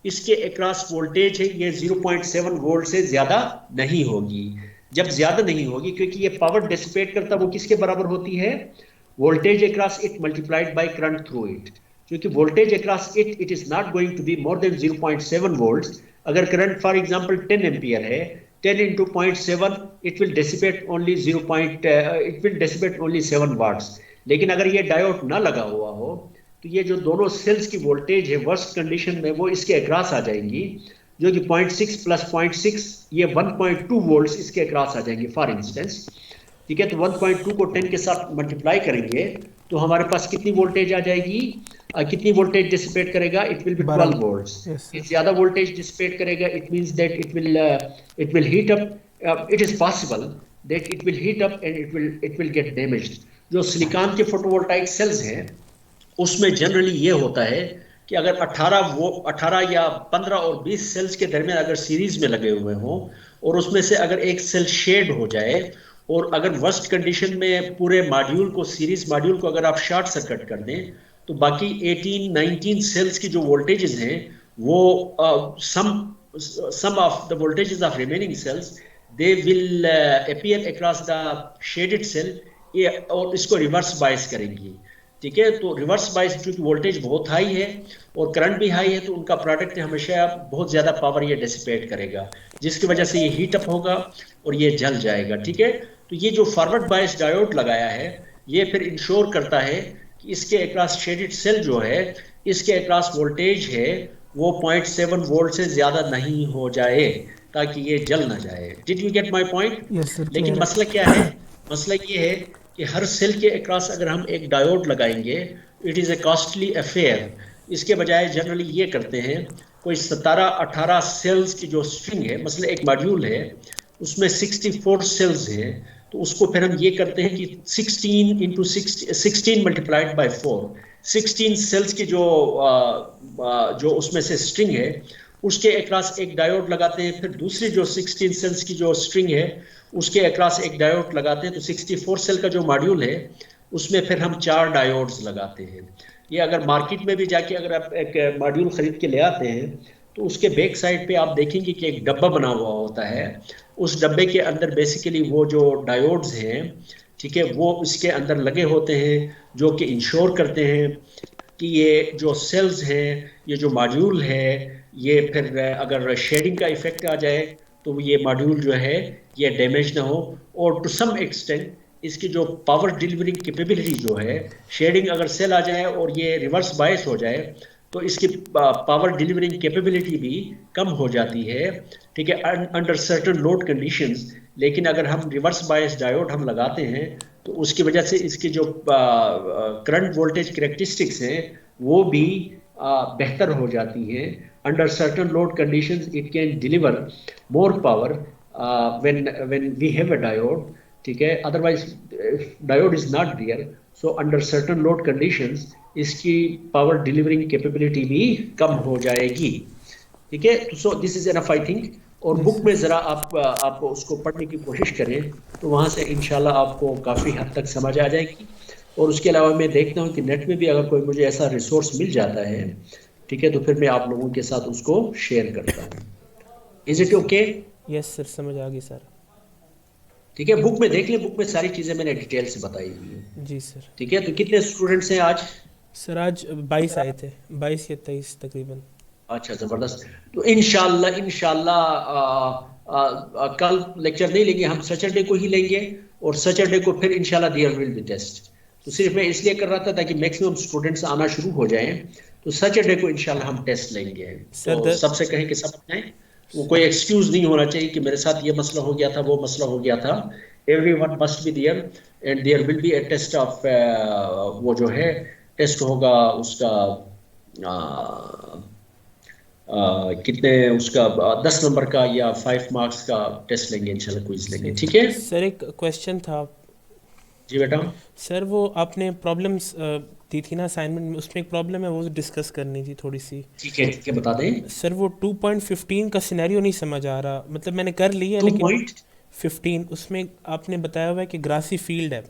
इसके अक्रॉस वोल्टेज है ये 0.7 वोल्ट से ज्यादा नहीं होगी। जब ज्यादा नहीं होगी, क्योंकि ये पावर डिसिपेट करता वो किसके बराबर होती है, voltage across it multiplied by current through it. क्योंकि voltage across it is not going to be more than 0.7 volts. अगर करंट फॉर एग्जांपल 10 एम्पियर है, 10 into 0.7 it will dissipate only 7 watts. लेकिन अगर ये डायोड ना लगा हुआ हो तो ये जो दोनों सेल्स की वोल्टेज है वर्स्ट कंडीशन में वो इसके अक्रॉस आ जाएंगी, जो कि 0.6 प्लस 0.6 ये 1.2 वोल्ट्स इसके अक्रॉस आ जाएंगे फॉर इंस्टेंस। ठीक है, तो 1.2 को 10 के साथ मल्टीप्लाई करेंगे तो हमारे पास कितनी वोल्टेज आ जाएगी, कितनी वोल्टेज डिसिपेट करेगा, इट विल बी 12 वोल्ट्स। ये ज्यादा वोल्टेज डिसिपेट करेगा, it means that it will heat up, it is possible that it will heat up and it will get damaged. जो सिलिकॉन के फोटोवोल्टाइक सेल्स हैं उसमें generally ये होता है कि अगर 18 या 15 और 20 सेल्स के दरमियान अगर सीरीज में लगे हुए हों और उसमें से अगर एक सेल शेड हो जाए और अगर वर्स्ट कंडीशन में पूरे मॉड्यूल को, सीरीज मॉड्यूल को अगर आप शॉर्ट सर्किट कर दें तो बाकी 18-19 सेल्स की जो वोल्टेजेस हैं वो sum of the voltages of remaining cells they will appear across the shaded cell और इसको रिवर्स बायस करेंगी। ठीक है, तो रिवर्स बायस क्योंकि वोल्टेज बहुत हाई है और करंट भी हाई है तो उनका प्रोडक्ट हमेशा बहुत ज्यादा पावर ये डिसिपेट करेगा, जिसकी वजह से ये हीट अप होगा और ये जल जाएगा। ठीक है, तो ये जो फॉरवर्ड बायस डायोड लगाया है ये फिर इंश्योर करता है कि इसके अक्रॉस शेडेड सेल जो है इसके अक्रॉस वोल्टेज है वो 0.7 वोल्ट से ज्यादा नहीं हो जाए ताकि ये जल ना जाए। Did you get my point? Yes sir. लेकिन मसला क्या है, मसला ये है कि हर सेल के अक्रॉस अगर हम एक डायोड लगाएंगे it is a costly affair. इसके बजाय जनरली ये करते हैं, कोई 17-18 सेल्स की जो स्ट्रिंग है, मसला एक मॉड्यूल है उसमें 64 सेल्स हैं, तो उसको फिर हम ये करते हैं कि 16 into 16 मल्टीप्लाइड बाय 4, 16 सेल्स की जो उसमें से स्ट्रिंग है उसके अक्रॉस एक डायोड लगाते हैं, फिर दूसरी जो 16 सेल्स की जो स्ट्रिंग है उसके अक्रॉस एक डायोड लगाते हैं, तो 64 सेल का जो मॉड्यूल है उसमें फिर हम 4 डायोड्स लगाते हैं। ये अगर मार्केट में भी जाके अगर आप एक मॉड्यूल खरीद के ले आते हैं तो उसके बैक साइड पे आप देखेंगे कि एक डब्बा बना हुआ होता है, उस डब्बे के अंदर बेसिकली वो जो डायोड्स हैं, ठीक है, वो इसके अंदर लगे होते हैं जो कि इंश्योर करते हैं कि ये जो सेल्स हैं, ये जो मॉड्यूल है, ये फिर अगर शेडिंग का इफेक्ट आ जाए तो ये मॉड्यूल जो है ये डैमेज ना हो, और टू सम एक्सटेंट इसकी जो पावर डिलीवरिंग कैपेबिलिटी जो है, शेडिंग अगर सेल आ जाए और ये रिवर्स बायस हो जाए तो इसकी पावर डिलीवरिंग कैपेबिलिटी भी कम हो जाती है। ठीक है, अंडर सर्टेन लोड कंडीशंस। लेकिन अगर हम रिवर्स बायस डायोड हम लगाते हैं तो उसकी वजह से इसकी जो करंट वोल्टेज कैरेक्टरिस्टिक्स हैं वो भी बेहतर हो जाती हैं। Under certain load conditions it can deliver more power when we have a diode, ठीक है, otherwise diode is not there, so under certain load conditions इसकी पावर डिलीवरिंग कैपेबिलिटी भी कम हो जाएगी। ठीक है, so this is enough I think. और बुक में जरा आप उसको पढ़ने की कोशिश करें तो वहां से इंशाल्लाह आपको काफी हद तक समझ आ जाएगी। और उसके अलावा मैं देखता हूँ कि नेट में भी अगर कोई मुझे ऐसा रिसोर्स मिल जाता है, ठीक है, तो फिर मैं आप लोगों के साथ उसको शेयर करता हूँ। Is it okay? Yes sir, समझ आ गई सर। ठीक है, बुक में देख ले, बुक में सारी चीजें मैंने डिटेल से बताई हुई है। जी सर। ठीक है, तो कितने स्टूडेंट्स हैं आज? सर आज 22 आए थे, 22 या 23 तकरीबन। अच्छा, जबरदस्त। तो इंशाल्लाह कल लेक्चर नहीं लेंगे हम, सैटरडे को ही लेंगे, और सैटरडे को फिर इंशाल्लाह देयर विल बी टेस्ट। तो सिर्फ मैं इसलिए कर रहा था ताकि मैक्सिमम स्टूडेंट्स आना शुरू हो जाएं, तो सैटरडे को इंशाल्लाह हम टेस्ट लेंगे। तो सबसे कहें कि सब आएं, वो कोई एक्सक्यूज नहीं होना चाहिए कि मेरे साथ ये मसला हो गया था, वो मसला हो गया था। Everyone must be there and there will be a test of, वो जो है टेस्ट होगा उसका कितने उसका 10 नंबर का या 5 मार्क्स का टेस्ट लेंगे इंशाल्लाह, क्विज लेंगे। ठीक है सर, एक क्वेश्चन था। जी बेटा। सर वो आपने प्रॉब्लम्स दी थी ना असाइनमेंट में, उसमें एक प्रॉब्लम है वो डिस्कस करनी थी थोड़ी सी। ठीक है, बता दें। सर वो 2.15 का सिनेरियो नहीं समझ आ रहा, मतलब मैंने कर लिया है लेकिन 2.15 उसमें आपने बताया हुआ है कि ग्रासी फील्ड है,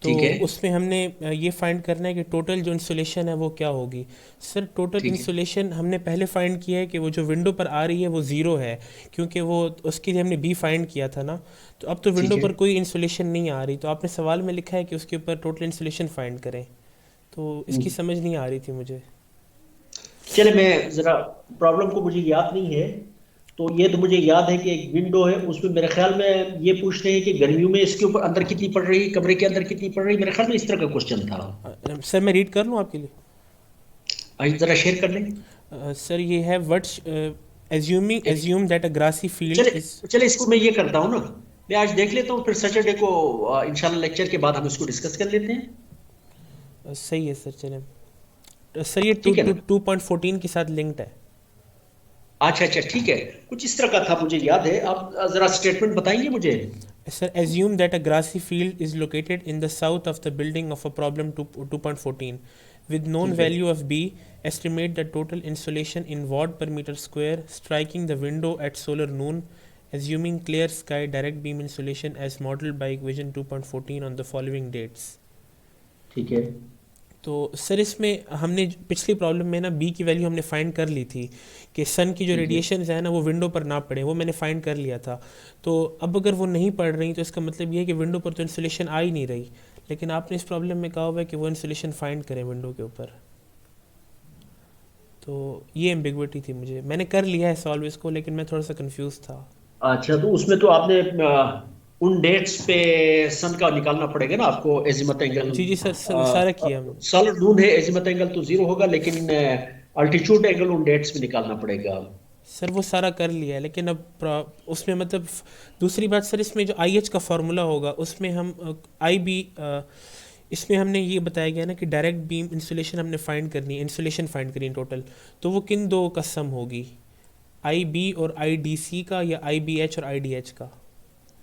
तो ठीक है। उसमें हमने ये फाइंड करना है कि टोटल जो इंसुलेशन है वो क्या होगी। सर टोटल ठीक है। इंसुलेशन हमने पहले फाइंड किया है कि वो जो विंडो पर आ रही है वो ज़ीरो है, क्योंकि वो उसके लिए हमने बी फाइंड किया था ना। तो अब तो ठीक विंडो है। पर कोई इंसुलेशन नहीं आ रही, तो आपने सवाल में लिखा है कि उसके ऊपर टोटल इंसुलेशन फाइंड करें, तो इसकी समझ नहीं आ रही थी मुझे। चले, मैं जरा प्रॉब्लम को मुझे याद नहीं है, तो ये तो मुझे याद है कि एक विंडो है, उसमें मेरे ख्याल में ये पूछ रहे हैं कि गर्मियों में इसके ऊपर अंदर कितनी पड़ रही है, कमरे के अंदर कितनी पड़ रही है, मेरे ख्याल में इस तरह का क्वेश्चन था। सर मैं रीड कर लूँ आपके लिए। आज जरा शेयर कर लें। सर ये है what assume that a grassy field चले इज। चले, इसको मैं ये करता हूँ ना, मैं आज देख लेता हूँ, फिर सैटरडे को इंशाल्लाह लेक्चर के बाद हम इसको डिस्कस कर लेते हैं। सही है सर, चलें। सर ये ठीक है ना? 2.14 के साथ लिंक्ड है। अच्छा अच्छा, ठीक है, कुछ इस तरह का था, मुझे याद है। आप जरा स्टेटमेंट बताएंगे मुझे। Sir, assume that a grassy field is located in the south of the building of a problem 2.14. With known ठीक है। value of B, estimate the total insolation in watt per meter square striking the window at solar noon, assuming clear sky direct beam insolation as modeled by equation 2.14 on the following dates. ठीक है। तो sir इसमें हमने पिछली problem में ना B की value हमने फाइंड कर ली थी कि सन की जो ठीक है। रेडिएशन है ना वो विंडो पर ना पड़े, वो मैंने फाइंड कर लिया था। तो अब अगर वो नहीं पड़ रही तो इसका मतलब ये है कि विंडो पर तो इंसुलेशन आ ही नहीं रही, लेकिन आपने इस प्रॉब्लम में कहा हुआ है कि वो इंसुलेशन फाइंड करें विंडो के ऊपर। तो ये एम्बिग्विटी थी, मुझे मैंने कर लिया है सॉल्व इसको, लेकिन मैं थोड़ा सा कंफ्यूज था। अच्छा, तो उसमें तो आपने उन डेट्स पे सन का निकालना पड़ेगा ना आपको, एजिमत एंगल। जी जी सर, सारा किया हमने। सॉलिड मून है, एजिमत एंगल तो जीरो होगा, लेकिन अल्टीट्यूड एंगल उन डेट्स पे निकालना पड़ेगा। सर वो सारा कर लिया है, लेकिन अब उसमें मतलब दूसरी बात सर, इसमें जो आई एच का फार्मूला होगा उसमें हम आई बी इसमें हमने ये बताया गया ना कि डायरेक्ट बीम इंसुलेशन हमने फाइंड करनी है, इंसुलेशन फाइंड करनी है टोटल। तो वो किन दो का सम होगी, आई बी और आई डी सी का, या आई बी एच और आई डी एच का?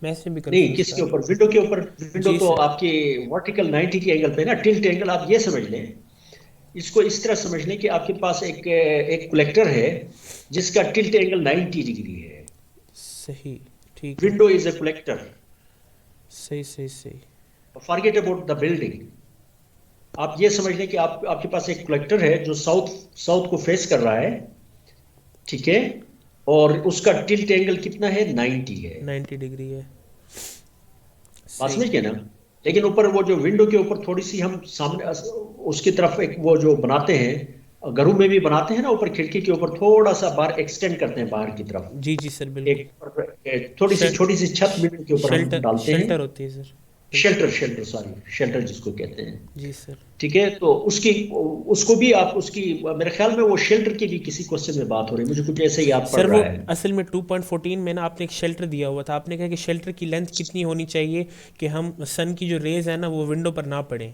मैं इसमें भी नहीं, कंफ्यूज किसके था। ऊपर? विंडो के ऊपर। विंडो जी तो सर। आपके वर्टिकल 90 के एंगल पे ना, टिल्ट एंगल। आप ये समझ लें, इसको इस तरह समझ लें कि आपके पास एक एक कलेक्टर है जिसका टिल्ट एंगल 90 डिग्री है। सही, ठीक है। Window is a collector. सही सही सही। Forget about the building. आप ये समझ लें कि आपके पास एक कलेक्टर है जो साउथ साउथ को फेस कर रहा है, ठीक है, और उसका टिल्ट एंगल कितना है? 90 है। 90 डिग्री है। बात सही। समझ गए ना? लेकिन ऊपर वो जो विंडो के ऊपर थोड़ी सी हम सामने उसकी तरफ एक वो जो बनाते हैं, घरों में भी बनाते हैं ना, ऊपर खिड़की के ऊपर थोड़ा सा बाहर एक्सटेंड करते हैं बाहर की तरफ। जी जी सर, बिल्कुल। एक थोड़ी सी छोटी सी छत विंडो के ऊपर हम शेल्टर डालते हैं। शेल्टर होती है sir. Shelter, shelter, sorry, shelter जिसको कहते हैं। जी सर। ठीक है, तो उसकी उसको भी आप उसकी, मेरे ख्याल में वो शेल्टर की भी किसी क्वेश्चन में बात हो रही है, मुझे कुछ ऐसे ही याद पड़ सर वो रहा है। असल में 2.14 में ना आपने एक शेल्टर दिया हुआ था, आपने कहा कि शेल्टर की लेंथ कितनी होनी चाहिए कि हम सन की जो रेज है ना वो विंडो पर ना पड़े।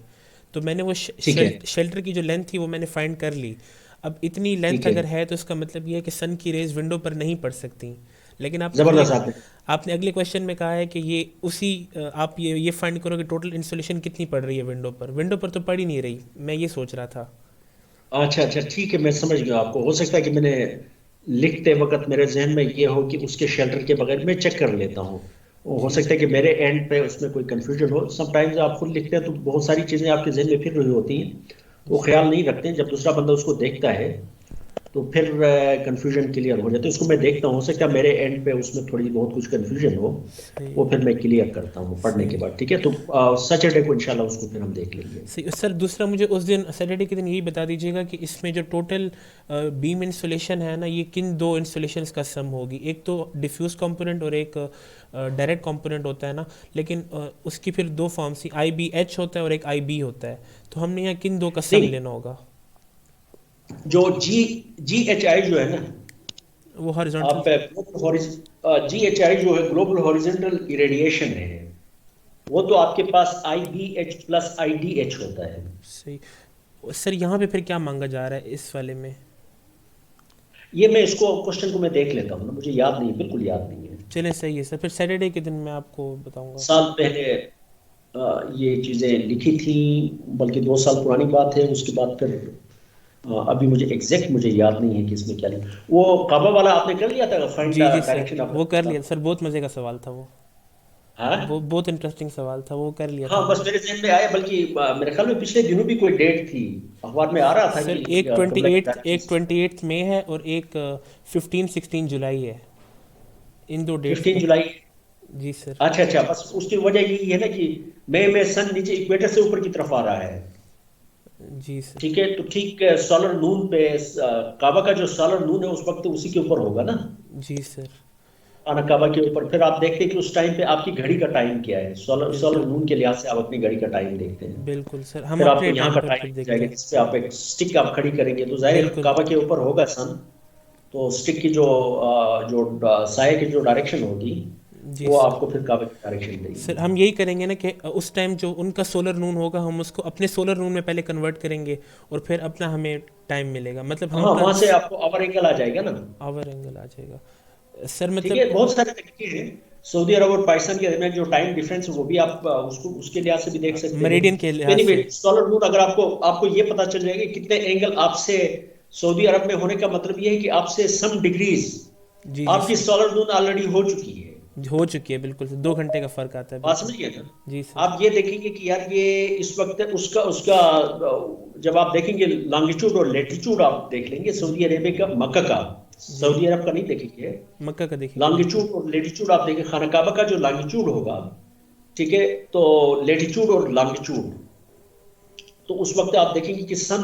तो मैंने वो ठीक है। शेल्टर की जो लेंथ थी वो मैंने फाइंड कर ली। अब इतनी लेंथ ठीक है, अगर है तो इसका मतलब ये है कि सन की रेज विंडो पर नहीं पड़ सकती। लेकिन जबरदस्त आपने। आपने अगले क्वेश्चन में कहा है कि ये उसी आप ये फाइंड करो कि टोटल इंसुलेशन कितनी पड़ रही है विंडो पर। विंडो पर तो पड़ ही नहीं रही, मैं ये सोच रहा था। अच्छा अच्छा, ठीक है, मैं समझ गया आपको। हो सकता है कि मैंने लिखते वक्त मेरे जहन में ये हो कि उसके शेल्टर के बगैर मैं चेक कर लेता हूँ। वो हो जी सकता है कि मेरे एंड पे उसमें कोई कंफ्यूजन हो। समटाइम्स आप खुद लिखते हैं तो बहुत सारी चीज़ें आपके जहन में फिर रही होती हैं, वो ख्याल नहीं रखते हैं। जब दूसरा बंदा उसको देखता है तो फिर कंफ्यूजन क्लियर हो जाता है। उसको मैं देखता हूँ, हो सकता है मेरे एंड पे उसमें थोड़ी बहुत कुछ कंफ्यूजन हो, सही वो फिर मैं क्लियर करता हूँ पढ़ने के सही बाद। ठीक है, तो सैटरडे को इंशाल्लाह उसको फिर हम देख लेंगे। सही। सर दूसरा मुझे उस दिन सैटरडे के दिन यही बता दीजिएगा कि इसमें जो टोटल बीम इंसुलेशन है ना, ये किन दो इंसुलेशंस का सम होगी। एक तो डिफ्यूज कंपोनेंट और एक डायरेक्ट कंपोनेंट होता है ना, लेकिन उसकी फिर दो फॉर्म्स, आई बी एच होता है और एक आई बी होता है। तो हमने यहाँ किन दो का सम नहीं, लेना होगा? जो GHI जो है ना, वो हॉरिजॉन्टल। आप GHI जो है ग्लोबल हॉरिजॉन्टल इरेडिएशन है, वो तो आपके पास IBH प्लस IDH होता है। सही। सर यहाँ पे फिर क्या मांगा जा रहा है इस वाले में? ये मैं इसको क्वेश्चन को मैं देख लेता हूँ ना, मुझे याद नहीं, बिल्कुल याद नहीं है। चलें, सही है सर, फिर सैटरडे के दिन मैं आपको बताऊंगा। साल पहले ये चीज़ें लिखी थी, बल्कि 2 साल पुरानी बात है। उसके बाद फिर अभी मुझे एग्जैक्ट मुझे याद नहीं है कि इसमें क्या लिखा। वो काबा वाला आपने कर लिया था, फाइंड जी जी सर, डायरेक्शन ऑफ। वो कर लिया सर, बहुत मज़े का सवाल था वो। हाँ वो बहुत इंटरेस्टिंग सवाल था, वो कर लिया था हाँ, बस मैंने। मेरे जहन में आया, बल्कि मेरे ख्याल में पिछले दिनों भी कोई डेट थी, अखबार में आ रहा था सर कि एक ट्वेंटी कमला की एट्थ एक डायरेक्शन 28 मई है और एक 15-16 जुलाई है, इन 2 डेट्स 15 पे। जुलाई जी सर। अच्छा अच्छा, बस उसकी वजह यही है ना कि मई में सन नीचे इक्वेटर से ऊपर की तरफ आ रहा है। जी सर। ठीक है, तो ठीक सोलर नून पे काबा का जो सोलर नून है उस वक्त उसी के ऊपर होगा ना, जी सर। आना काबा के ऊपर। फिर आप देखते हैं कि उस टाइम पे आपकी घड़ी का टाइम क्या है, सोलर सोलर बिल्कुल नून के लिहाज से आप अपनी घड़ी का टाइम देखते हैं। बिल्कुल सर, हम फिर आपको अपने यहाँ टाइम का पर टाइम फिर मिल देखते जाएगा हैं। जिस पे आप एक स्टिक आप खड़ी करेंगे, तो जाहिर है बिल्कुल काबा के ऊपर होगा सन, तो स्टिक की जो साए की जो डायरेक्शन होगी जी वो सर। आपको फिर काबा की डायरेक्शन सर देगी। हम यही करेंगे ना कि उस टाइम जो उनका सोलर नून होगा हम उसको अपने सोलर नून में पहले कन्वर्ट करेंगे और फिर अपना हमें टाइम मिलेगा, मतलब हम हाँ, अपना वहां से आपको आवर एंगल आ जाएगा ना। आवर एंगल आ जाएगा सर, ठीक है, मतलब बहुत सारे तरीके हैं। सऊदी अरब और पाकिस्तान के दरमियान जो टाइम डिफरेंस है वो भी आप उसको उसके लिहाज से भी देख सकते हैं। मेरिडियन के लिहाज एनीवे, से। सोलर मून अगर आपको आपको ये पता चल जाएगा कि कितने एंगल आपसे सऊदी अरब में होने का मतलब ये है कि आपसे सम डिग्रीज जी जी आपकी सर, सोलर मून ऑलरेडी हो चुकी है। हो चुकी है बिल्कुल सर, 2 घंटे का फ़र्क आता है बात बिल्कुल। समझिए ना। जी सर। आप ये देखेंगे कि यार ये इस वक्त उसका उसका जब आप देखेंगे लॉन्गिट्यूड और लेटीट्यूड आप देख लेंगे सऊदी अरेबिया का, मक्का का, जी सऊदी अरब का नहीं देखेंगे। मक्का का देखेंगे बिल्कुल। लॉन्गिट्यूड और लेटीट्यूड आप देखें, खाना काबा का जो लॉन्गिट्यूड होगा, ठीक है, तो लेटीट्यूड और लॉन्गिट्यूड, तो उस वक्त आप देखेंगे कि सन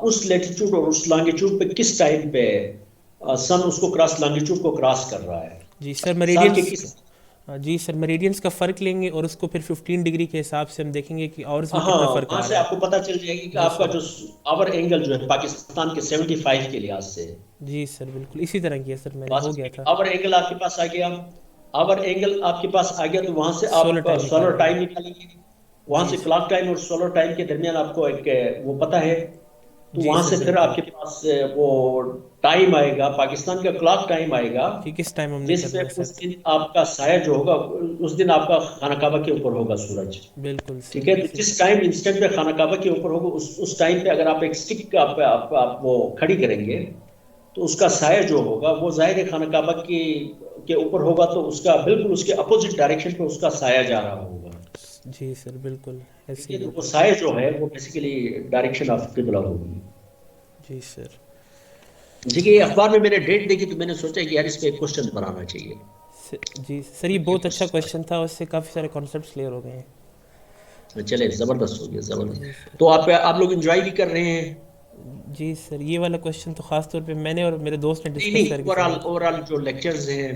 उस लेटीट्यूड और उस लॉन्गिट्यूड पे किस टाइम पे सन उसको क्रॉस लॉन्गिट्यूड को क्रॉस कर रहा है, जी सर साल के मेरिडियंस। किस। जी सर मेरिडियंस का फ़र्क लेंगे और उसको फिर 15 डिग्री के हिसाब से हम देखेंगे कि आवर्स में हाँ, कितना फ़र्क वहां आ से रहा है। आपको पता चल जाएगी कि जी आपका सर। जो आवर एंगल जो है पाकिस्तान के 75 के लिहाज से। जी सर बिल्कुल इसी तरह किया सर मैंने, बात हो गया समझिए कि था। आवर एंगल आपके पास आ गया, आवर एंगल आपके पास आ गया, तो वहां से सोलर आप टाइम सोलर निकालेंगे। टाइम निकालेंगे। वहां जी से सर। क्लॉक टाइम और सोलर टाइम के दरमियान आपको एक वो पता है, तो जी वहां सर से फिर बिल्कुल, आपके पास वो टाइम आएगा, पाकिस्तान का क्लॉक टाइम आएगा, कि किस टाइम हमने जिस पे करना है उस सेट। दिन आपका साया जो होगा, उस दिन आपका खाना काबा के ऊपर होगा सूरज। बिल्कुल ठीक सर है, तो इसी। जिस टाइम इंस्टेंट पे खाना काबा के ऊपर होगा उस टाइम पे अगर आप एक स्टिक आप वो खड़ी करेंगे, तो उसका साया जो होगा वो जाहिर है खाना काबा के ऊपर होगा, तो उसका बिल्कुल उसके अपोजिट डायरेक्शन पे उसका साया जा रहा होगा। जी सर बिल्कुल ठीक ऐसे है, ही तो वो होगा। साया जो है वो बेसिकली डायरेक्शन ऑफ किबला होगी। जी सर। ठीक है, ये अखबार में मैंने डेट देखी तो मैंने सोचा कि यार इस पे एक क्वेश्चन बनाना चाहिए। जी सर ये तो ये बहुत अच्छा क्वेश्चन क्वेश्चन था, उससे काफ़ी सारे कॉन्सेप्ट्स क्लियर हो गए हैं। चले, जबरदस्त हो गया, जी जबरदस्त। सर। तो आप लोग एंजॉय भी कर रहे हैं? जी सर ये वाला क्वेश्चन तो ख़ास तौर पे मैंने और मेरे दोस्त ने नहीं डिस्कस नहीं, करके ओवरऑल समझा। ओवरऑल जो लेक्चर्स हैं,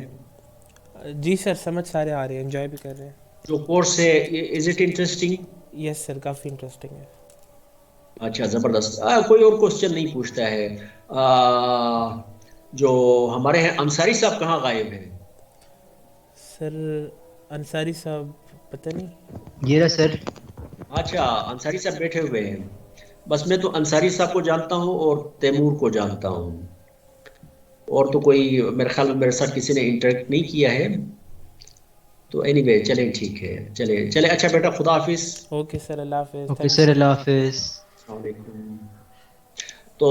जी सर समझ सारे आ रहे हैं, एंजॉय भी कर रहे हैं। जो कोर्स है, is it interesting? Yes sir काफ़ी इंटरेस्टिंग है। अच्छा, जबरदस्त। कोई और क्वेश्चन नहीं पूछता है? जो हमारे हैं अंसारी साहब कहाँ गायब हैं? सर अंसारी साहब पता नहीं। ये रहा सर। अच्छा, अंसारी साहब बैठे हुए हैं। बस मैं तो अंसारी साहब को जानता हूँ और तैमूर को जानता हूँ, और तो कोई मेरे ख्याल में मेरे साथ किसी ने इंटरेक्ट नहीं किया है। तो एनीवे, चलें, ठीक है, चले चले। अच्छा बेटा, खुदा हाफिज। ओके सर, अल्लाह हाफिज़, okay thank you sir, sir. अल्लाह हाफिज। अस्सलाम वालेकुम। तो